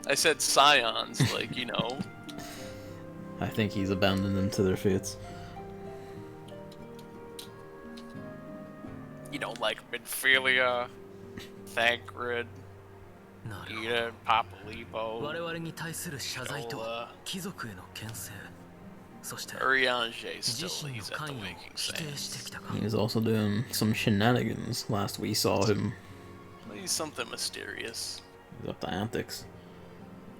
I said Scions, like, you know. I think he's abandoned them to their fates. You know, like Minfilia, Thancred, Ida, Papalipo, Urianger still, he's at the waking state. He was also doing some shenanigans. Last we saw him Maybe something mysterious. He's up to antics.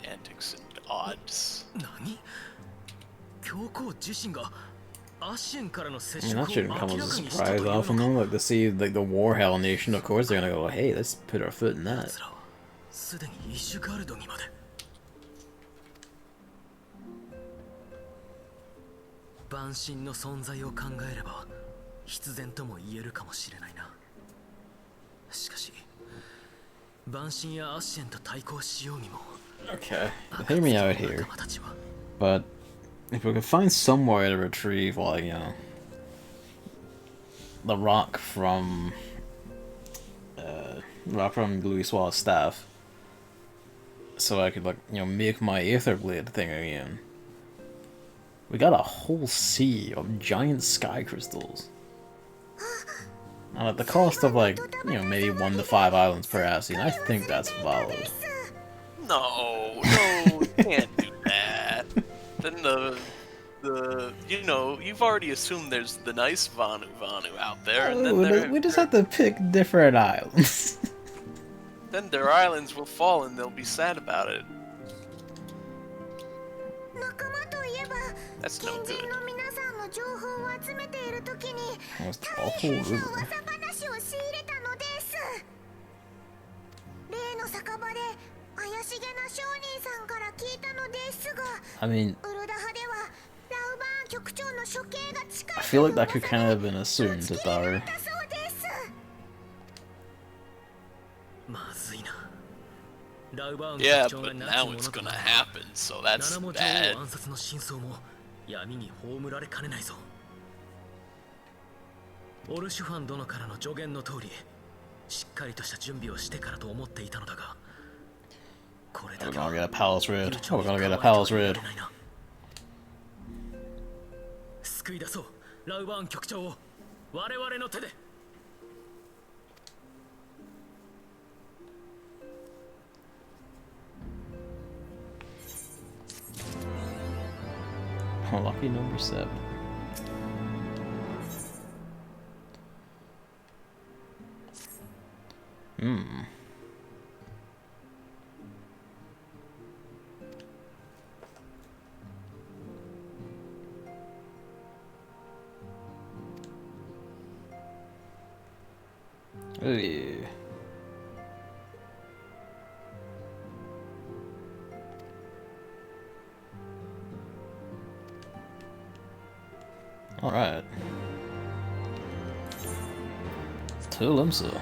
Antics and odds. 何教皇自身がアシエンからの接 I mean, 触 that を shouldn't 明 come ら as か a にしたとい surprise うの off of か them. Like, to see, like, the Warhell Nation, of course, they're gonna go, hey, let's put our foot in that. 奴らはすでにイシュガルドにまで万神の存在を考えれば必然とも言えるかもしれないな。しかし万神やアシエンと対抗しようにも Okay, hear me out here. 仲間たちは But if we could find some way to retrieve, like, you know, the rock from Louis Suave's staff, so I could, like, you know, make my Aether Blade thing again. We got a whole sea of giant sky crystals. And at the cost of, like, you know, maybe 1 to 5 islands per Ascian, I think that's valid. No, you can't do that. Then you know, you've already assumed there's the nice Vanu out there, and then We just have to pick different islands. then their islands will fall and they'll be sad about it. 仲間といえば That's no 賢 good. 人の皆さんの情報を集めているときに Almost 大 all 変な river. 噂話を仕入れたのです。例の酒場で怪しげな商人さんから聞いたのですが、 I mean, ウルダ派ではラウバーン局長の処刑が近い I feel like that could kind of have been assumed at our... だそうです。まずいな。ラウバーン Yeah, 局長が but な now きも it's のと gonna な happen, so that's 七も女 bad. 王暗殺の真相も闇に葬られかねないぞ。オルシュファン殿からの助言の通り、しっかりとした準備をしてからと思っていたのだが、これだ We're けは gonna get a Palace Raid. 悠長 We're に gonna get a 構えて Palace はいら Raid. れないな。救い出そう、ラウバーン局長を我々の手で。Oh, lucky number 7. Hmm. Hey. All right. To Limsa.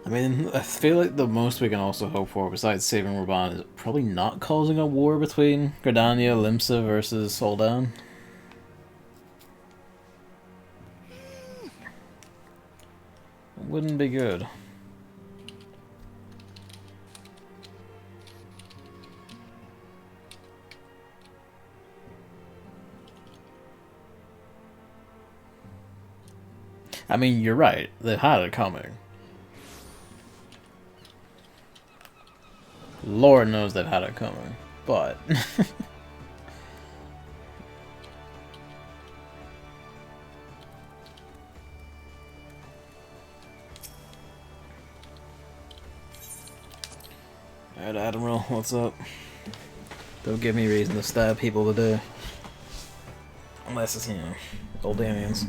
I mean, I feel like the most we can also hope for, besides saving Raban, is probably not causing a war between Gridania, Limsa versus Soldan. Wouldn't be good. I mean, you're right. They had it coming. Lord knows they've had it coming, but... Alright, Admiral, what's up? Don't give me reason to stab people today. Unless it's, you know, old aliens.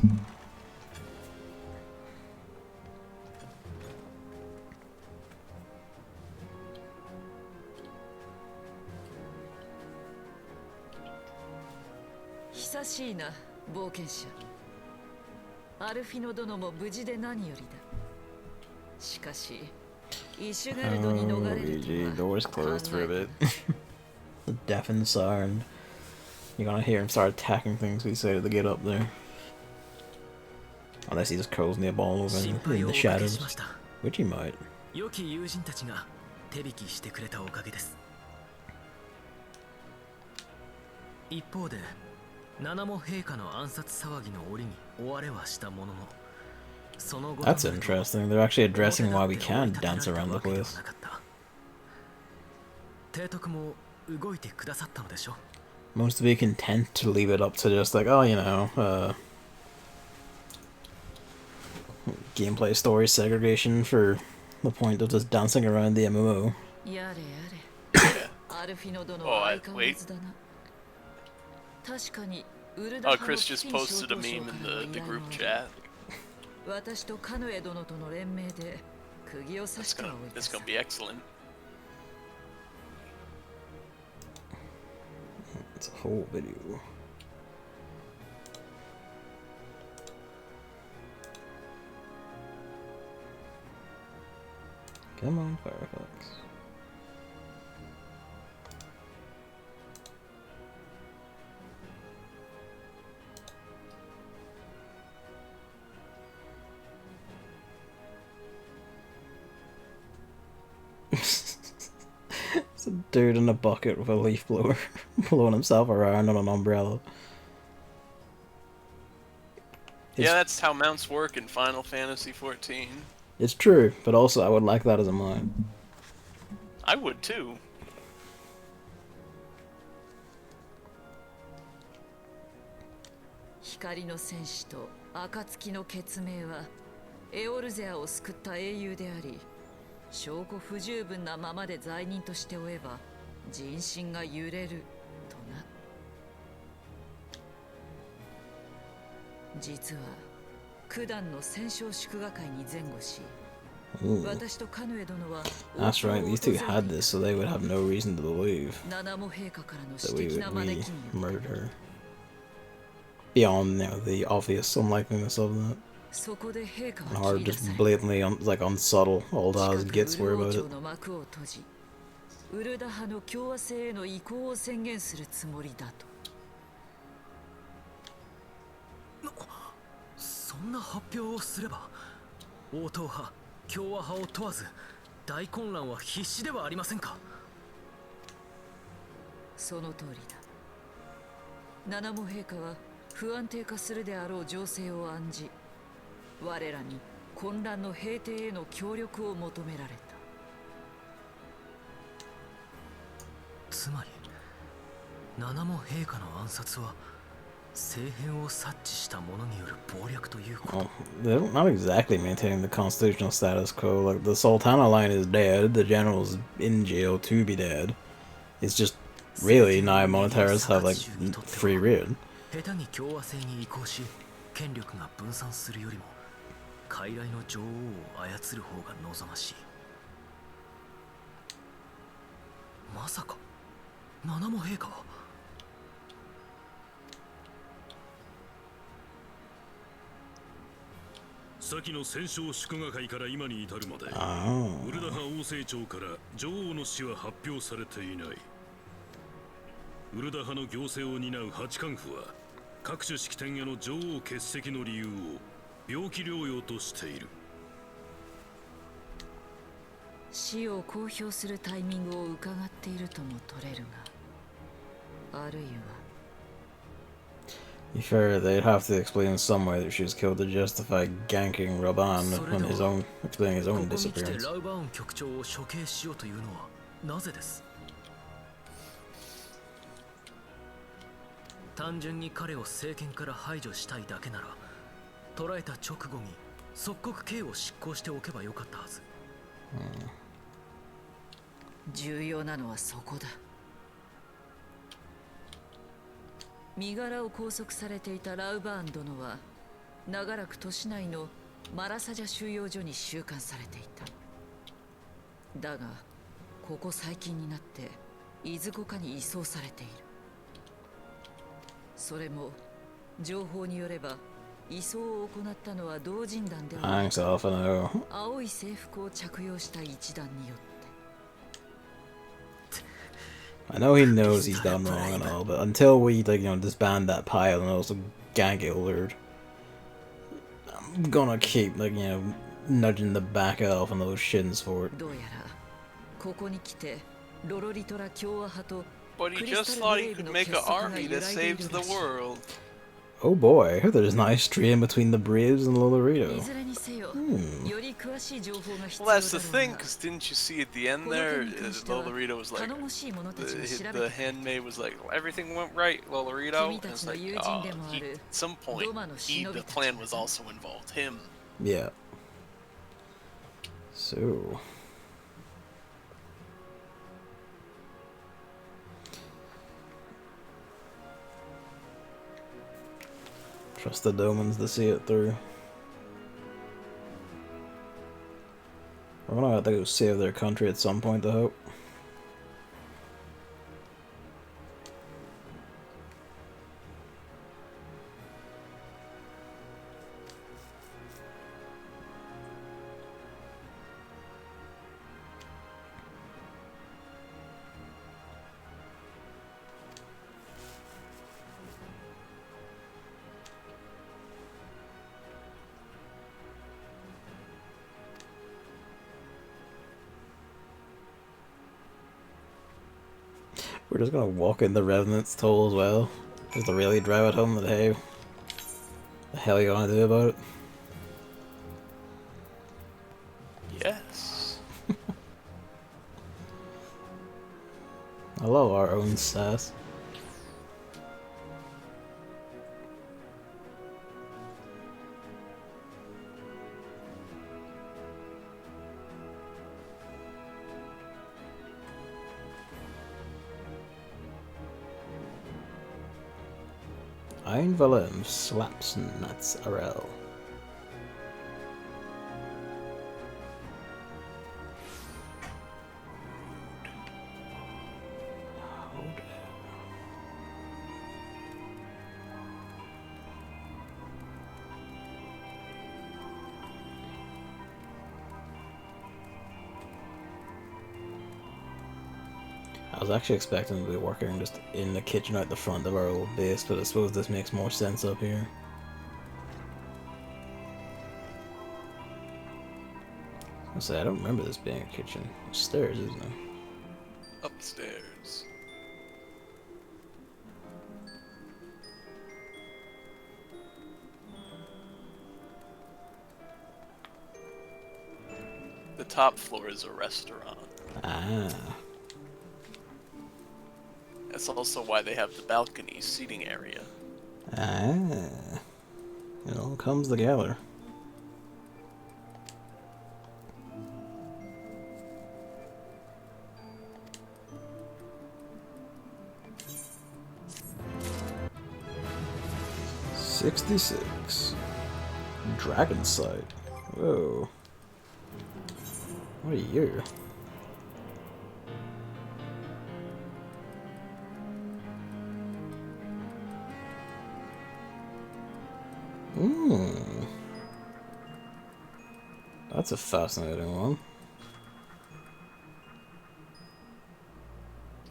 久しいな、冒険者。アルフィノ殿も無事で何よりだ。しかし、イシュガルドに逃れる GG, とは doors closed for a 考え bit. The deafened siren. You're gonna hear him start attacking things we say to get up there. Unless he just curls near ball over in the shadows. Which he might. 良き友人たちが手引きしてくれたおかげです。一方で、七も陛下の暗殺騒ぎの折に終われはしたものの、その後 That's interesting. They're actually addressing why we can't dance around the place. 提督も動いてくださったのでしょ。Most to be content to leave it up to just like, oh, you know, gameplay story segregation for the point of just dancing around the MMO. Wait. Oh, Chris just posted a meme in the group chat. It's gonna be excellent. It's a whole video. Come on, Firefox. It's a dude in a bucket with a leaf blower blowing himself around on an umbrella. Yeah, that's how mounts work in Final Fantasy XIV. It's true, but also I would like that as a mount. I would too. Hikari no senshi to Akatsuki no ketsume wa Eorzeaを救った英雄であり、証拠不十分なままで罪人として追えば人心が揺れるとな。実は九段の戦勝祝賀会に前後し、私とカヌエ殿は That's right, these two had this, so they would have no reason to believe 七も陛下からの that 私 we 的な would 招きによ murder her. Beyond, you know, the obvious unlikeliness of that. そこで陛下 And は hard, 切り出 just され blatantly, like, unsubtle. All it has 近く gets ウ were ル王 about 朝 it. の幕を閉じ、ウルダ派の共和制への移行を宣言するつもりだと。そんな発表をすれば王党派共和派を問わず大混乱は必至ではありませんか。その通りだ。七も陛下は不安定化するであろう情勢を案じ、我らに混乱の平定への協力を求められた。つまり七も陛下の暗殺は政変を察知した者による謀略ということ。 Well, they're not exactly maintaining the constitutional status quo. Like, the Sultana line is dead, the general's in jail to be dead. It's just, really, now Monetaris have, like, free reign. 下手に共和制に移行し権力が分散するよりも傀儡の女王を操る方が望ましい。まさか七も陛下は先の戦勝祝賀会から今に至るまで、Oh. ウルダ派王政庁から女王の死は発表されていない。ウルダ派の行政を担う八官府は各種式典への女王欠席の理由を病気療養としている。死を公表するタイミングを伺っているとも取れるが、あるいは To be fair, they'd have to explain in some way that she was killed to justify ganking Raban when explaining his こ own こに来て disappearance. ラウバーン局長を処刑しようというのはなぜです。単純に彼を政権から排除したいだけなら捕らえた直後に即刻刑を執行しておけばよかったはず。重要なのはそこだ。身柄を拘束されていたラウバーン殿は長らく都市内のマラサジャ収容所に収監されていた。だがここ最近になっていずこかに移送されている。それも情報によれば移送を行ったのは同人団ではな Thanks, く Alphino. 青い制服を着用した一団によって。 I know he knows he's done wrong and all, but until we, like, you know, disband that pile and also gank Illard, I'm gonna keep, like, you know, nudging the back elf on those shins for it. どうやらここに来てロロリトラ共和派と But he just thought he could make an army that saves the world. Oh boy, there's an ice stream between the Braves and Lolorito. いずれにせよ、より詳しい情報が必要 Well, だ that's the ろう thing, が because didn't you see at the end この there, 件に関しては Lolorito was like, 頼もしい者たちが調べ the てくれ handmaid was like, everything went right, Lolorito. 君 And た it's ちの like, 友人でもある at some point, ドマの the 忍びたち plan was also involved him. Yeah. So. Trust the Domans to see it through. We're gonna have to go save their country at some point, I hope. We're just gonna walk in the Revenant's toll as well, just to really drive it home that, hey, the hell are you gonna do about it? Yes. I love our own sass. Ein Willem slaps nuts RL. I was actually expecting to be working just in the kitchen out the front of our old base, but I suppose this makes more sense up here. I say I don't remember this being a kitchen. It's stairs, isn't it? Upstairs. The top floor is a restaurant. Ah. That's also why they have the balcony seating area. Ah. It all comes together. $66. Dragon sight. Whoa. What a year. That's a fascinating one.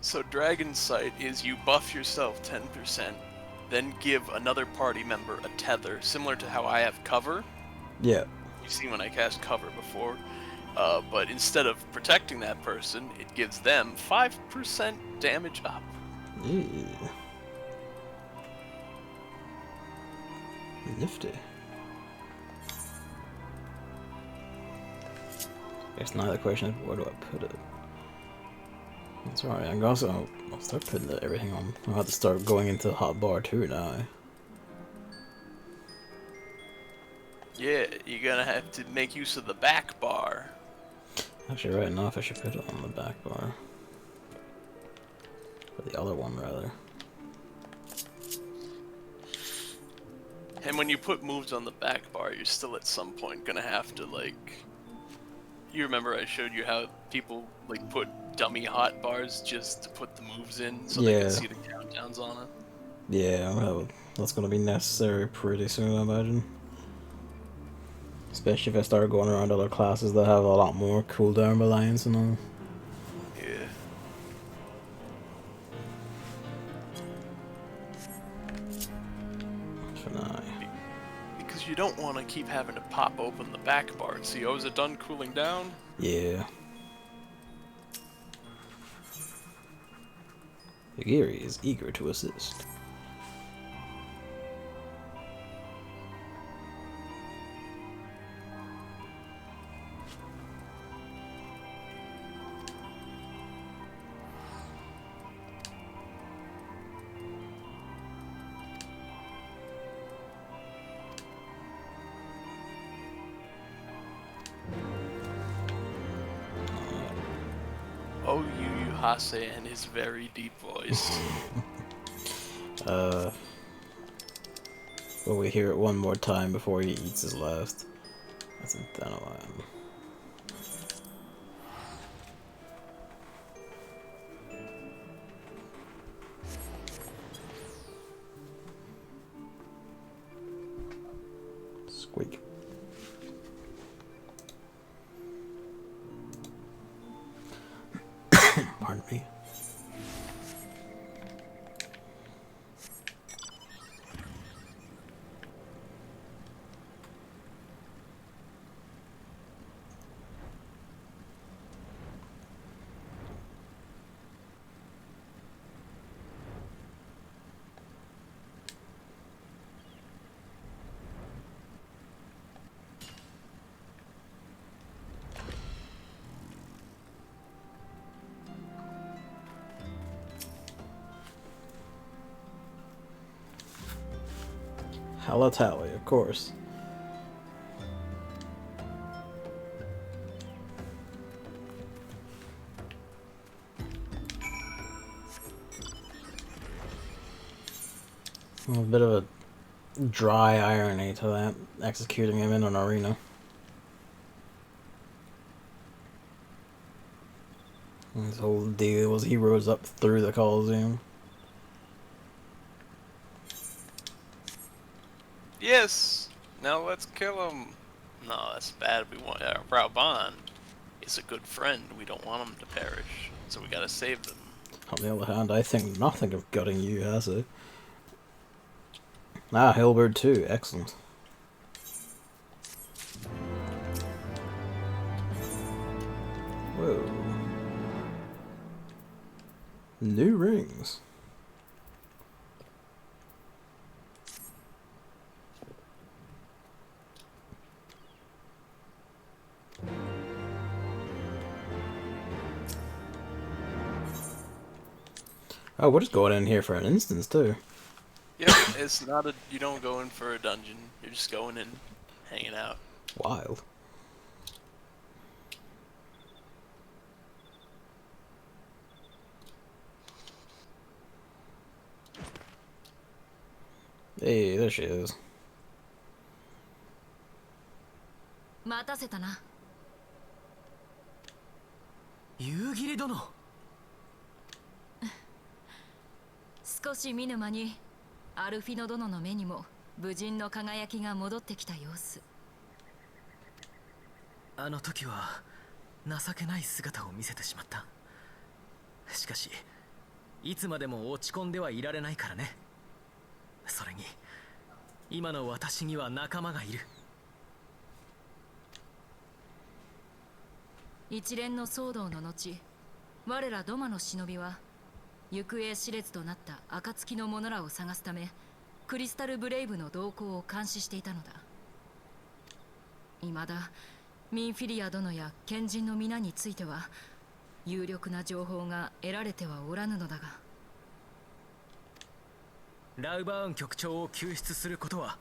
So Dragon Sight is you buff yourself 10%, then give another party member a tether, similar to how I have cover. Yeah. You've seen when I cast cover before. But instead of protecting that person, it gives them 5% damage up. Yeah. Nifty. Guess now the question is, where do I put it? That's alright, I'm also I'll start putting everything on. I'll have to start going into the hot bar too now. Yeah, you're gonna have to make use of the back bar. Actually, right now, if I should put it on the back bar. Or the other one, rather. And when you put moves on the back bar, you're still at some point gonna have to, like... You remember I showed you how people, like, put dummy hot bars just to put the moves in so they can see the countdowns on it? Yeah, well, that's gonna be necessary pretty soon, I imagine. Especially if I start going around other classes that have a lot more cooldown reliance and all. Yeah. For now. Because you don't want to keep having to pop open the back bar and see, oh, is it done cooling down? Yeah. Yagiri is eager to assist. Hase and his very deep voice. Will we hear it one more time before he eats his last? That's a line. Squeak. Pardon me. Halatali, of course. A bit of a dry irony to that, executing him in an arena. His whole deal was he rose up through the Coliseum. Yes! Now let's kill him! No, that's bad. We want our Raban is a good friend. We don't want him to perish. So we gotta save them. On the other hand, I think nothing of gutting you, has it? Ah, Hilbert too. Excellent. Whoa. New rings. Oh, we're just going in here for an instance too. Yep, it's not a. You don't go in for a dungeon. You're just going in, hanging out. Wild. Hey, there she is. 待たせたな。夕霧殿。少し見ぬ間にアルフィノ殿の目にも武人の輝きが戻ってきた様子。あの時は情けない姿を見せてしまった。しかしいつまでも落ち込んではいられないからね。それに今の私には仲間がいる。一連の騒動の後、我らドマの忍びは行方知れずとなった暁の者らを探すためクリスタルブレイブの動向を監視していたのだ。未だミンフィリア殿や賢人の皆については有力な情報が得られてはおらぬのだが、ラウバーン局長を救出することは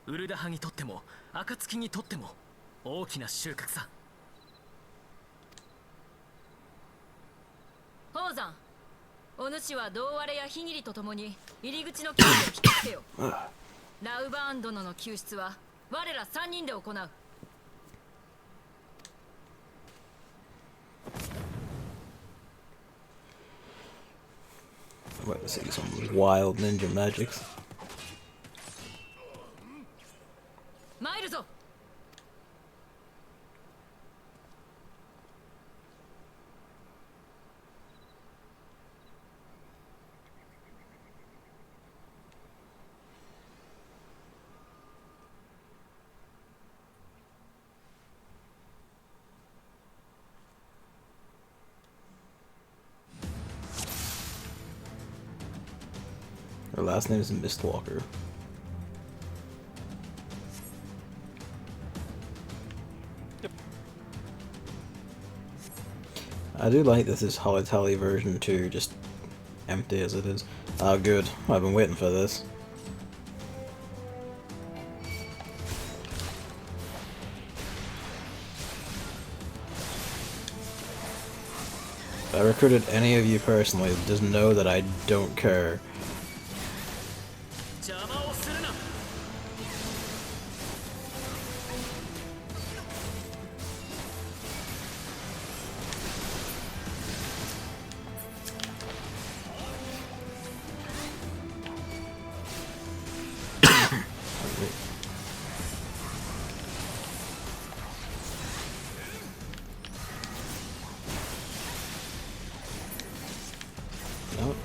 ウルダハにとっても暁にとっても大きな収穫さ。宝山、お主は胴割れやヒギリとともに入り口の警備を引きつけよ。ラウバーン殿の救出は我ら3人で行う。I'm about to see some wild ninja magics. 参るぞ。Her last name is Mistwalker. Yep. I do like this is Halatali version 2, just empty as it is. Oh good, I've been waiting for this. If I recruited any of you personally, just know that I don't care. 邪魔をするな。 Nope.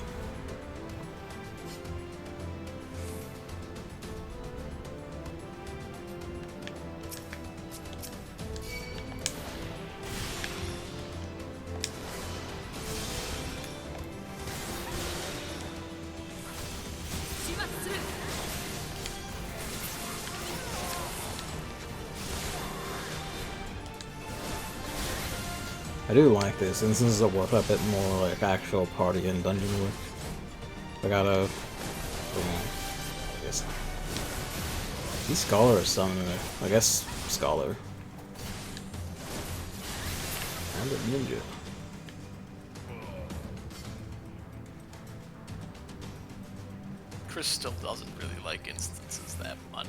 I do like this, instances of work a bit more like actual party and dungeon work. I gotta... I guess... He's Scholar or Summoner. I guess Scholar. And a ninja. Chris still doesn't really like instances that much.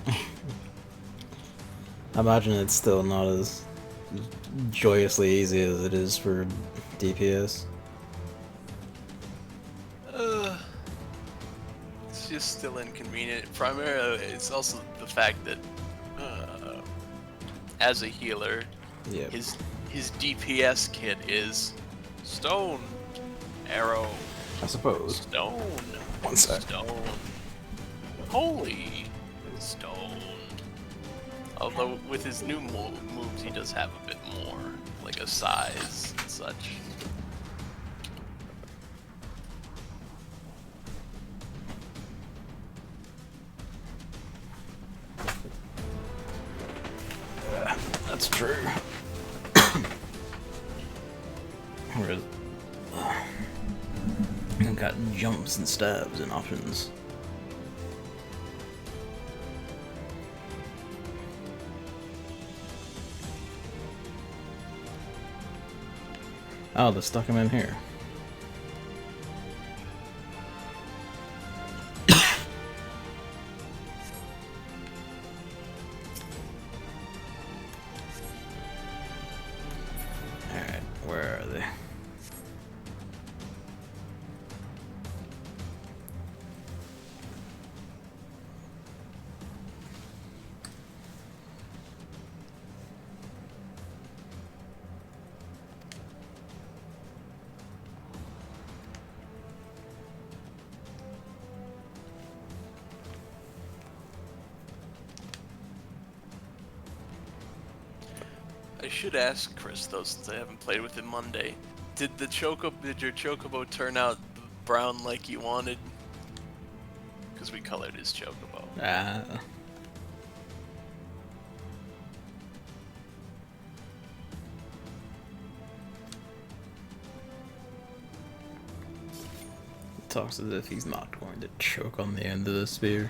I imagine it's still not as joyously easy as it is for DPS. It's just still inconvenient. Primarily, it's also the fact that as a healer, Yeah. his DPS kit is stone, arrow, I suppose. stone, One sec. stone, holy stone. Although with his new moves, he does have a bit more, like a size and such. That's true. Whereas, I've got jumps and stabs and options. Oh, they stuck him in here. Alright, where are they? I should ask Chris though, since I haven't played with him Monday. Did your chocobo turn out brown like you wanted? Because we colored his chocobo. Ah. Talks as if he's not going to choke on the end of the spear.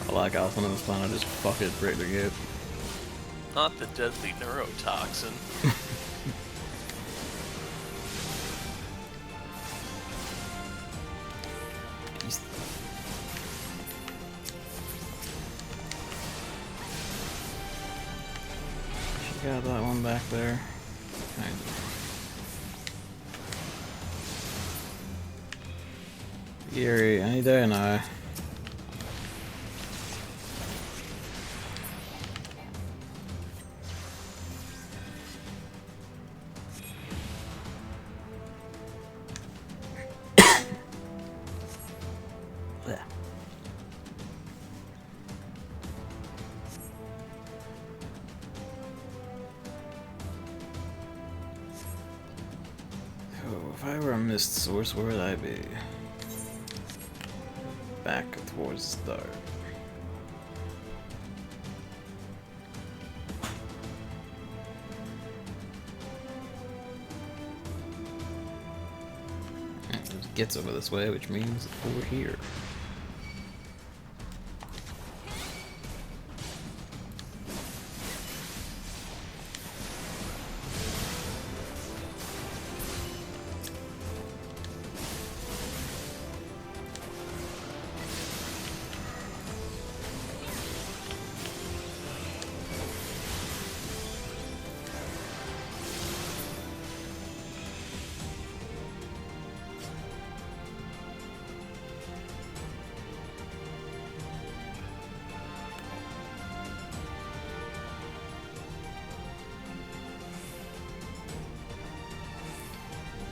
I like how some of this planet just fuck it right to get. Not the deadly neurotoxin. She got that one back there. Kind of. Yuri, any day now. If I were a missed source, where would I be? Back towards the start. gets over this way, which means over here.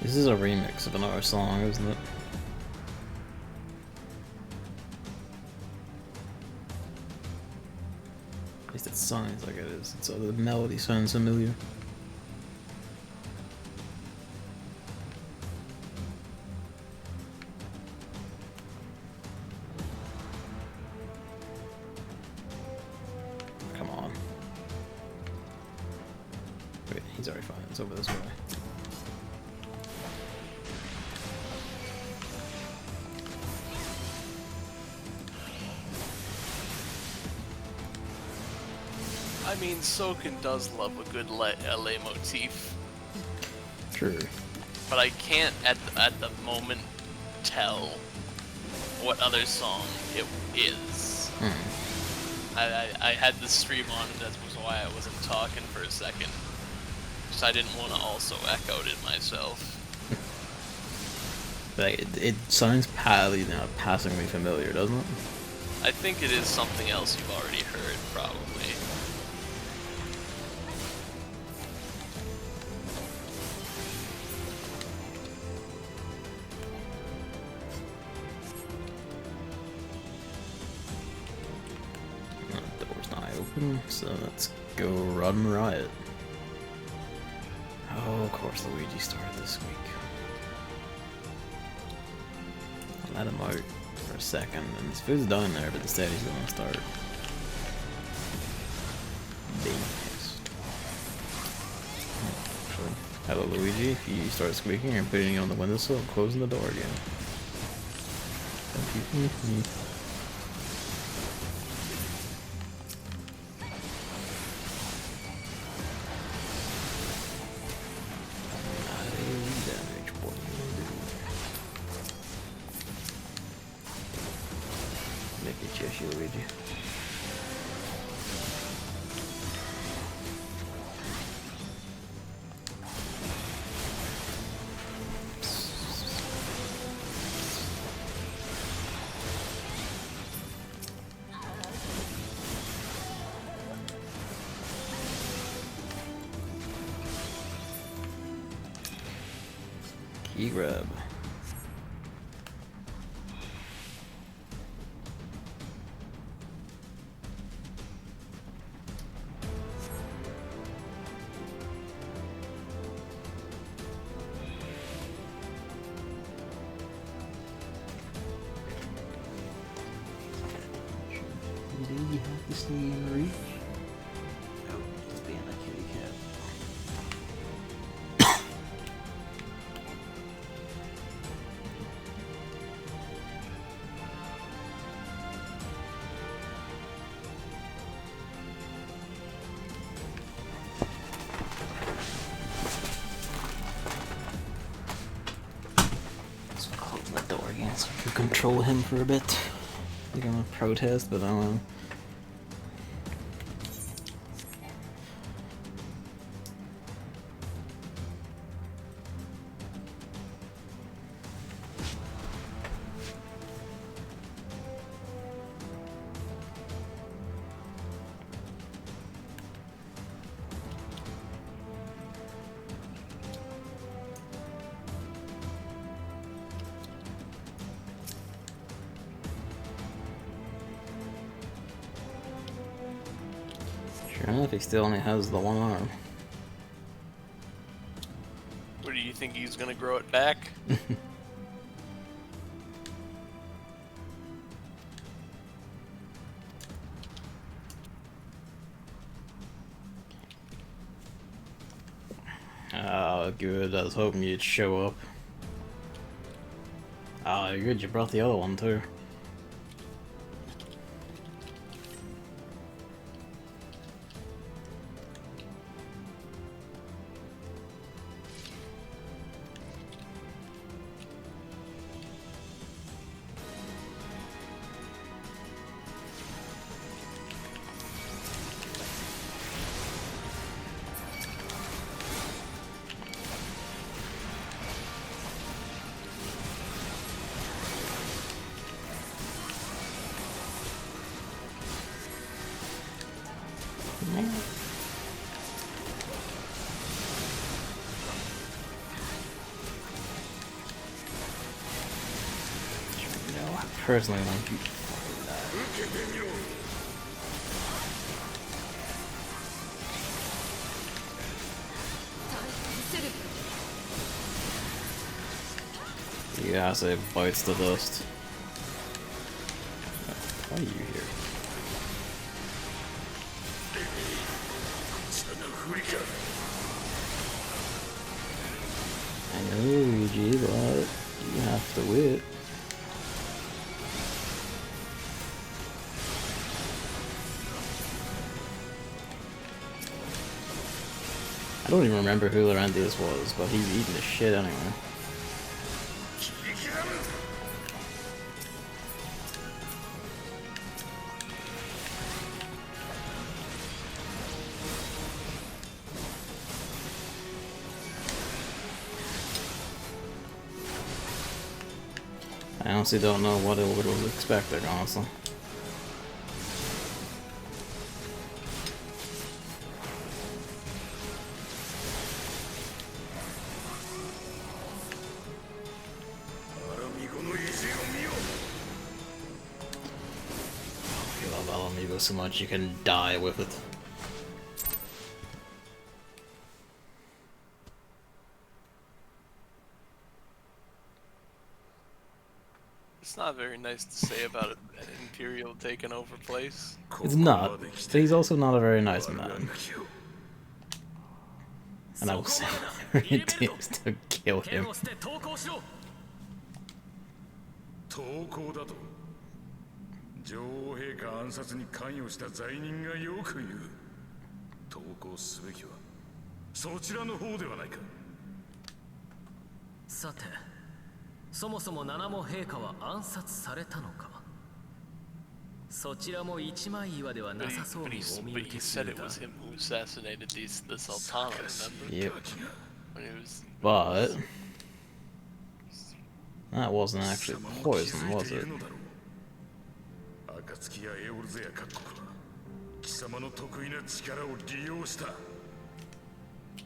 This is a remix of another song, isn't it? At least it sounds like it is. So the melody sounds familiar. Come on. Wait, he's already fine. It's over this way. I mean, Soken does love a good LA motif. True. But I can't at the moment tell what other song it is. I had the stream on, and that's why I wasn't talking for a second. Because I didn't want to also echo it myself. Like, it sounds passingly familiar, doesn't it? I think it is something else you've already heard, probably. So let's go run riot. Oh, of course Luigi started this week. I'll let him out for a second, and his food's down there, but instead he's gonna start being pissed. Actually, hello Luigi, if you start squeaking, I'm putting you on the windowsill and closing the door again. Thank you. Yoshi Luigi. Key grab. You have to stay in reach. Oh, it's being a kitty cat. Let's close the door again so I can control him for a bit. You're gonna protest, but I don't know. Sure enough, he still only has the one arm. What do you think, he's gonna grow it back? Oh, good. I was hoping you'd show up. Oh, good, you brought the other one too. No, I personally want you. Yeah, I say bites the dust. Why are you here? I know, Luigi, but you have to wait. I don't even remember who Laurentius was, but he's eating the shit anyway. I honestly don't know what it was expecting, honestly. You love Alamigo so much you can die with it. It's not very nice to say about an Imperial taking over place. It's not, but he's also not a very nice man. And I will say it is to kill him. 投降だと女王陛下暗殺に関与した罪人がよく言う投降すべきはそちらの方ではないかさてそもそも七も陛下は暗殺されたのかそちらも一枚岩ではなさそうにお見 But 受 he けす said る it が was him who assassinated the Sultana, remember? Yep. When it was... But that wasn't actually poison, was it? 暁やエオルゼや各国は貴様の得意な力を利用した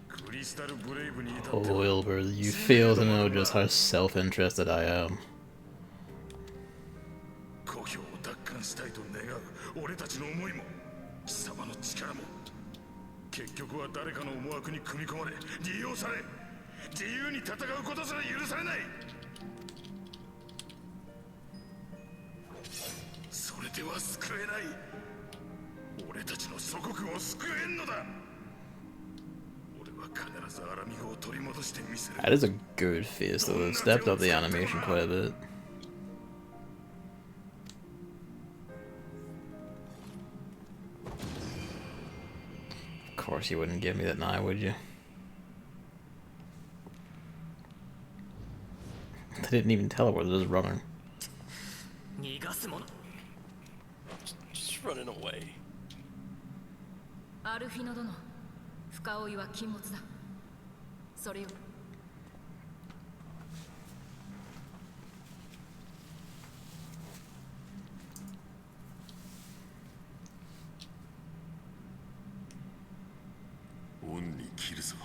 クリスタルブレイブに至っては Oh, Wilbur, you fail to know just how self-interested I am. 故郷を奪還したいと願う俺たちの思いも貴様の力も結局は誰かの思惑に組み込まれ利用され自由に戦うことすら許されないそれでは救えない俺たちの祖国を救えんのだ俺は必ずアラミゴを取り戻してみせる That is a good face, though. They've stepped up the animation quite a bit. Of course you wouldn't give me that now, would you? They didn't even tell her where they're just running. 逃がすもの Just running away. アルフィノ殿深追いは禁物だそれよ恩に切るぞ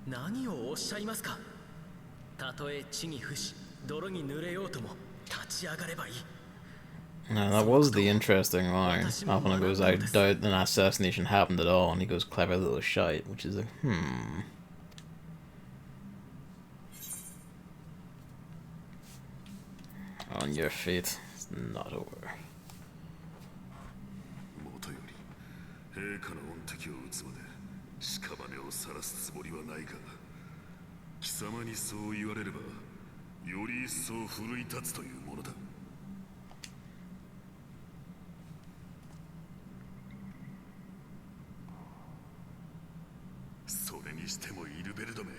何をおっしゃいますかたとえ地に伏し泥に濡れようとも立ち上がればいい Now, that was the interesting line. Alpha goes, I doubt an assassination happened at all, and he goes, clever little shite, which is like, On your feet, it's not over. もとより陛下の恩敵を討つまで屍を晒すつもりはないが、貴様にそう言われればより一層奮い立つというものだ。それにしてもイルベルドめ、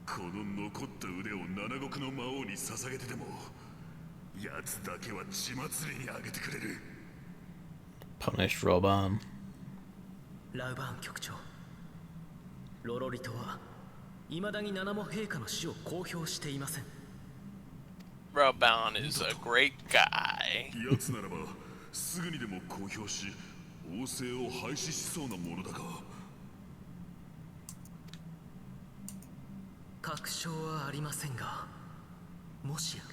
この残った腕を七国の魔王に捧げてでも奴だけは血祭りにあげてくれる。 Punished Roban. ラウバーン局長、ロロリトは未だに七も陛下の死を公表していません。 Roban is a great guy. 奴ならばすぐにでも公表し王政を廃止しそうなものだが。確証はありませんが、もしや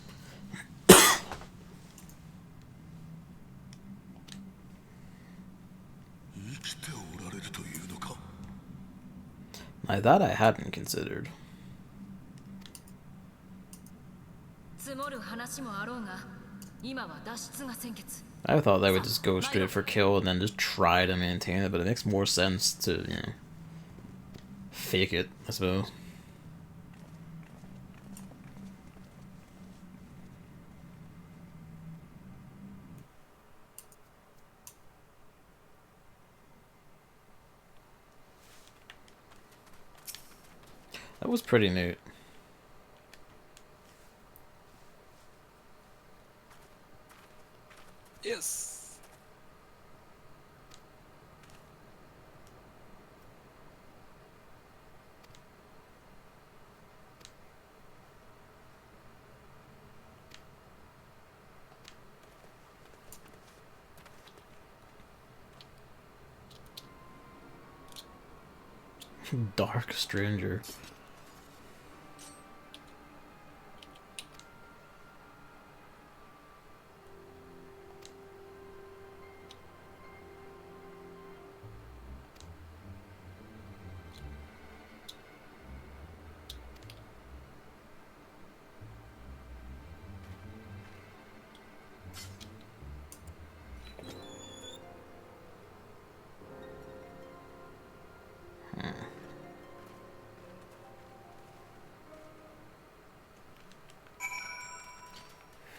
生きておられるというのか。 Now that I hadn't considered. 積もる話もあろうが、今は脱出が先決。 I thought they would just go straight for kill and then just try to maintain it, but it makes more sense to, you know, fake it, I suppose. That was pretty neat. Yes. Dark Stranger.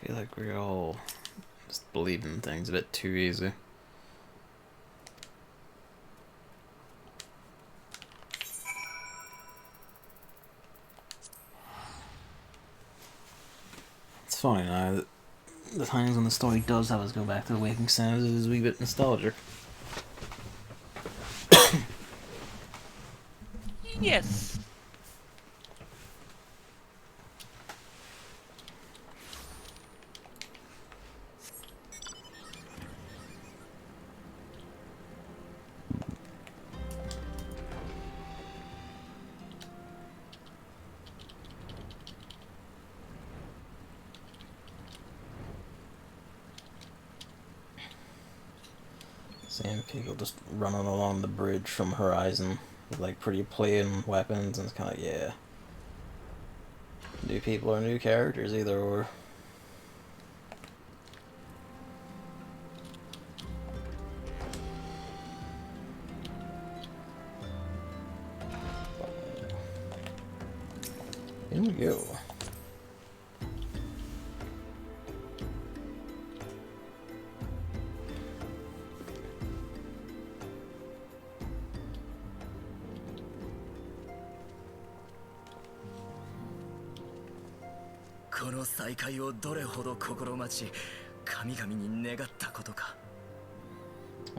I feel like we're all just believing things a bit too easy. It's funny now that the times when the story does have us go back to the Waking Sounds is a wee bit nostalgic. Yes. Seeing people just running along the bridge from Horizon with like pretty plain weapons, and it's kind of, yeah. New people or new characters, either or. Here we go.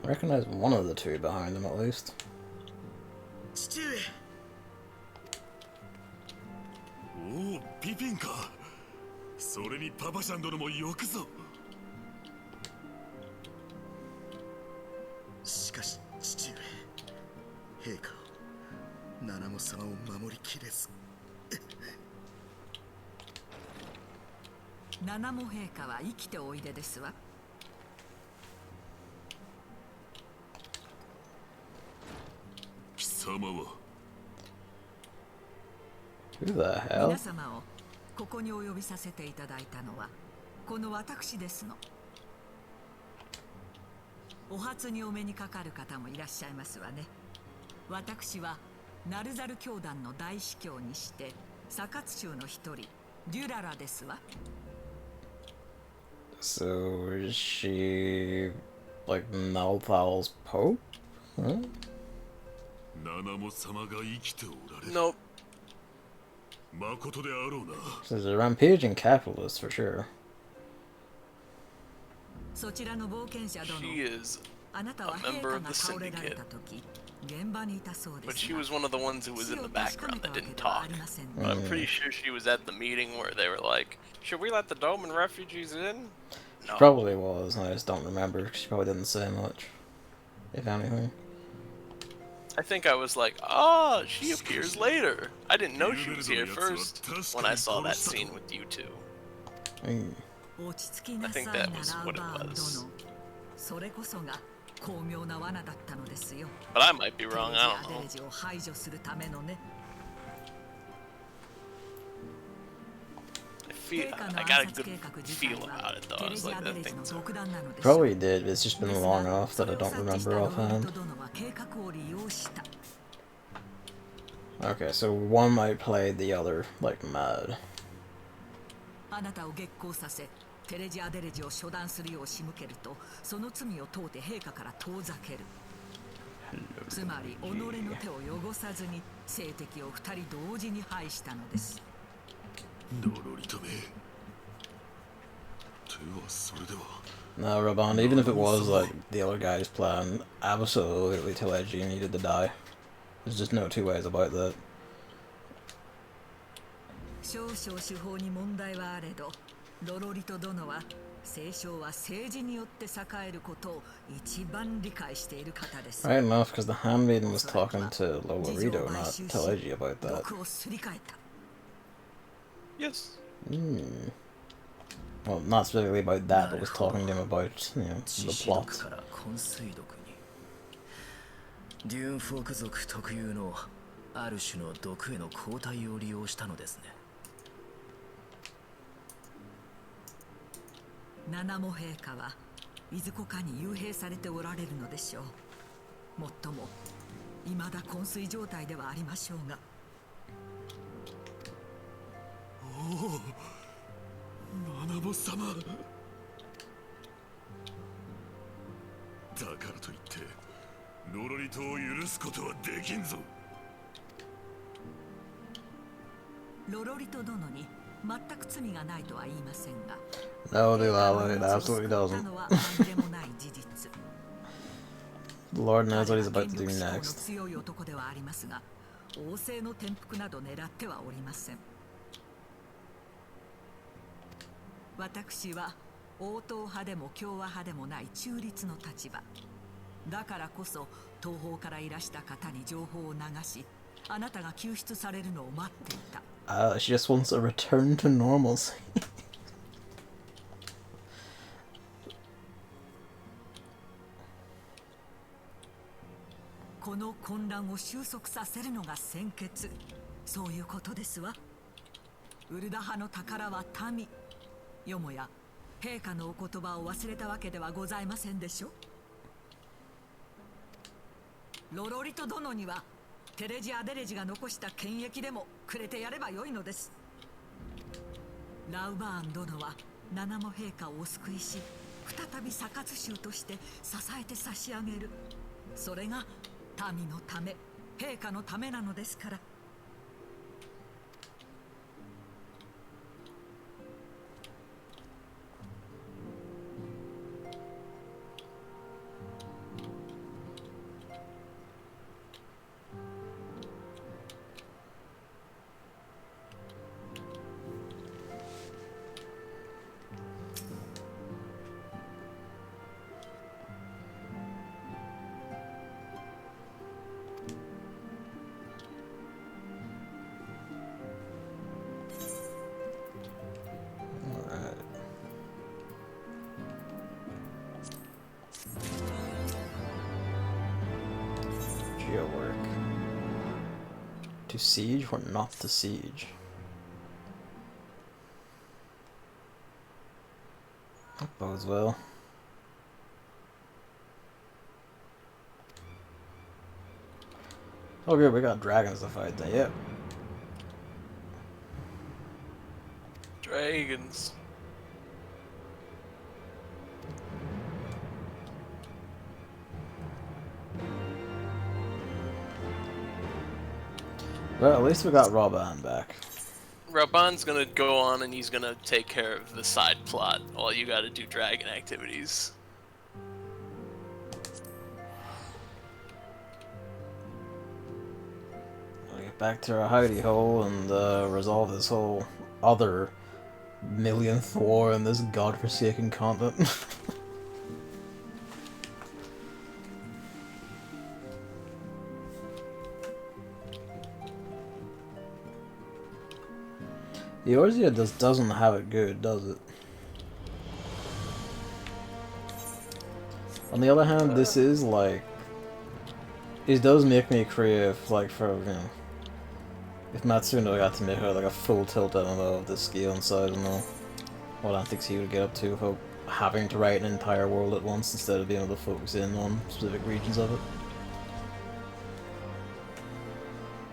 I recognize one of the two behind them at least. おお、ピピンか。それにパパシャン殿もよくぞ。しかし父上、陛下、七も様を守りきれず。七も陛下は生きておいでですわ。貴様は Who the hell? 皆様をここにお呼びさせていただいたのはこの私ですの。お初にお目にかかる方もいらっしゃいますわね。私はナルザル教団の大司教にしてサカツ州の一人デュララですわ。 So is she like Malthal's Pope? Huh? ナナモ様が生きておられる。 Nope. 誠であろうな。 So there's a rampaging capitalist for sure. そちらの冒険者殿、 She is, あなたは a 陛 member 下 of が the 倒れられ syndicate. た時現場にいたそうで But す she が was one of the ones who was 死 in を the 確かめ background た that わけ didn't ではあ talk. りません But ね。 I'm pretty sure she was at the meeting where they were like, should we let the Doman refugees in? No. Probably was, I just don't remember. She probably didn't say much, if anything. I think I was like, oh, she appears later. I didn't know she was here first when I saw that scene with you two. Mm. 落ち着きな I さ think い that な was ラウ what it バーン was. 殿。それこそが巧妙な罠だったのですよ。 But I might be テレ wrong, ジ I ア don't デレ know. ジを排除するためのね。 I got a good feel about it though. I was like, that thing's Probably did, but it's just been long enough that I don't remember offhand. Okay, so one might play the other, like, mad. あなたを激高させ、テレジアデレジを処断するよう仕向けると、その罪を問うて陛下から遠ざける。つまり己の手を汚さずに聖敵を二人同時に排したのです。 No, Raban, even if it was like the other guy's plan, absolutely Teleji needed to die. There's just no two ways about that. 少々手法に問題はあれど、ロロリト殿は聖書は政治によって栄えることを一番理解している方です。 Right enough, because the handmaiden was talking to Lolorito, not Teleji, about that. 毒をすり替えた。 Yes. Well, not specifically about that, but was talking to him about, you know, the plot. デューンフォーク族特有のある種の毒への抗体を利用したのですね。七も陛下はいずこかに幽閉されておられるのでしょう。もっとも未だ昏睡状態ではありましょうが。 ナナボ様だからといってノロリトを許すことはできんぞ。ロロリト殿に全く罪がないとは言いませんが。 No, Lalo, it absolutely doesn't. The Lord knows what he's about to do next. 強い男ではありますが、王政の転覆など狙ってはおりません。 私は王党派でも共和派でもない中立の立場だからこそ東方からいらした方に情報を流しあなたが救出されるのを待っていた。 She just wants a return to normalcy. この混乱を収束させるのが先決。そういうことですわ。ウルダ派の宝は民。 よもや陛下のお言葉を忘れたわけではございませんでしょ。ロロリト殿にはテレジアデレジが残した権益でもくれてやればよいのです。ラウバーン殿は七も陛下をお救いし再びサカツ州として支えて差し上げる。それが民のため陛下のためなのですから。 Work. To siege or not to siege? That bodes well. Oh good, we got dragons to fight then, yep. Dragons. Well, at least we got Robban back. Raban's gonna go on and he's gonna take care of the side plot while you gotta do dragon activities. We'll get back to our hidey hole and resolve this whole other millionth war in this godforsaken continent. Eorzea just doesn't have it good, does it? On the other hand, this is like... It does make me crave, like, for, you know... If Matsuno got to make her like a full tilt, I don't know, of the scale and size and all. What antics he would get up to without having to write an entire world at once instead of being able to focus in on specific regions of it.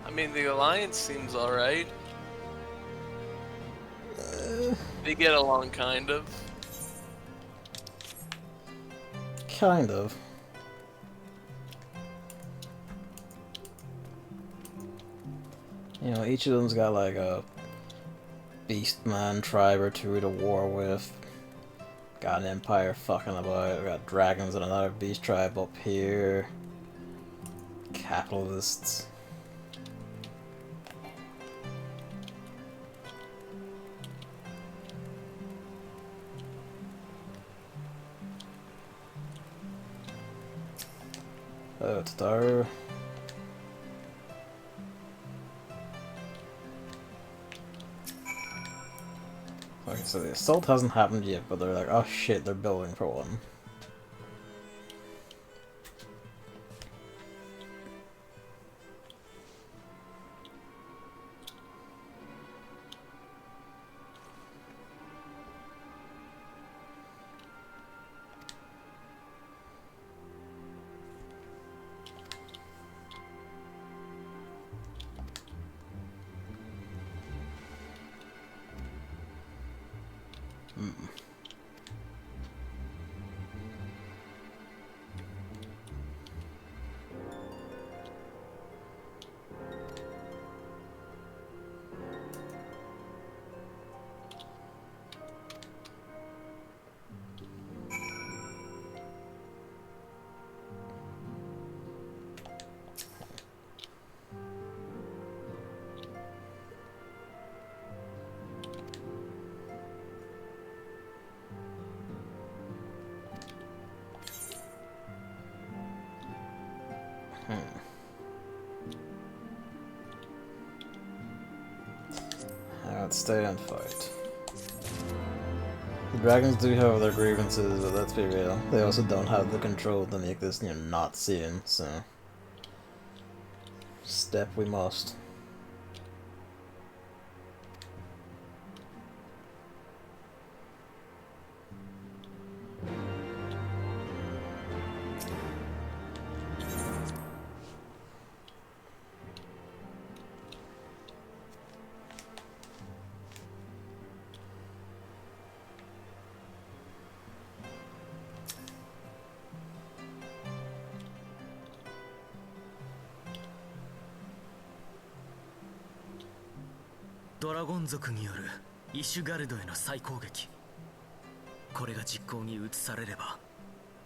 I mean, the Alliance seems alright. They get along, kind of. Kind of. You know, each of them's got like a beastman tribe or two to war with. Got an empire fucking about. We got dragons and another beast tribe up here. Capitalists. Oh, it's Daru. Okay, so the assault hasn't happened yet, but they're like, oh shit, they're building for one. Let's stay and fight. The dragons do have their grievances, but let's be real. They also don't have the control to make this, you know, not seen, so... Step we must.ドラゴン族によるイシュガルドへの再攻撃。これが実行に移されれば、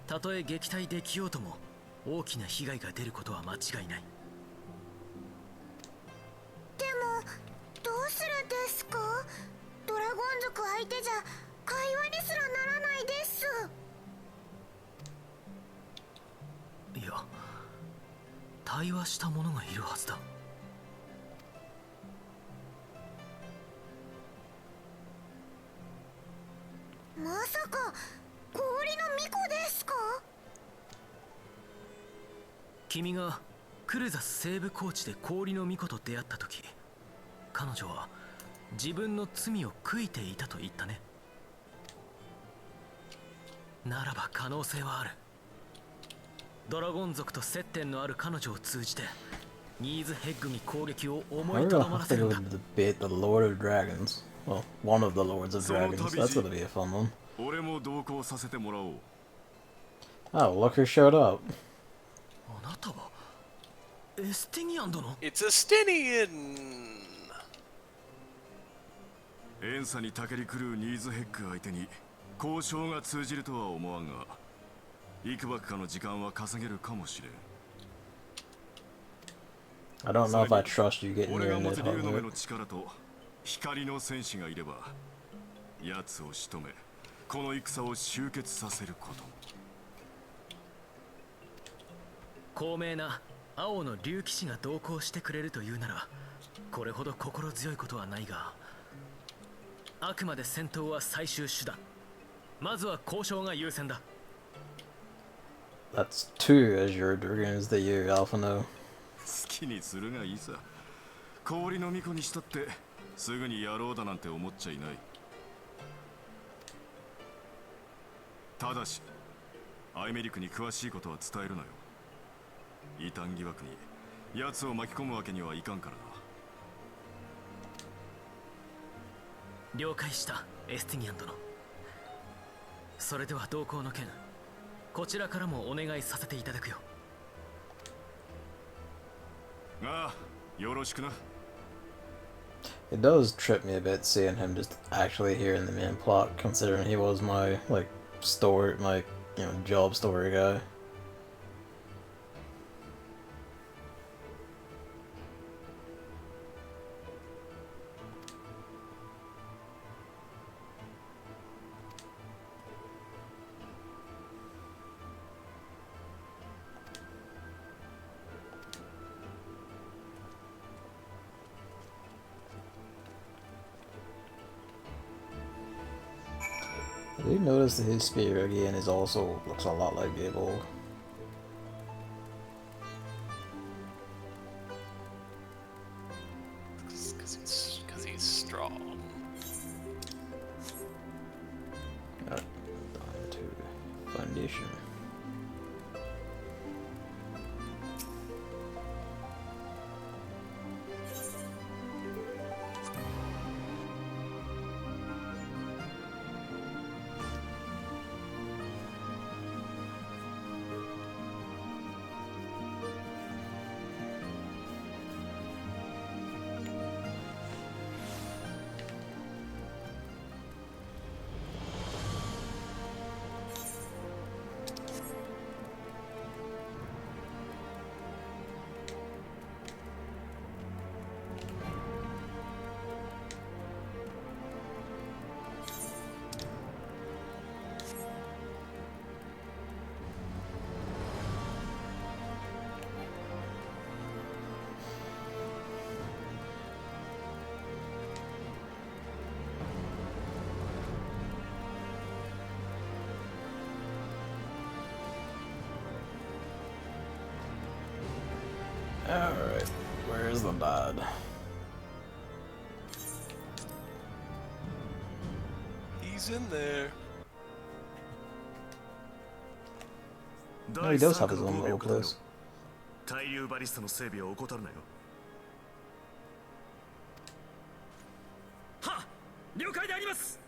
たとえ撃退できようとも大きな被害が出ることは間違いない。でもどうするですか？ドラゴン族相手じゃ会話にすらならないです。いや、対話した者がいるはずだ。まさか氷の巫女ですか？君がクルザス西部高地で氷の巫女と出会った時、彼女は自分の罪を悔いていたと言ったね。ならば可能性はある。ドラゴン族と接点のある彼女を通じてニーズヘッグに攻撃を思 I い don't と know どま how ら to せるん go だ。 to debate the Lord of Dragons. Well, one of the Lords of Dragons. That's gonna be a fun one. 俺も同行させてもらおう。 Oh, look who showed up. あなたはエスティニアン殿。 It's a Stinian! 遠佐にたけり狂うニーズヘッグ相手に交渉が通じるとは思わんが、幾ばくかの時間は稼げるかもしれん。 I don't know if I trust you getting 俺 your が持 net つ竜の目 on の it. 力と光の戦士がいれば、奴を仕留め、この戦を終結させることも。高名な青の竜騎士が同行してくれるというなら、これほど心強いことはないが、あくまで戦闘は最終手段。まずは交渉が優先だ。 That's two Azure Dragons that you Alpha know. 好きにするがいいさ。氷の巫女にしたってすぐにやろうだなんて思っちゃいない。ただしアイメリックに詳しいことは伝えるなよ。異端疑惑に奴を巻き込むわけにはいかんからな。了解したエスティニアン殿。それでは同行の件、こちらからもお願いさせていただくよ。ああ、よろしくな。 It does trip me a bit seeing him just actually here in the main plot, considering he was my story, my job story guy. I do notice that his spear again is also looks a lot like Gable. Because he's strong. Down to foundation. Alright, where's the dad? He's in there. No, he does have his own little place. 対流バリスタの整備は怠るなよ。はっ、了解であります。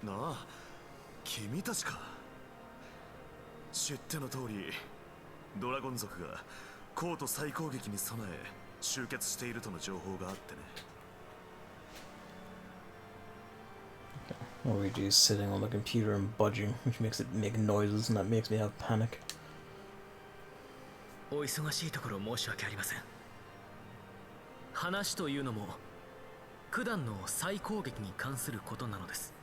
なあ、君たちか。知っての通り、ドラゴン族がコート再攻撃に備え集結しているとの情報があってね。Luigi's sitting on the computer and budging, which makes it make noises, and that makes me have panic. お忙しいところ申し訳ありません。話というのも九段の再攻撃に関することなのです。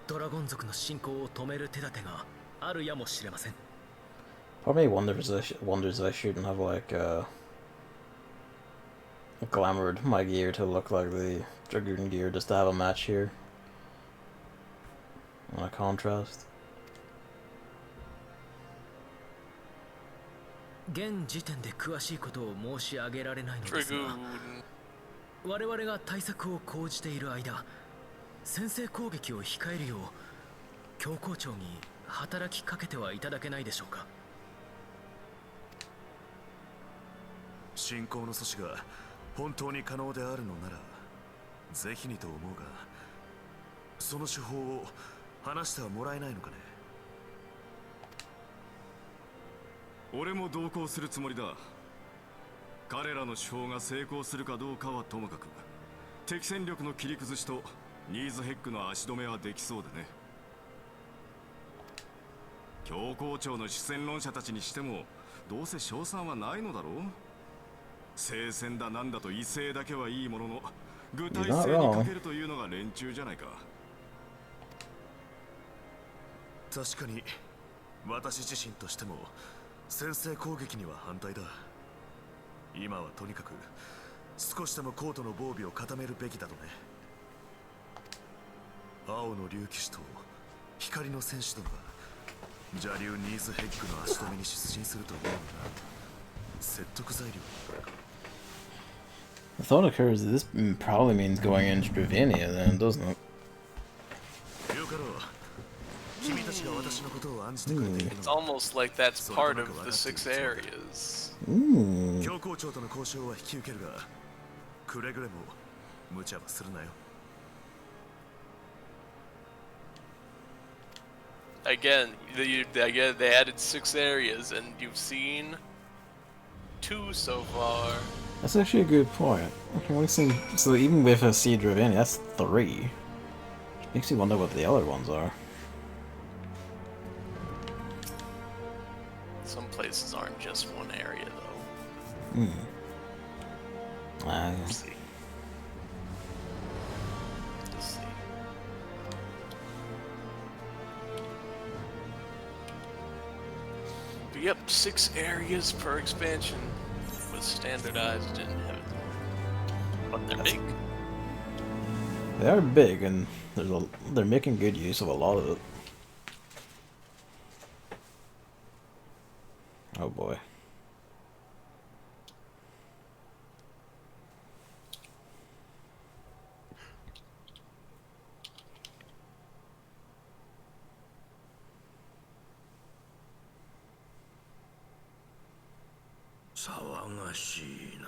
ドラゴン族の進行を止める手立てがあるやもしれません。Part of me wonders if I shouldn't have glamored my gear to look like the Dragoon gear just to have a match here. On a contrast. 現時点で詳しいことを申し上げられないのですが、 Dragoon. 我々が対策を講じている間、先制攻撃を控えるよう教皇庁に働きかけてはいただけないでしょうか。侵攻の阻止が本当に可能であるのならぜひにと思うが、その手法を話してはもらえないのかね。俺も同行するつもりだ。彼らの手法が成功するかどうかはともかく、敵戦力の切り崩しとニーズヘッグの足止めはできそうでね。教皇庁の主戦論者たちにしてもどうせ勝算はないのだろう。聖戦だなんだと威勢だけはいいものの、具体性に欠けるというのが連中じゃないか。確かに私自身としても先制攻撃には反対だ。今はとにかく少しでもコートの防備を固めるべきだとね。青の竜騎士と光の戦士どもが邪竜ニーズヘッグの足止めに出陣するというのが説得材料だ。The thought occurs that this probably means going into Dravania then, doesn't it? よかろう。君たちが私のことを案じてくれているの It's almost like that's part of the 6 areas. 教皇庁との交渉は引き受けるが、くれぐれも無茶はするなよ。Again, they added 6 areas, and you've seen 2 so far. That's actually a good point. So even with a Siege Dravania, that's 3. Makes you wonder what the other ones are. Some places aren't just one area, though. Let's see. Let's see. But yep, 6 areas per expansion was standardized in Heavensward. But they're big. They are big, and they're making good use of a lot of it. Oh boy. Sawagashii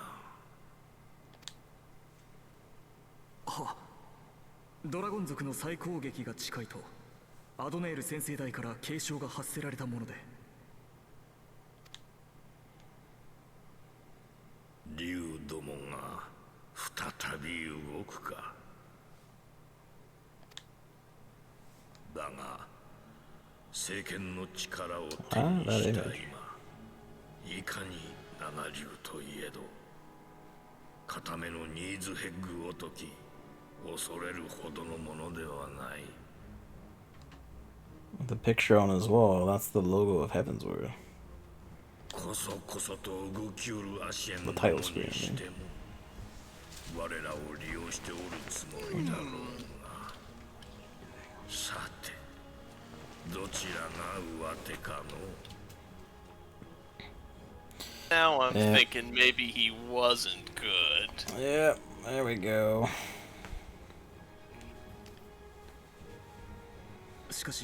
ドラゴン族の再攻撃が近いとアドネール先生代から警鐘が発せられたもので、竜どもが再び動くか。だが政権の力を手にした今、いかに七竜といえど固めのニーズヘッグを解き恐れるほどのものではない。 The picture on his wall, that's the logo of Heavensward. こそこそと動きうる足縁 The の title に screen. しても我らを利用しておるつもりだろうが、さてどちらが上手かの。 Now I'm thinking maybe he wasn't good. Yeah, there we go.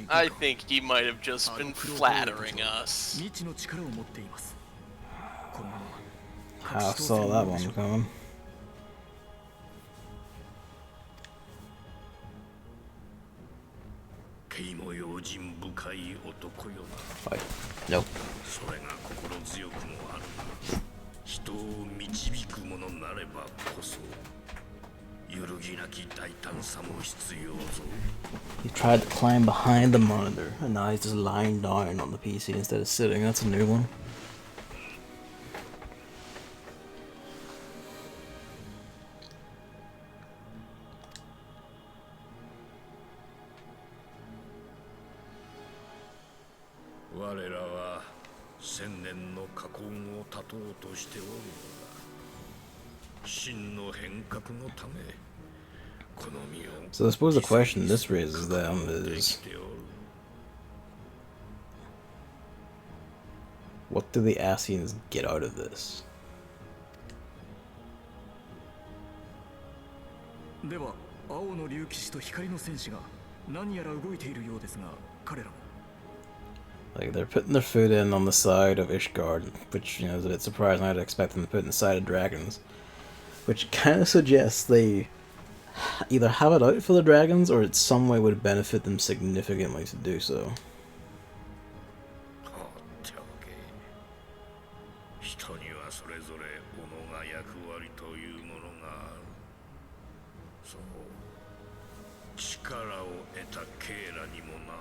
I think he might have just been flattering us. I saw that one coming. Fight. Nope. それが心強くもあるが、人を導くものなればこそ揺るぎなき大胆さも必要ぞ。 He tried to climb behind the monitor, and now he's just lying down on the PC instead of sitting. That's a new one. 我らは千年の禍根を断とうとしておるのだ。真の変革のためこの身を So I suppose the question this raises them is, what do the Ascians get out of this? では青の竜騎士と光の戦士が何やら動いているようですが、彼らも Like, they're putting their foot in on the side of Ishgard, which, you know, is a bit surprising. I'd expect them to put in the side of dragons. Which kind of suggests they either have it out for the dragons, or it some way would benefit them significantly to do so. 人にはそれぞれ己が役割というものがある。そう、力を得たケイラにもな。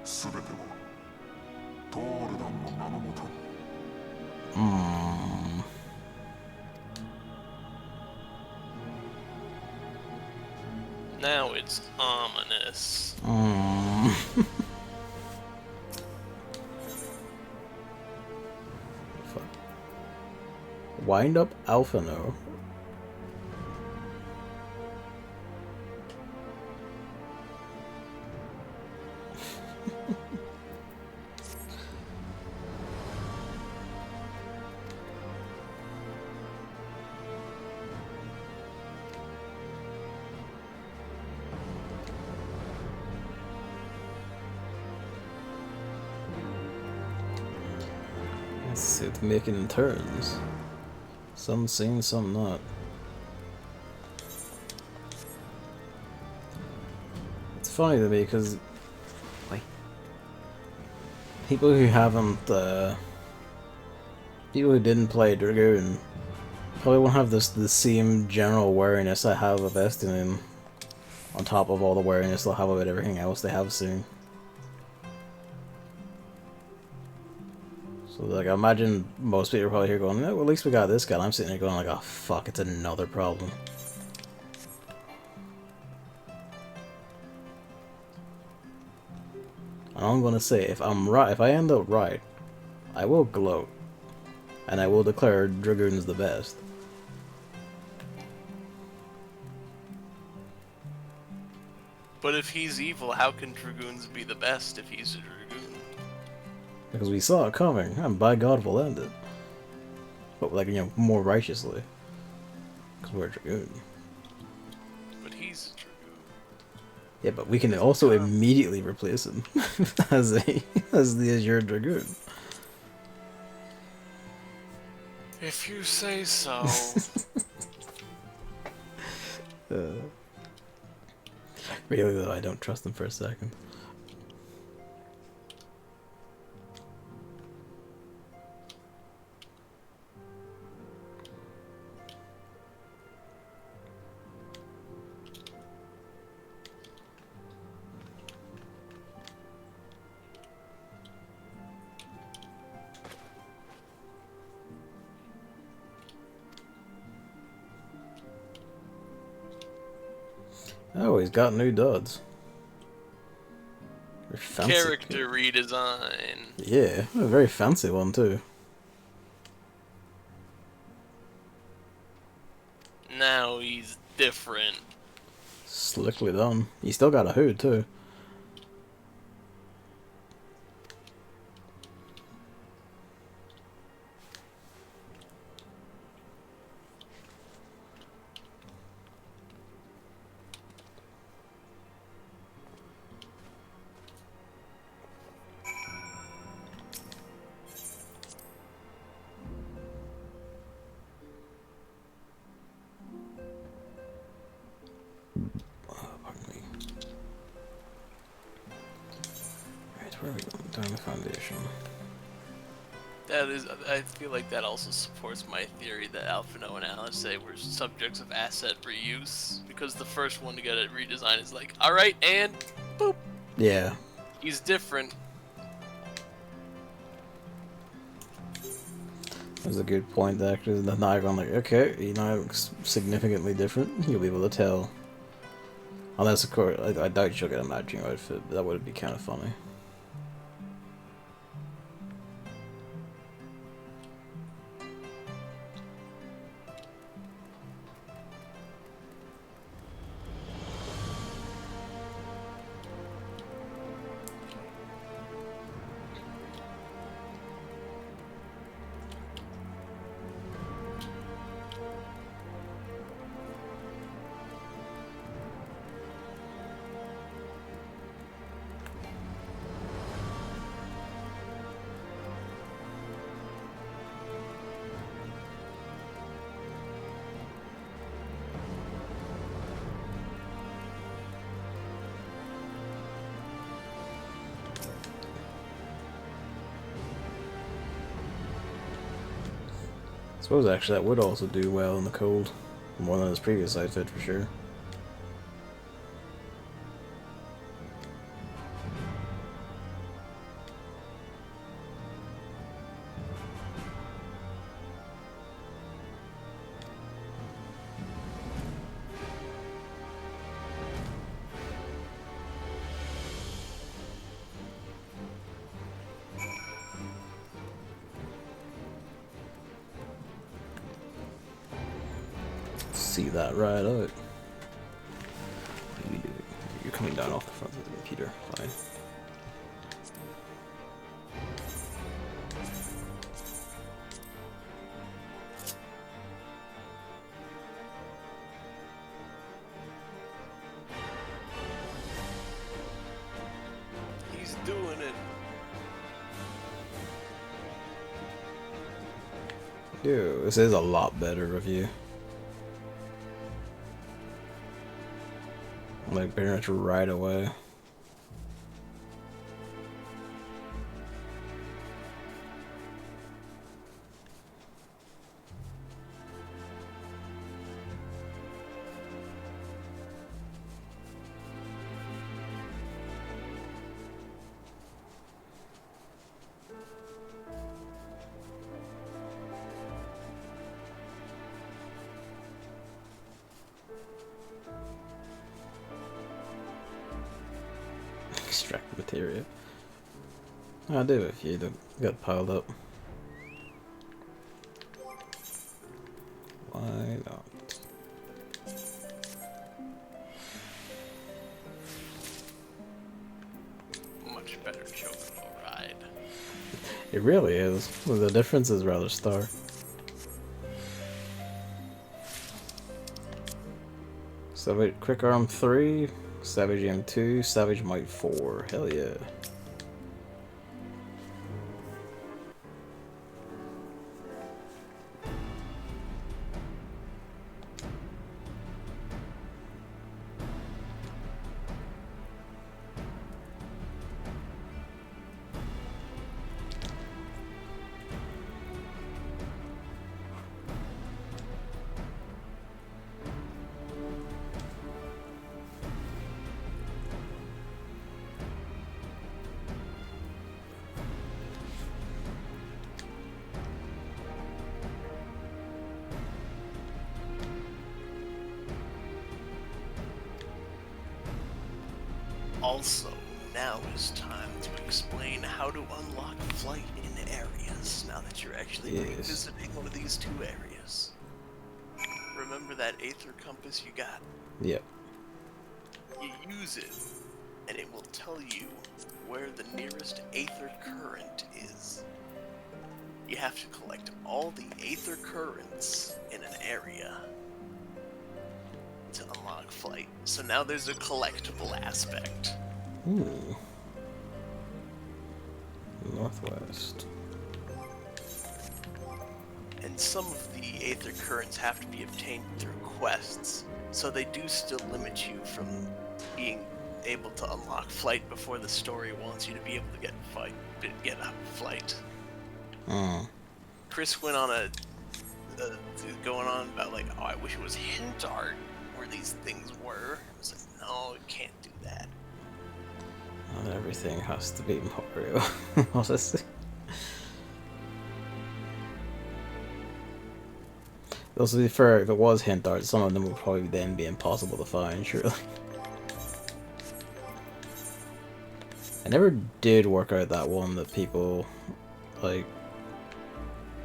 すべてはトールダンの名のもと。Now it's ominous. Wind up Alphino. It's making turns. Some seen, some not. It's funny to me because, like, people who haven't, people who didn't play Dragoon probably won't have the same general wariness I have of Estin, on top of all the wariness they'll have about everything else they have seen. So, like, I imagine most people are probably here going, well, at least we got this guy. And I'm sitting here going like, oh fuck, it's another problem. And I'm gonna say, if I'm right, if I end up right, I will gloat. And I will declare Dragoon's the best. But if he's evil, how can Dragoons be the best if he's a Dragoon? Because we saw it coming, and by God we'll end it. But, like, you know, more righteously. Because we're a Dragoon. But he's a Dragoon. Yeah, but we can also immediately replace him as the Azure Dragoon. If you say so. Really though, I don't trust him for a second. Oh, he's got new duds. Fancy. Character redesign. Yeah, a very fancy one too. Now he's different. Slickly done. He's still got a hood too. I feel like that also supports my theory that Alphino and Alice were subjects of asset reuse, because the first one to get it redesigned is like, alright, and boop. Yeah. He's different. That's a good point, actually. The Nigon, like, okay, you know, looks significantly different. You'll be able to tell. Unless, of course, I doubt she'll get a matching outfit, but that would be kind of funny. suppose actually that would also do well in the cold. More than his previous outfit for sure. See that right out. What are you doing? You're coming down off the front of the computer. Fine. He's doing it. Dude, this is a lot better review. Like pretty much right away. Extract material. I'll do it if you got piled up. Why not? Much better chocobo ride. It really is. The difference is rather stark. Savage Quick Arm 3, Savage Aim 2, Savage Might 4. Hell yeah. Also, now is time to explain how to unlock flight in areas, now that you're actually revisiting one of these two areas. Remember that Aether Compass you got? Yep. You use it, and it will tell you where the nearest Aether Current is. You have to collect all the Aether Currents in an area to unlock flight. So now there's a collectible aspect. Ooh. Northwest. And some of the Aether Currents have to be obtained through quests, so they do still limit you from being able to unlock flight before the story wants you to be able to get a flight. Chris went on going on about like, oh, I wish it was hint art where these things were. I was like, no, it can't do that. Not everything has to be Mario, honestly. Also, to be fair, if it was hint art, some of them would probably then be impossible to find, surely. I never did work out that one that people, like,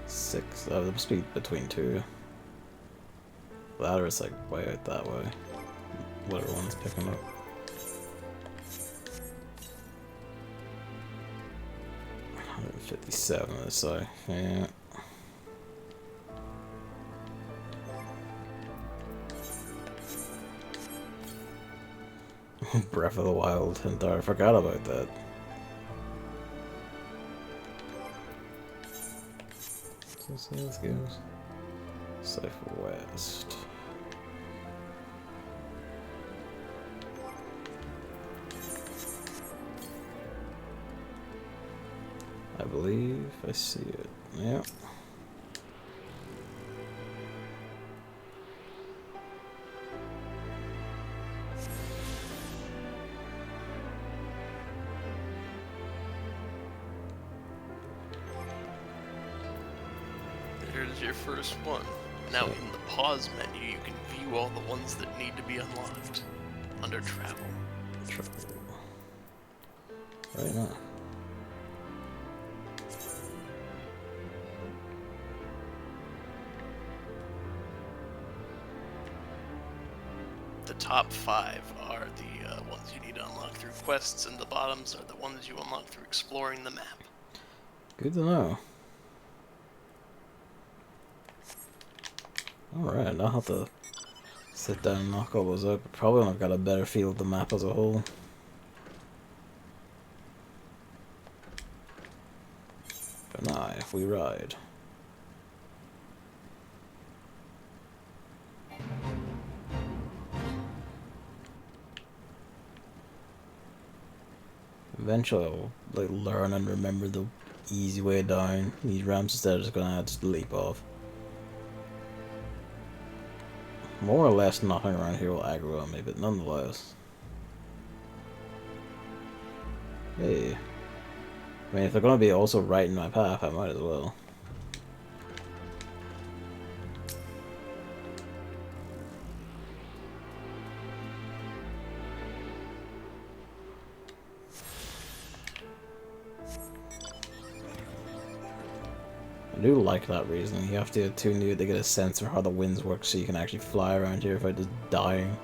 6, there must be between 2. Ladder is like way out that way. Whatever one's picking up. $157, so yeah. Breath of the Wild, and I forgot about that. Let's see how this goes. Southwest. I believe I see it. Yeah. is your first one. Now in the pause menu, you can view all the ones that need to be unlocked under travel. Right now. The top 5 are the ones you need to unlock through quests, and the bottoms are the ones you unlock through exploring the map. Good to know. Alright, I'll have to sit down and knock all those out, but probably when I've got a better feel of the map as a whole. But now, if we ride. Eventually I'll like learn and remember the easy way down these ramps instead of just gonna just leap off. More or less nothing around here will aggro on me, but nonetheless. Hey. I mean, if they're gonna be also right in my path, I might as well. I do like that reasoning. You have to attune to it to get a sense for how the winds work so you can actually fly around here without just dying.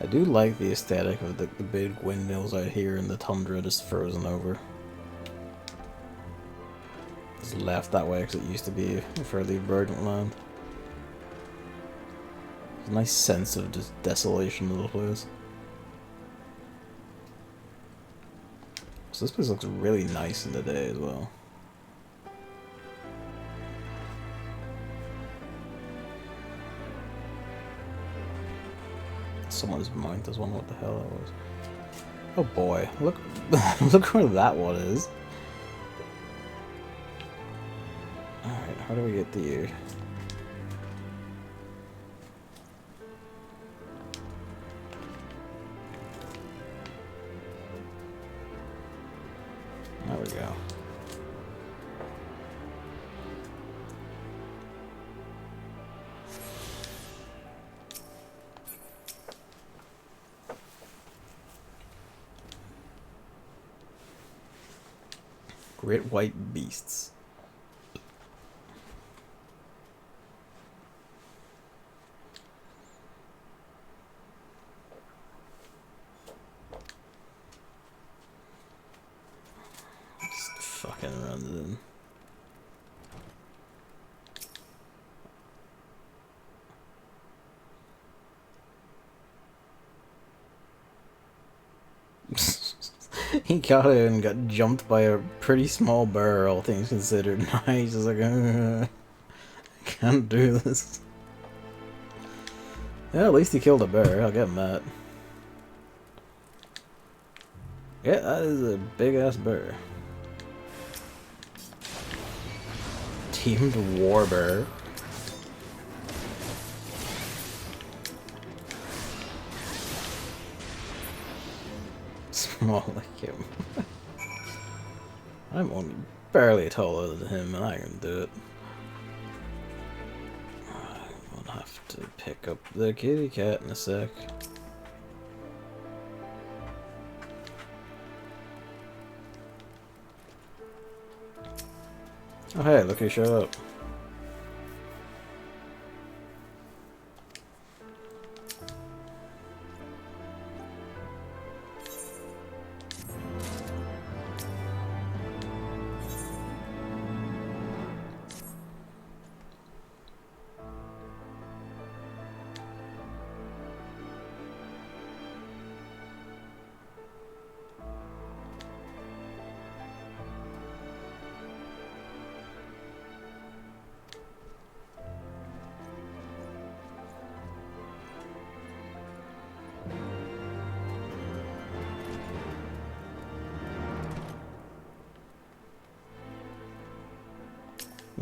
I do like the aesthetic of the big windmills out here and the tundra just frozen over. It's left that way because it used to be a fairly verdant land. It's a nice sense of just desolation of the place. So this place looks really nice in the day as well. Someone's mount is one. What the hell that was? Oh boy, look, look where that one is. All right, how do we get to you? There we go. Great white beasts. Just fucking runs in. He got it and got jumped by a pretty small bear, all things considered. Now he's just like, I can't do this. Yeah, at least he killed a bear. I'll give him that. Yeah, that is a big ass bear. Teamed war bear. Small like him. I'm only barely taller than him and I can do it. I'll have to pick up the kitty cat in a sec. Oh hey, look who showed up.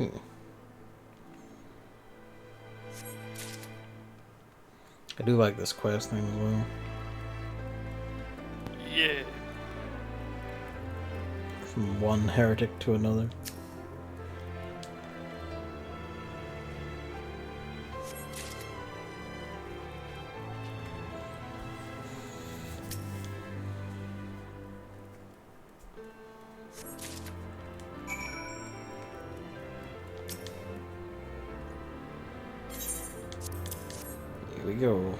I do like this quest name as well. Yeah. From one heretic to another. Here we go.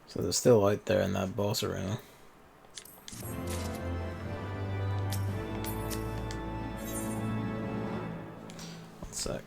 So there's still light there in that boss arena. One sec.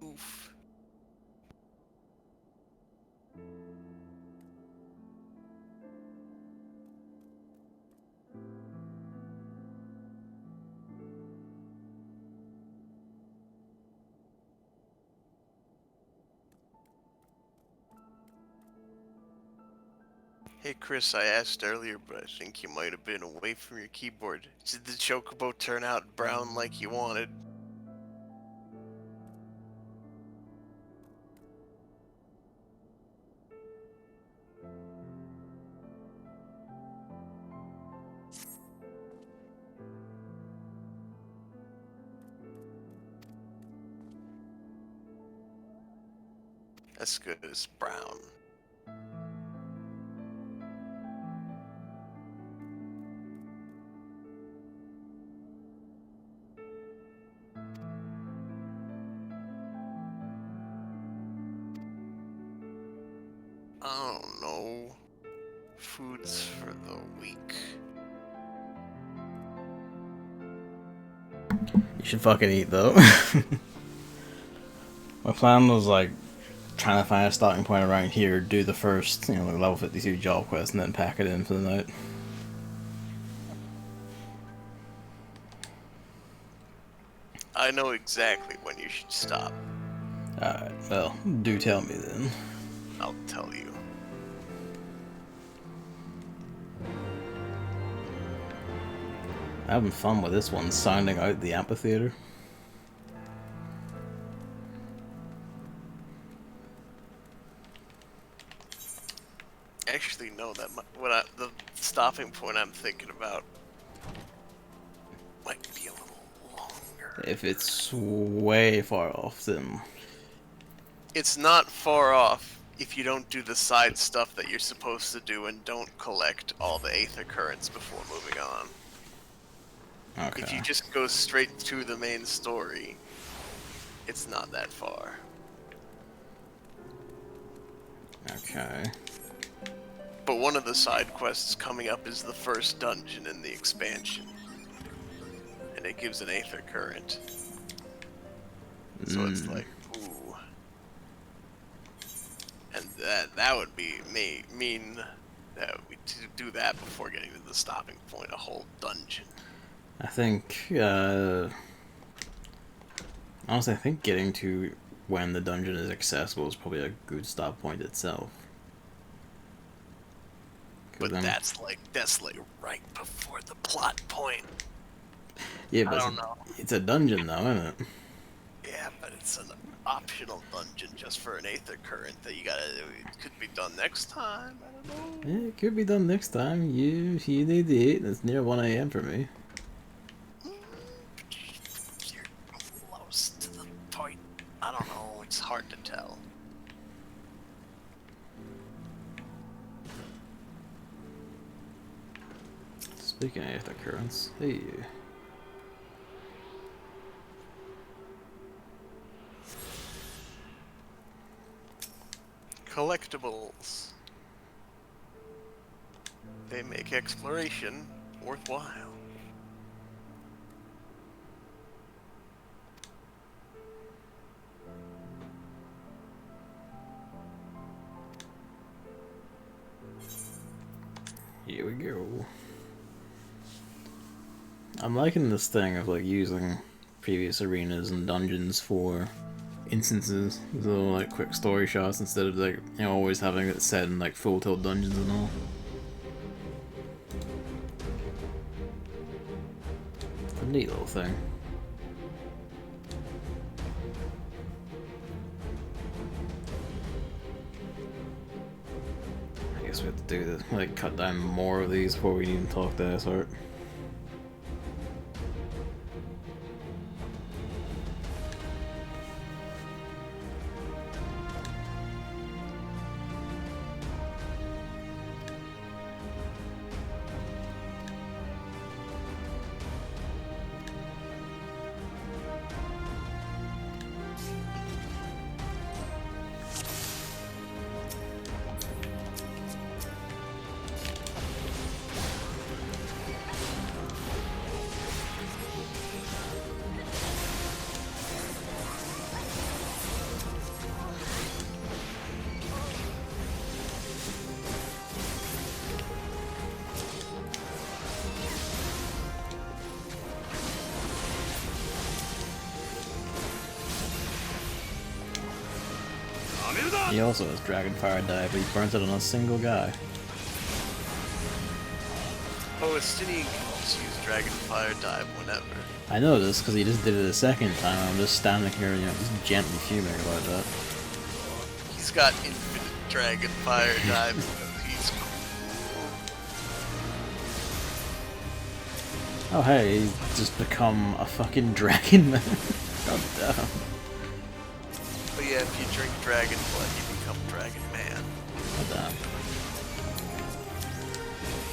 Oof. Hey Chris, I asked earlier, but I think you might have been away from your keyboard. Did the chocobo turn out brown like you wanted? That's good, it's brown. I don't know. Foods for the week. You should fucking eat though. My plan was like trying to find a starting point around here, do the first, like level 52 job quest, and then pack it in for the night. I know exactly when you should stop. Alright, well, do tell me then. I'll tell you. Having fun with this one, sounding out the amphitheater. Actually, no. The stopping point I'm thinking about might be a little longer. If it's way far off, then It's not far off. if you don't do the side stuff that you're supposed to do and don't collect all the Aether Currents before moving on. Okay. If you just go straight to the main story, it's not that far. Okay. But one of the side quests coming up is the first dungeon in the expansion. And it gives an Aether Current. So it's like, ooh. And that would be mean that we do that before getting to the stopping point, a whole dungeon. I think, honestly, I think getting to when the dungeon is accessible is probably a good stop point itself. But that's like right before the plot point. Yeah, but I don't know. It's a dungeon though, isn't it? Yeah, but it's an optional dungeon just for an Aether Current that you gotta. It could be done next time. I don't know. Yeah, it could be done next time. You need to eat. It's near 1 AM for me. You're close to the point. I don't know. It's hard to tell. Speaking of Aether Currents, hey. Collectibles. They make exploration worthwhile. Here we go. I'm liking this thing of like using previous arenas and dungeons for instances, little like quick story shots instead of like, you know, always having it set in like full tilt dungeons and all. It's a neat little thing. I guess we have to do this, like cut down more of these before we even talk to Heavensward. He also has Dragonfire Dive, but he burns it on a single guy. Oh, Estinian can just use Dragonfire Dive whenever. I know this because he just did it a second time. I'm just standing here, you know, just gently fuming about that. He's got infinite Dragonfire Dive. He's cool. Oh hey, he's just become a fucking dragon man. God damn. But yeah, if you drink dragon blood, you become Dragon Man. God damn.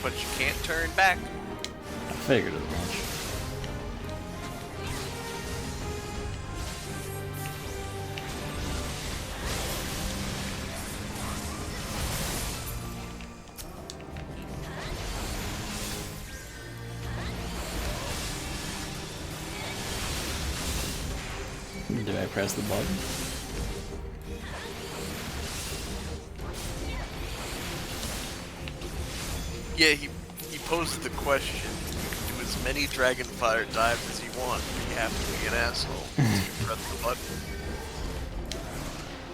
But you can't turn back. I figured as much. Did I press the button? Yeah, he posed the question. You can do as many Dragonfire dives as you want, but you have to be an asshole. You press the button.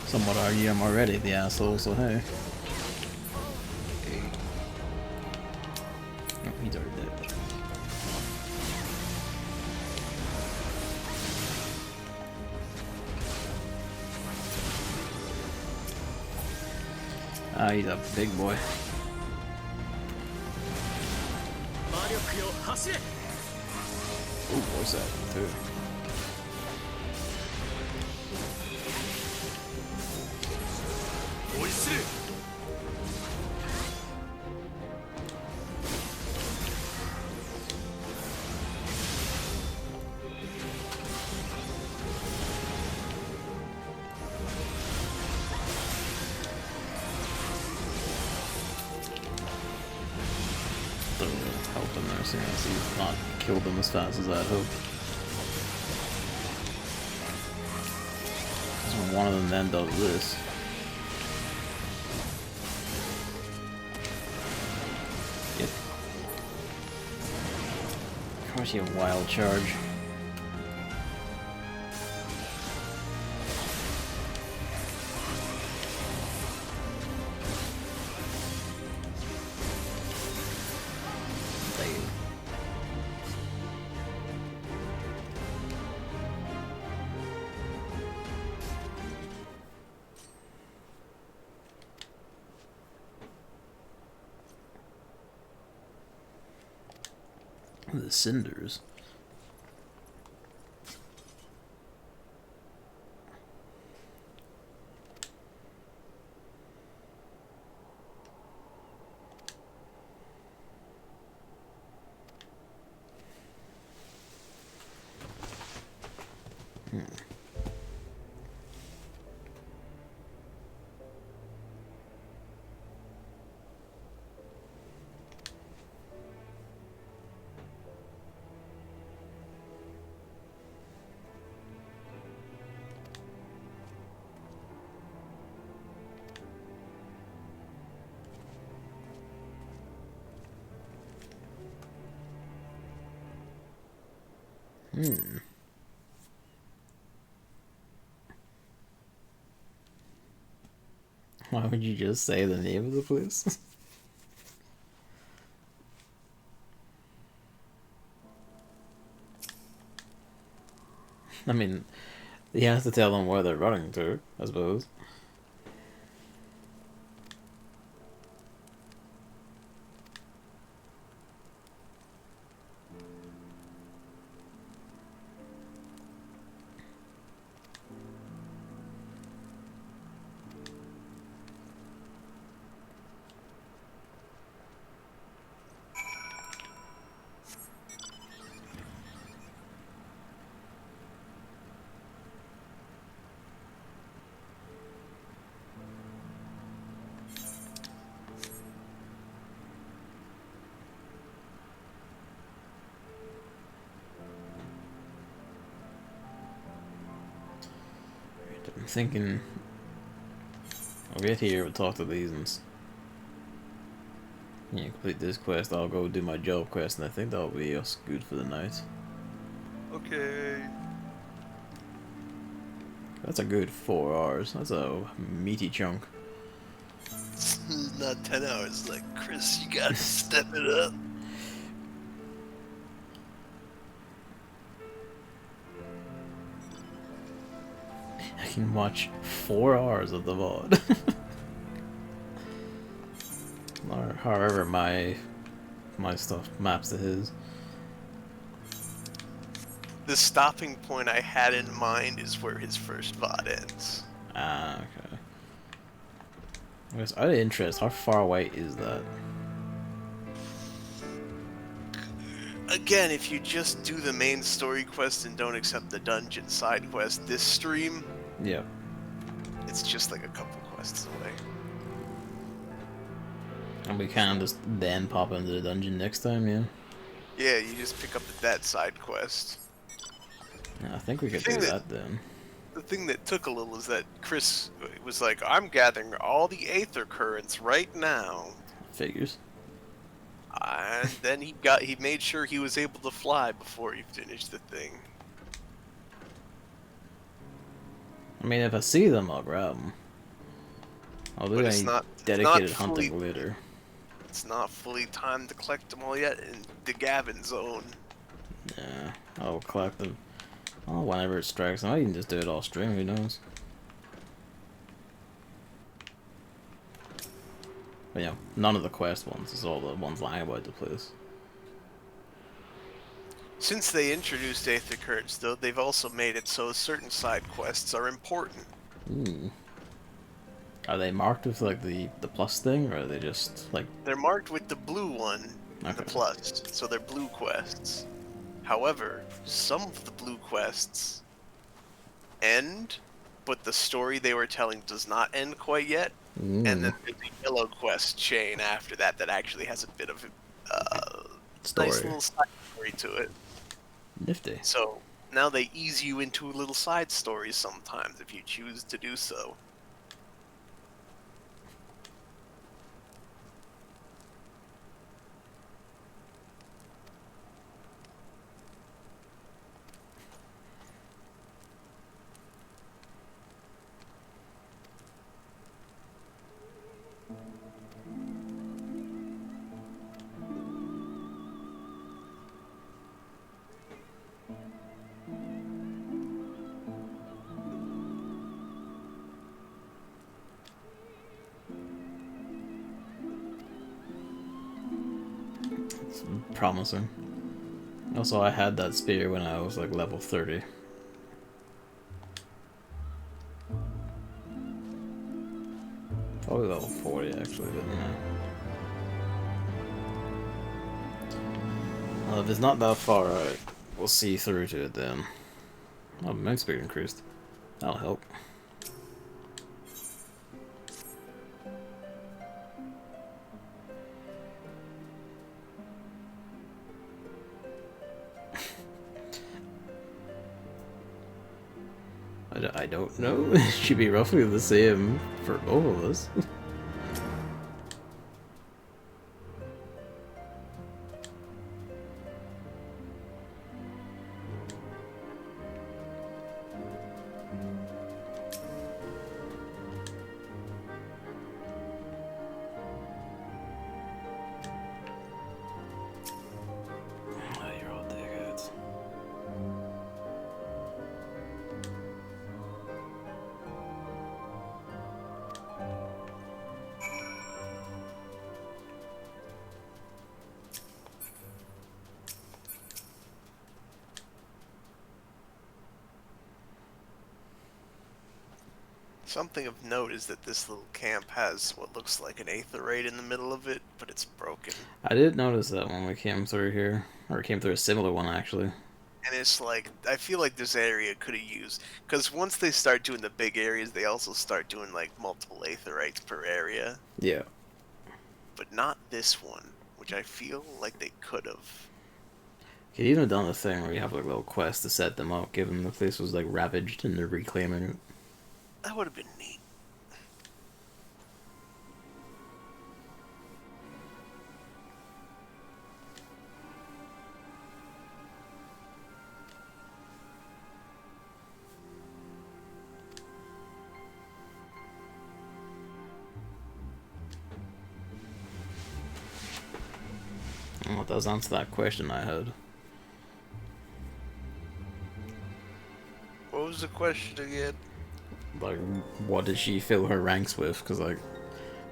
Some would argue I'm already the asshole, so hey. Oh, he's already dead. Ah, he's a big boy. Ooh, what's that too? throw the help in there soon as he's not killed them as fast as I'd hoped. Because when one of them then does this. Yep. Of course you have wild charge. The cinders. Why would you just say the name of the place? I mean, he has to tell them where they're running to, I suppose. I'm thinking I'll get here, we'll talk to these and complete this quest. I'll go do my job quest, and I think that'll be us good for the night. Okay. That's a good 4 hours. That's a meaty chunk. Not 10 hours, like Chris, you gotta step it up. I can watch 4 hours of the VOD. Or however my stuff maps to his. The stopping point I had in mind is where his first VOD ends. Ah, okay. I guess out of interest, how far away is that? Again, if you just do the main story quest and don't accept the dungeon side quest this stream, Yeah. it's just like a couple quests away. And we can just then pop into the dungeon next time, yeah? Yeah, you just pick up that side quest. Yeah, I think we could do that then. The thing that took a little is that Chris was like, I'm gathering all the Aether Currents right now. Figures. And then he made sure he was able to fly before he finished the thing. I mean, if I see them, I'll grab them. I'll do any dedicated hunting later. It's not fully timed to collect them all yet in the Gavin zone. Yeah, I'll collect them. Oh, whenever it strikes. I might even just do it all stream, who knows? But yeah, none of the quest ones, it's all the ones lying about the place. Since they introduced Aether Currents, though, they've also made it so certain side quests are important. Ooh. Are they marked with like the plus thing, or are they just like... They're marked with the blue one, and the plus, so they're blue quests. However, some of the blue quests end, but the story they were telling does not end quite yet. And then there's a yellow quest chain after that that actually has a bit of story. Nice little side story to it. Nifty. So now they ease you into little side stories sometimes if you choose to do so. It's promising. Also, I had that spear when I was like level 30. Probably level 40 actually, but you know. Well, if it's not that far out, we'll see through to it then. Oh, main speed increased. That'll help. I don't know. It should be roughly the same for all of us. You're all dickheads. Something of note is that this little camp has what looks like an aetherite in the middle of it, but it's broken. I did notice that when we came through here, or came through a similar one actually. And it's like, I feel like this area could have used, because once they start doing the big areas, they also start doing like multiple aetherites per area. Yeah. But not this one, which I feel like they could have. Could even have done the thing where you have like a little quest to set them up, given the place was like ravaged and they're reclaiming it. That would have been neat. Well, that does answer that question I had. What was the question again? Like, what did she fill her ranks with? Because, like,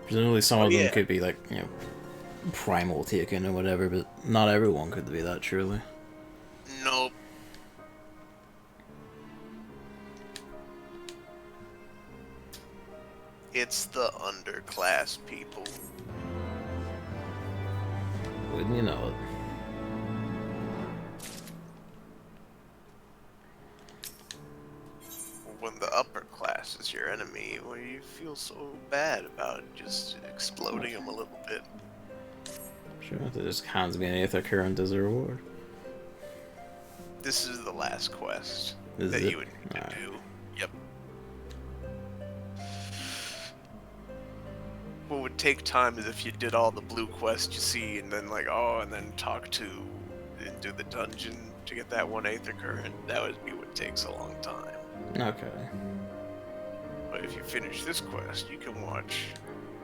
presumably some of them could be, like, you know, primal taken or whatever, but not everyone could be that, surely. Nope. It's the underclass people. Wouldn't you know it? When the upper class is your enemy, well, you feel so bad about just exploding them a little bit. Sure, that just hands me an Aether Current as a reward. This is the last quest Is that it? you would need to Alright. do. Yep. What would take time is if you did all the blue quests you see, and then like, and then talk to and do the dungeon to get that one Aether Current. That would be what takes a long time. Okay. But if you finish this quest, you can watch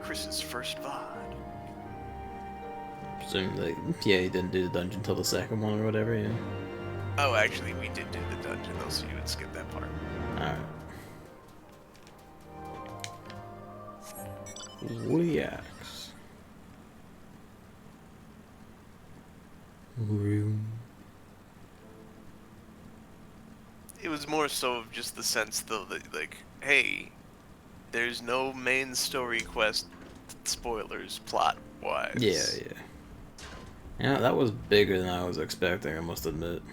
Chris's first VOD. Presumably, yeah, he didn't do the dungeon until the second one or whatever, yeah. Oh, actually, we did do the dungeon though, so you would skip that part. Alright. Woolly axe. Room. It was more so of just the sense, though, that, like, hey, there's no main story quest, spoilers, plot-wise. Yeah, yeah. Yeah, that was bigger than I was expecting, I must admit.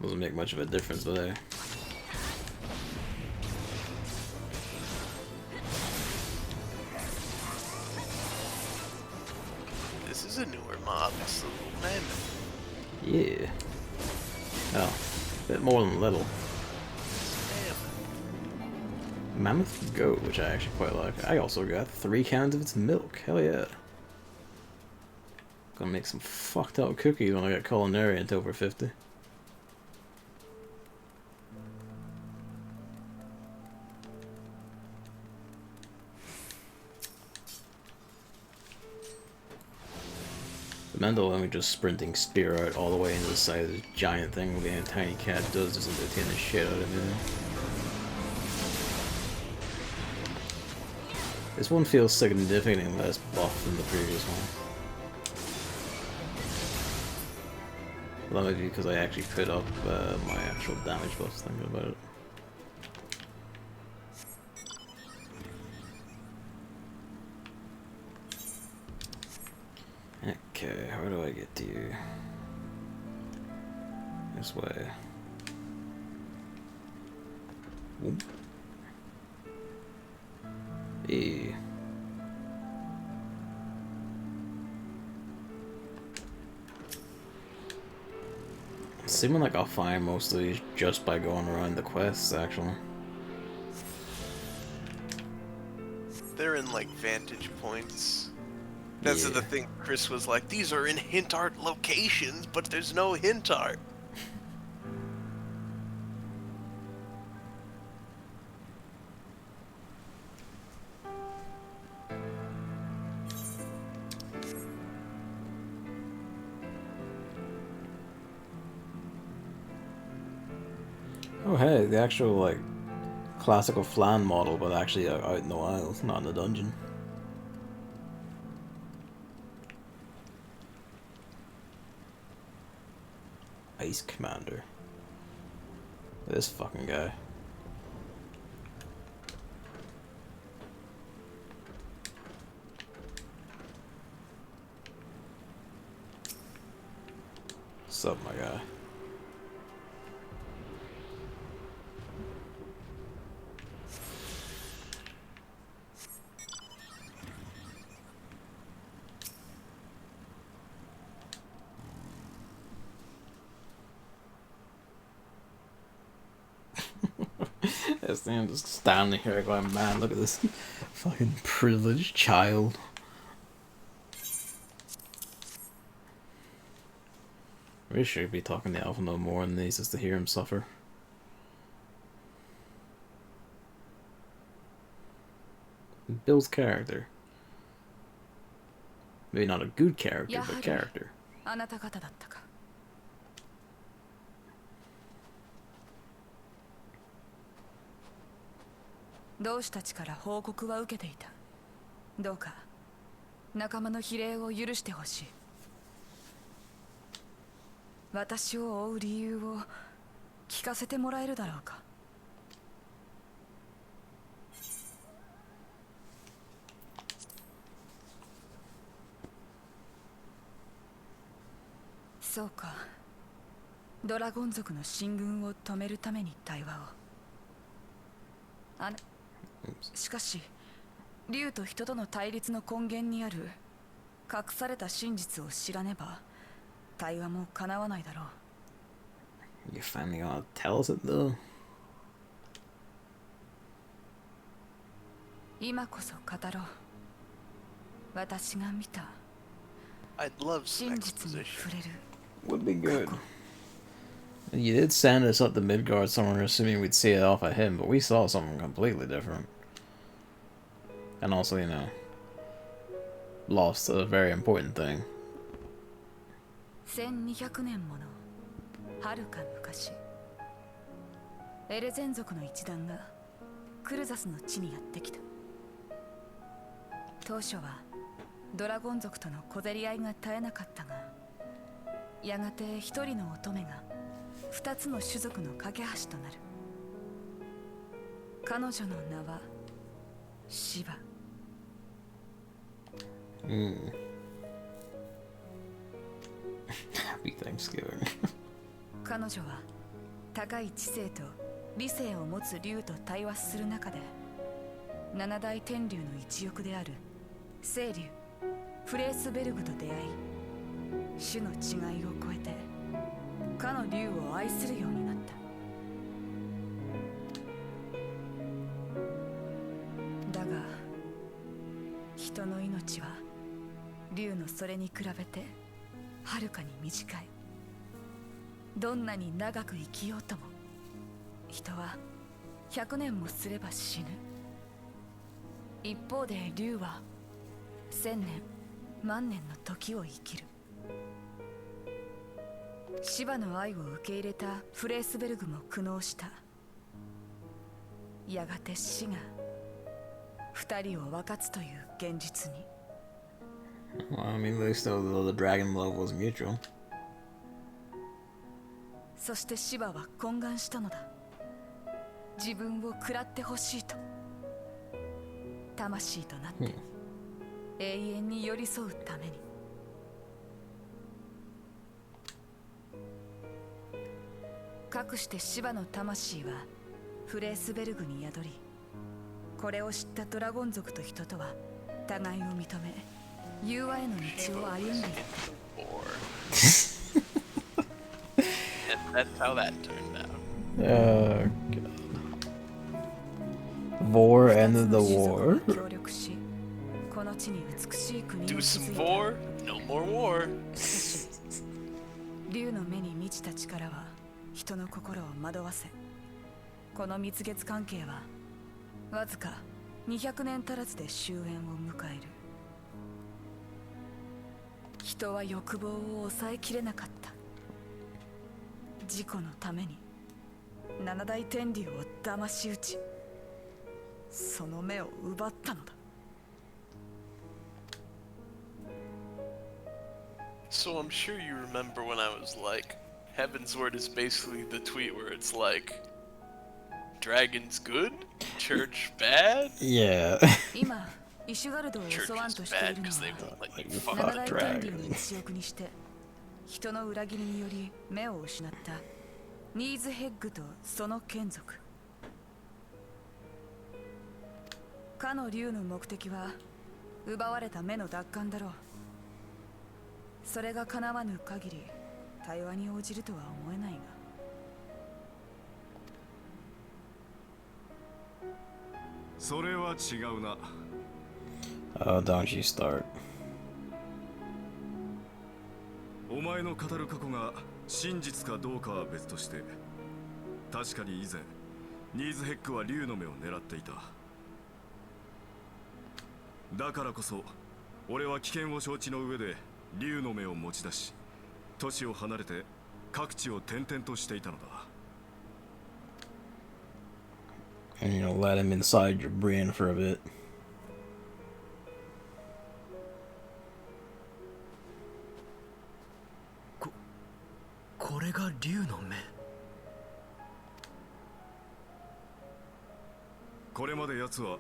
Doesn't make much of a difference, but hey. This is a newer mob. It's the little mammoth. Yeah. Oh, a bit more than little. Mammoth goat, which I actually quite like. I also got 3 cans of its milk. Hell yeah. Gonna make some fucked up cookies when I get culinary into over 50. Mental when we just sprinting spear out all the way into the side of this giant thing with a tiny cat does just entertain the shit out of me. This one feels significantly less buff than the previous one. Well, that might be because I actually put up my actual damage buffs thinking about it. Okay, how do I get to you? This way. Whoop. E. Seeming like I'll find most of these just by going around the quests, actually. They're in like vantage points. That's the thing. Chris was like, these are in hint art locations, but there's no hint art. Oh hey, the actual like classical flan model, but actually out in the wild, not in the dungeon. Ice Commander. This fucking guy. What's up, my guy? This thing just standing here going, man, look at this fucking privileged child. We should be talking to Alpha no more than these just to hear him suffer. Bill's character. Maybe not a good character, but character. あなた方だったか。同志たちから報告は受けていた。どうか仲間の非礼を許してほしい。私を追う理由を聞かせてもらえるだろうか。そうか。ドラゴン族の進軍を止めるために対話を。しかし竜と人との対立の根源にある隠された真実を知らねば対話も叶わないだろう。 You finally gonna tell us it though? 今こそ語ろう。私が見た I'd love some 真実に exposition. 触れる。 Would be good. You did send us up to Midgard somewhere assuming we'd see it off of him, but we saw something completely different. And also, you know, lost a very important thing. 1200年もの遥か昔、エレゼン族の一団がクルザスの地にやってきた。当初はドラゴン族との小競り合いが絶えなかったが、やがて一人の乙女が2つの種族の架け橋となる。彼女の名はシバ。Happy Thanksgiving. 彼女は高い知性と理性を持つ竜と対話する中で、七大天竜の一翼である青竜、フレースベルグと出会い、種の違いを超えてかの竜を愛するようになった。だが人の命は竜のそれに比べてはるかに短い。どんなに長く生きようとも人は100年もすれば死ぬ。一方で竜は1000年万年の時を生きる。シバの愛を受け入れたフレースベルグも苦悩した。やがて死が二人を分かつという現実に。Well, I mean, at least though the dragon love was mutual. そしてシバは懇願したのだ。自分を食らってほしいと。魂となって永遠に寄り添うために。かくしてシバの魂はフレースベルグに宿り、これを知ったドラゴン族と人とは互いを認め、融和への道を歩んでいった。And that's how that turned out. God. Vor ended the war. Do some vor, no more war. 竜の目に満ちた力は人の心を惑わせ、この蜜月関係はわずか200年足らずで終焉を迎える。人は欲望を抑えきれなかった。自己のために七大天竜を騙し討ち、その目を奪ったのだ。So I'm sure you remember when I was like, Heavensward is basically the tweet where it's like, dragons good, church bad? Yeah. 今イシュガルドを襲わんとしているのは七大天竜の一翼にして人の裏切りにより目を失ったニーズヘッグとその眷属。かの竜の目的は奪われた目の奪還だろう。それが叶わぬ限り対話に応じるとは思えないが。それは違うな。Oh, don't you start. お前の語る過去が真実かどうかは別として、確かに以前ニーズヘックは竜の目を狙っていた。だからこそ俺は危険を承知の上で竜の目を持ち出し、都市を離れて各地を転々としていたのだ。 And you know, let him inside your brain for a bit. これが竜の目。これまで奴は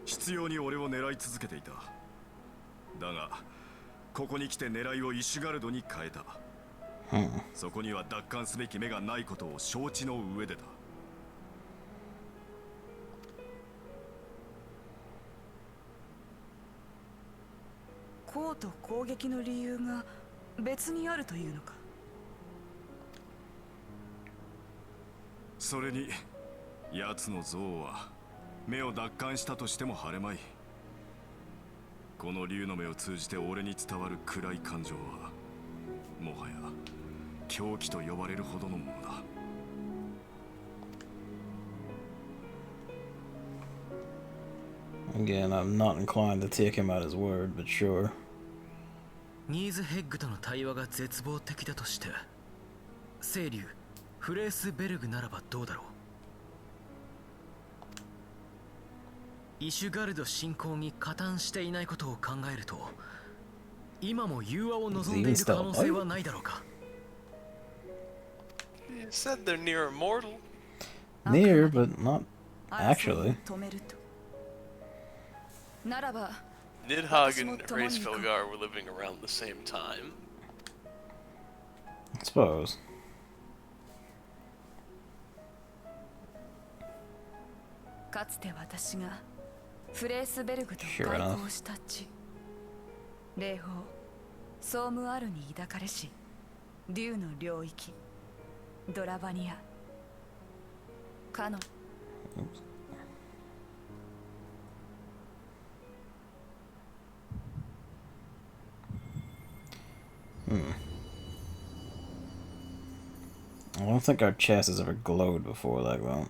執拗に俺を狙い続けていた。だがここに来て狙いをイシュガルドに変えた。そこには奪還すべき目がないことを承知の上でだ。こうと攻撃の理由が別にあるというのか。それに奴の像は目を奪還したとしても晴れまい。この竜の目を通じて俺に伝わる暗い感情はもはや狂気と呼ばれるほどのものだ。Again, I'm not inclined to take him at his word, but sure. ニーズヘッグとの対話が絶望的だとして、聖竜フレースベルグならばどうだろう。イシュガルド侵攻に加担していないことを考えると、今も融和を望んでいる可能性はないだろうか。You said they're near immortal. Near, but not actually. ならば Nidhogg and Hraesvelgar were living around the same time. I suppose. かつて私がフレースベルグと外交した地。霊峰ソームアルに抱かれし竜の領域ドラバニアカノン。 I don't think our chest has ever glowed before like that.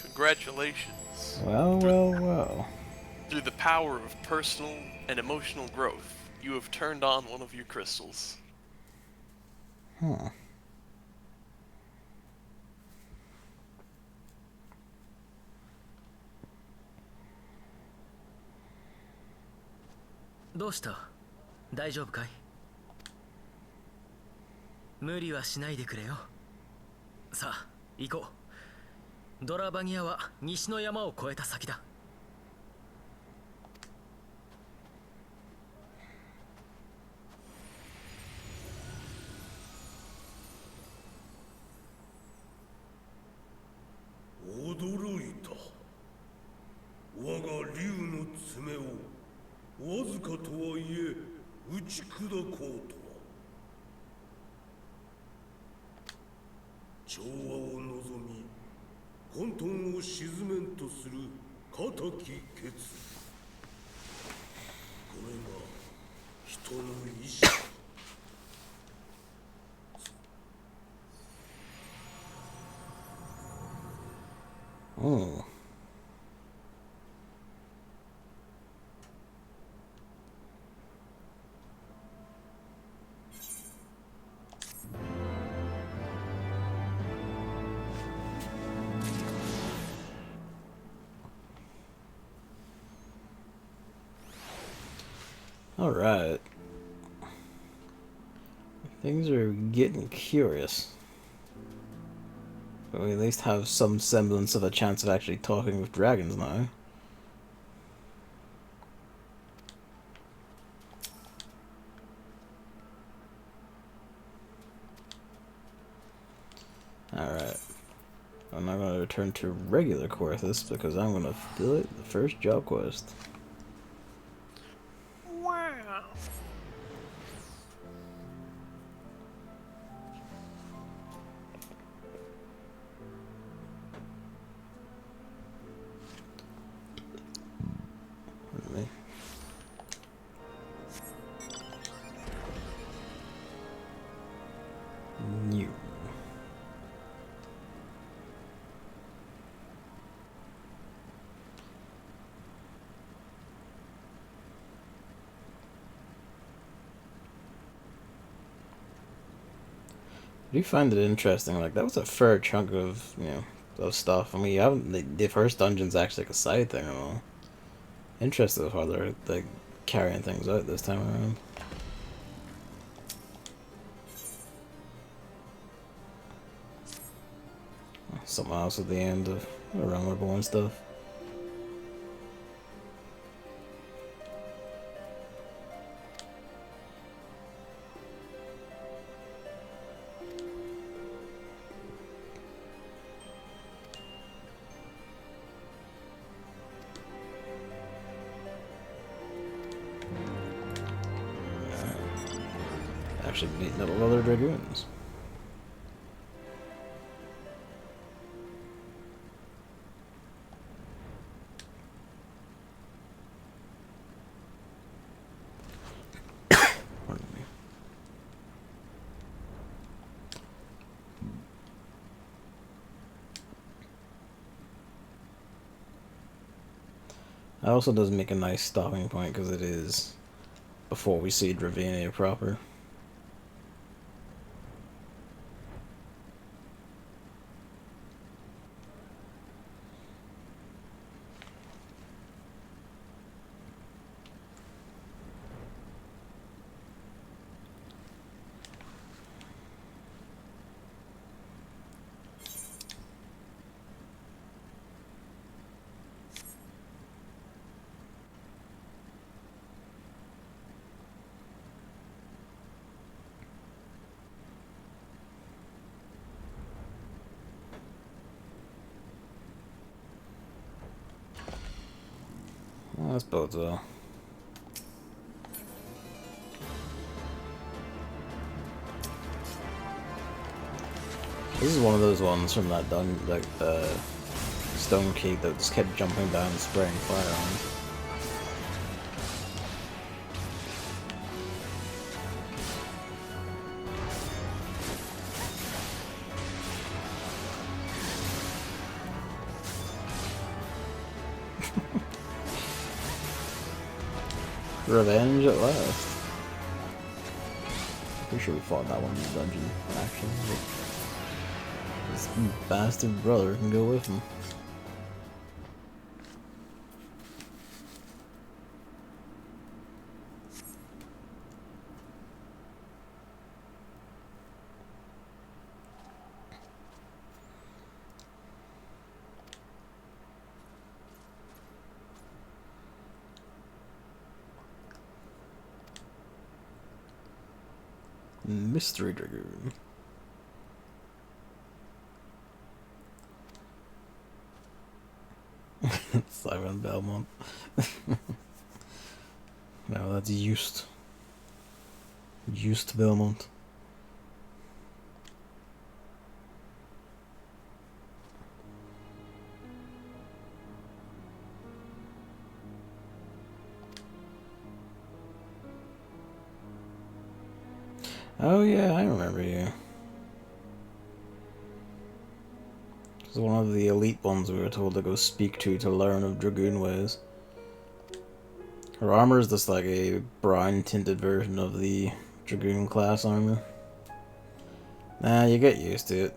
Congratulations. Well, well, well. Through the power of personal and emotional growth, you have turned on one of your crystals. Huh. What? 大丈夫かい? 無理はしないでくれよ。さあ、行こう。ドラバニアは西の山を越えた先だ。驚いた。我が竜の爪をわずかとはいえ打ち砕こうとは。調和を望み混沌を鎮めんとする固き決意。これが人の意志。Oh. All right. Things are getting curious. But we at least have some semblance of a chance of actually talking with dragons now. Alright. I'm not going to return to regular Quarthus because I'm going to fill it the first job quest. Wow. Me. New. I do find it interesting. Like, that was a fair chunk of, of stuff. I mean, you haven't, the first dungeon's actually like a side thing and all. Interested how they're like carrying things out this time around. Something else at the end of around our born stuff. Actually beating up other dragoons. Pardon me. That also does make a nice stopping point because it is before we see Dravania proper. That's both well. This is one of those ones from that Stone Keep that just kept jumping down and spraying fire on. Revenge at last. Pretty sure we fought that one in the dungeon, actually. This bastard brother can go with him. Mystery Dragoon. Simon Belmont. No, that's used. Used Belmont. Oh yeah, I remember you. It's one of the elite ones we were told to go speak to learn of Dragoon ways. Her armor is just like a brown tinted version of the Dragoon class armor. Nah, you get used to it.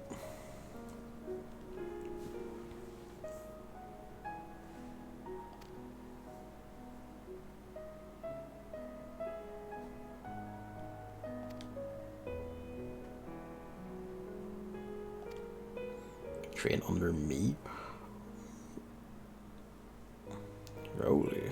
Train under me? Rolly.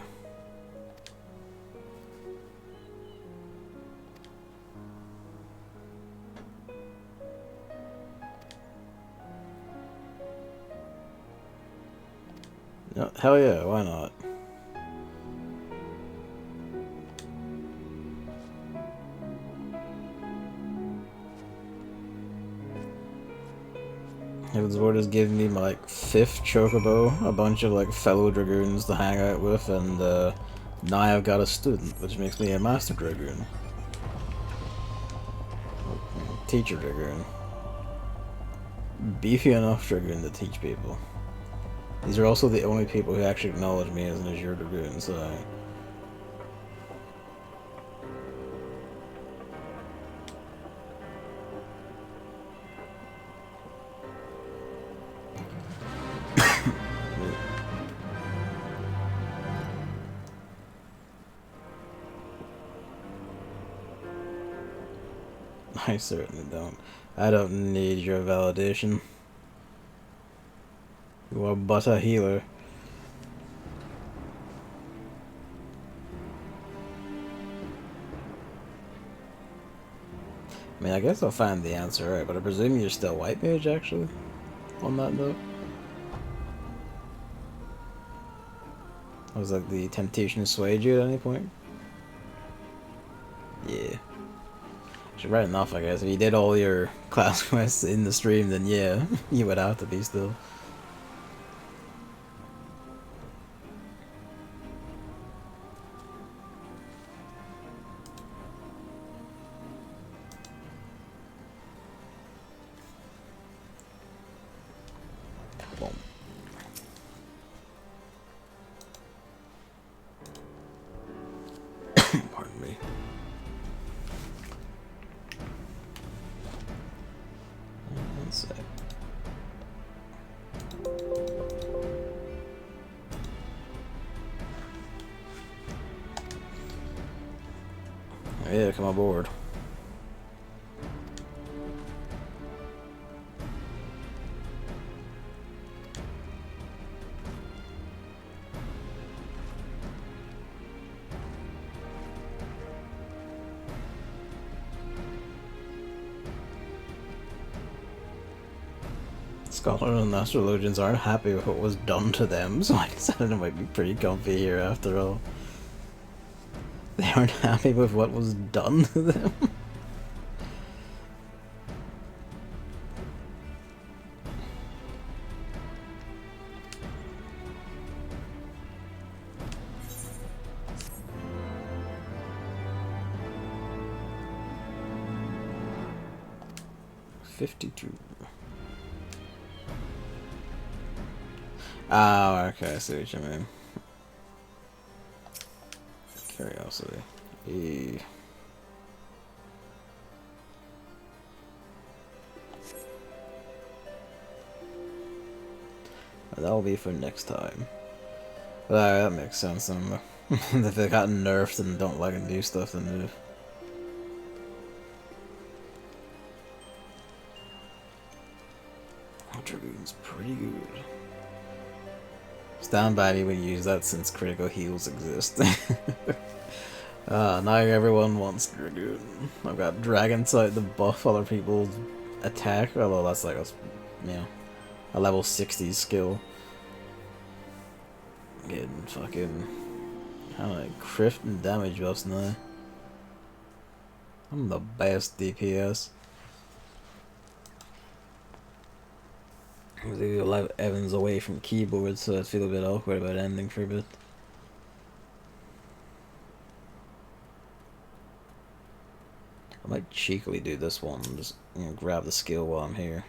No, hell yeah, why not? Heavensward has given me my like 5th chocobo, a bunch of like fellow dragoons to hang out with, and now I've got a student, which makes me a master dragoon. Teacher dragoon. Beefy enough dragoon to teach people. These are also the only people who actually acknowledge me as an Azure dragoon, so... I certainly don't. I don't need your validation. You are but a healer. I mean, I guess I'll find the answer right, but I presume you're still white mage, actually? On that note? Was like the temptation swayed you at any point? Yeah. Actually, right enough, I guess. If you did all your class quests in the stream, then yeah, you would have to be still. Pardon me. One sec. Yeah, come aboard. Scholars and astrologians aren't happy with what was done to them, so I decided it might be pretty comfy here after all. They aren't happy with what was done to them? $52. Oh, okay, I see what you mean. Curiosity. E. That'll be for next time. That makes sense. If they got nerfed and don't like to do stuff, then Dragoon's pretty good. Stand by me when you use that since critical heals exist. Now everyone wants Dragoon. I've got Dragon Sight to buff other people's attack, although that's like a level 60 skill. Getting fucking crit and damage buffs now. I'm the best DPS. They let Evans away from keyboard, so I feel a bit awkward about ending for a bit. I might cheekily do this one, just grab the skill while I'm here.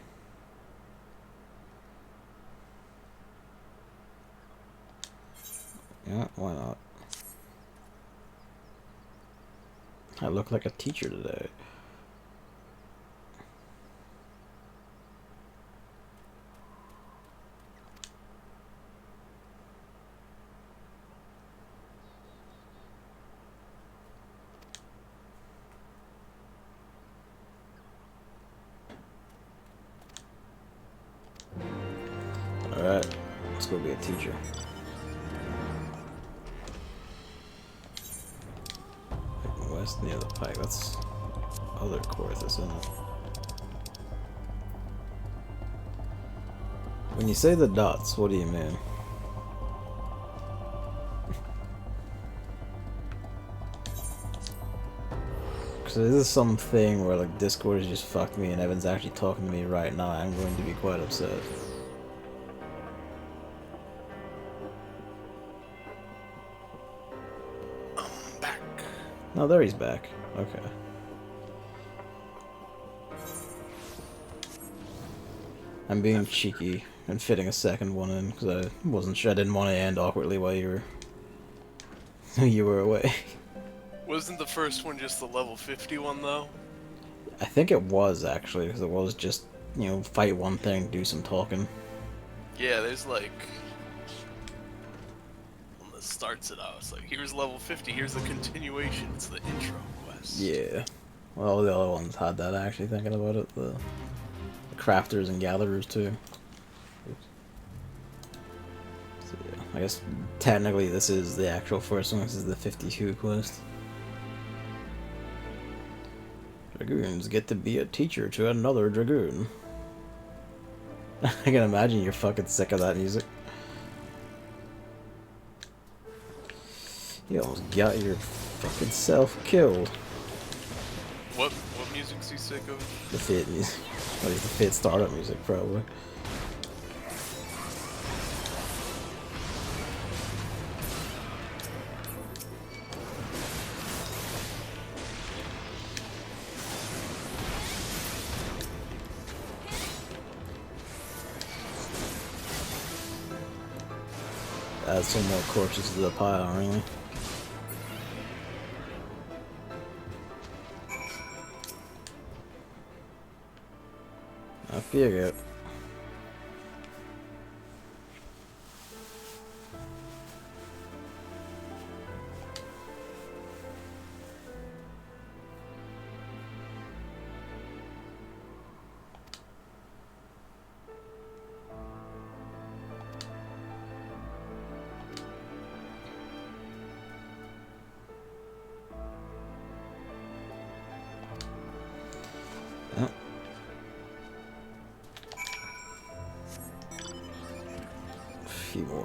Yeah, why not? I look like a teacher today. Alright, let's go be a teacher. West near the pike, that's other Corthus, isn't it? When you say the dots, what do you mean? Because this is something where like Discord has just fucked me and Evan's actually talking to me right now, I'm going to be quite upset. No, there he's back. Okay. I'm being cheeky and fitting a second one in because I wasn't sure. I didn't want to end awkwardly while you were away. Wasn't the first one just the level 50 one though? I think it was actually because it was just fight one thing, do some talking. Yeah, there's like. Starts it out. It's like, here's level 50, here's the continuation, it's the intro quest. Yeah. Well, the other ones had that, actually, thinking about it. The crafters and gatherers, too. So, yeah, I guess technically this is the actual first one. This is the 52 quest. Dragoons get to be a teacher to another Dragoon. I can imagine you're fucking sick of that music. You almost got your fucking self killed. What music's he sick of? The Fit music. At least the Fit startup music, probably. Add some more corpses to the pile, really. I feel it.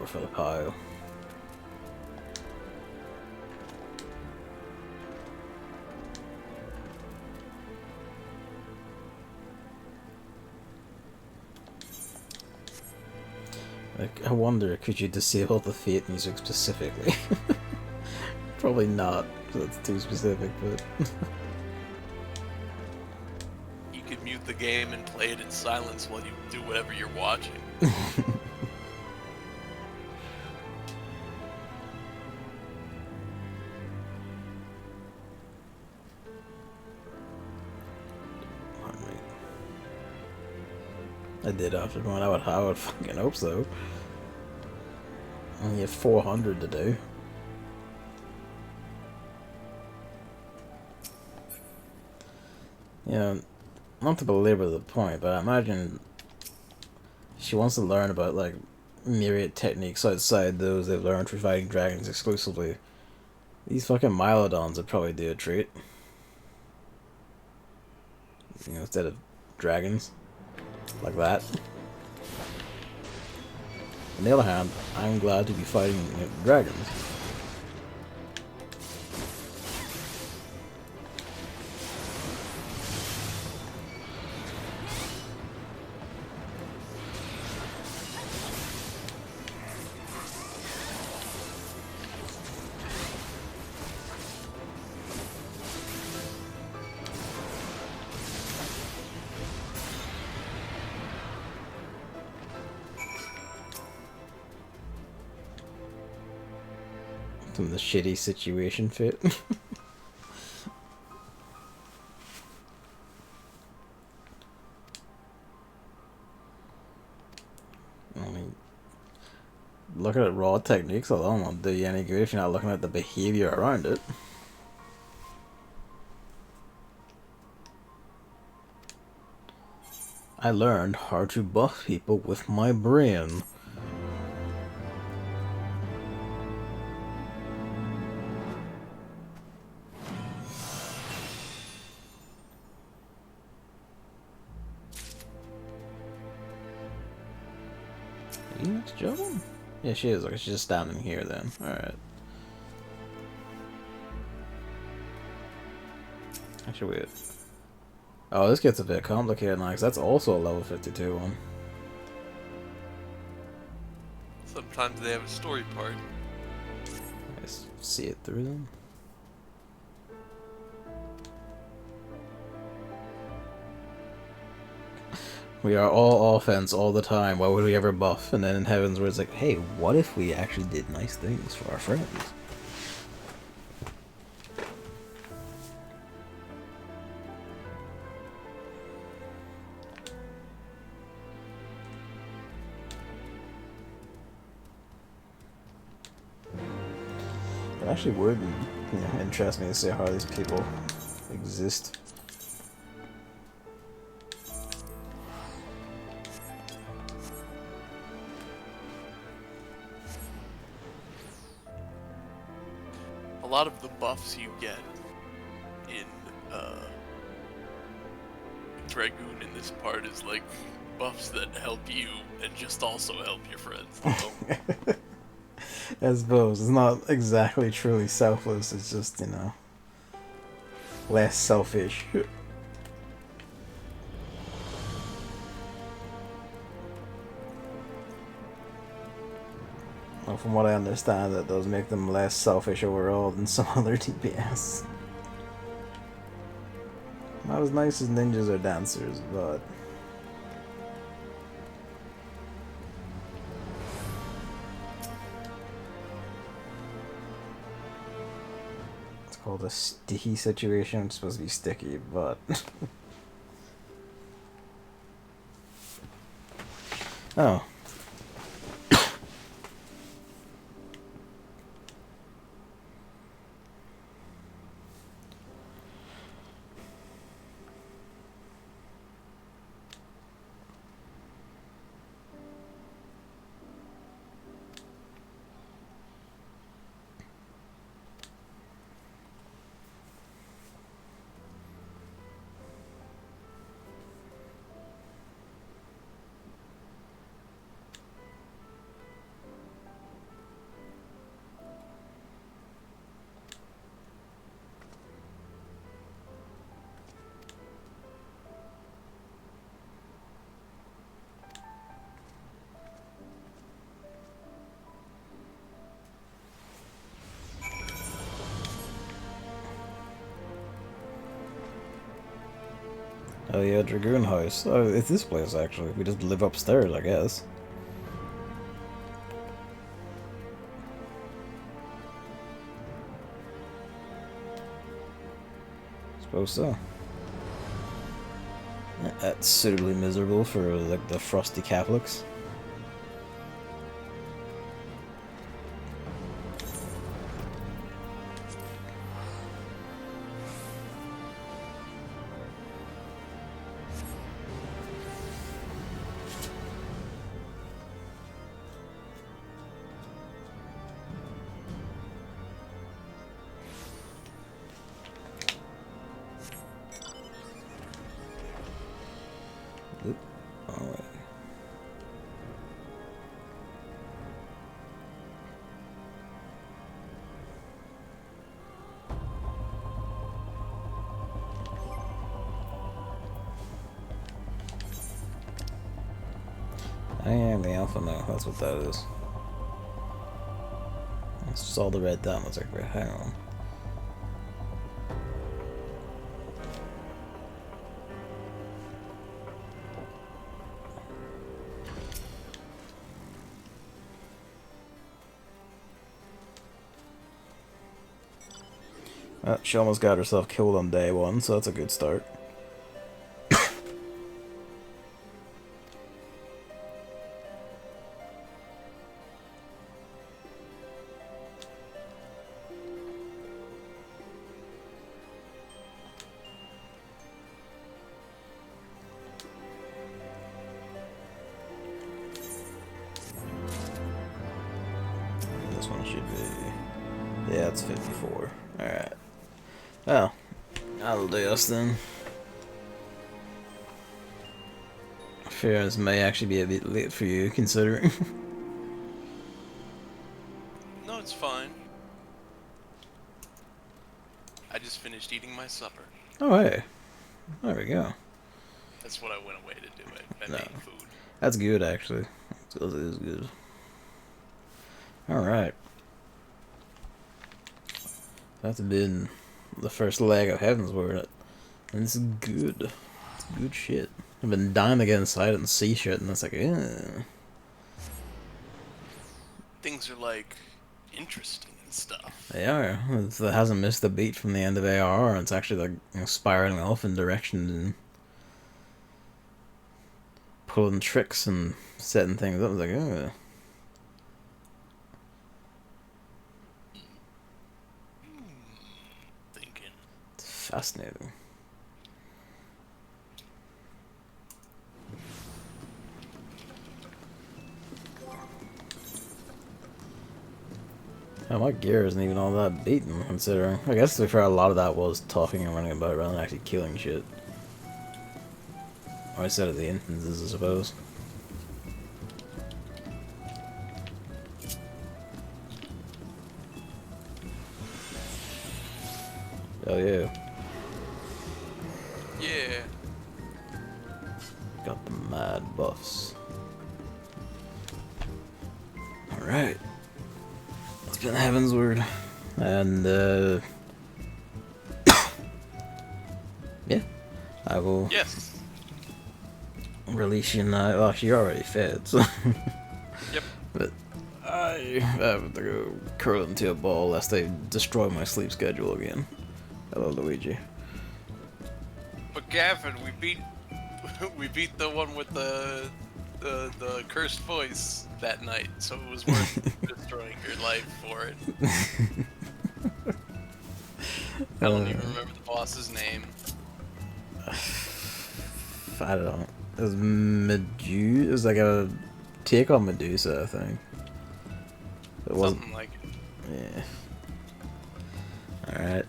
over for the pile. Like, I wonder, could you disable the Fate music specifically? Probably not, because it's too specific, but... You could mute the game and play it in silence while you do whatever you're watching. I did after one. I would fucking hope so. Only have 400 to do. Yeah, not to belabor the point, but I imagine she wants to learn about like myriad techniques outside those they've learned for fighting dragons exclusively. These fucking Mylodons would probably do a treat. You know, instead of dragons. Like that. On the other hand, I'm glad to be fighting dragons. From the shitty situation fit. I mean, looking at raw techniques alone won't do you any good if you're not looking at the behavior around it. I learned how to buff people with my brain. Next job? Yeah, she is. Okay, she's just standing here then. Alright. Actually, wait. Oh, this gets a bit complicated now, because that's also a level 52 one. Sometimes they have a story part. I see it through them. We are all offense all the time. Why would we ever buff? And then in Heavensward it's like, hey, what if we actually did nice things for our friends? It actually would interest me to see how these people exist. A lot of the buffs you get in Dragoon in this part is like buffs that help you and just also help your friends. I suppose it's not exactly truly selfless, it's just, you know, less selfish. Well, from what I understand, that does make them less selfish overall than some other DPS. Not as nice as ninjas or dancers, but... it's called a sticky situation. It's supposed to be sticky, but... oh. Oh yeah, Dragoon House. Oh, it's this place actually. We just live upstairs, I guess. Suppose so. That's suitably miserable for like the frosty Catholics. Oop. Oh, wait. I am the alpha now, that's what that is. I saw the red dot, I was like, wait, hang on. She almost got herself killed on day one, so that's a good start. This one should be... yeah, it's 54. Alright. Well, that'll do us then. I fear this may actually be a bit late for you, considering. No, it's fine. I just finished eating my supper. Oh, hey. There we go. That's what I went away to do it. I No. made food. That's good, actually. It is good. Alright. That's been the first leg of Heavensward. And it's good. It's good shit. I've been dying to get inside it and see shit, and it's like, eh. Things are like interesting and stuff. They are. It hasn't missed a beat from the end of ARR, and it's actually like, you know, spiraling off in directions and pulling tricks and setting things up. I was like, oh. Thinking. It's fascinating. Yeah, my gear isn't even all that beaten, considering. I guess to be fair, a lot of that was talking and running about rather than actually killing shit. Or I said at the instances, I suppose. Oh yeah. Yeah. Got the mad buffs. Alright. It's been Heavensward. And, yeah. I will Yes. release you now. Well, you're already fed, so. Yep. But I have to go curl into a ball lest I destroy my sleep schedule again. Hello, Luigi. But Gavin, we beat the one with the cursed voice that night, so it was worth destroying your life for it. I don't even remember the boss's name. I don't know. It was Medusa. It was like a take on Medusa, I think. It wasn't. Something like it. Yeah. Alright.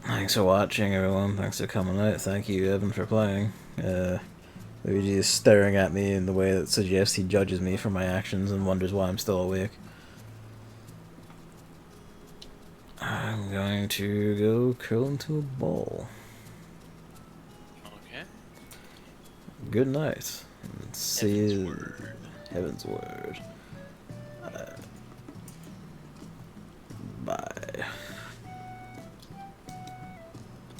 Thanks for watching, everyone. Thanks for coming out. Thank you, Evan, for playing. Luigi is staring at me in the way that suggests he judges me for my actions and wonders why I'm still awake. I'm going to go curl into a ball. Okay. Good night. And see you. Heavensward. Bye.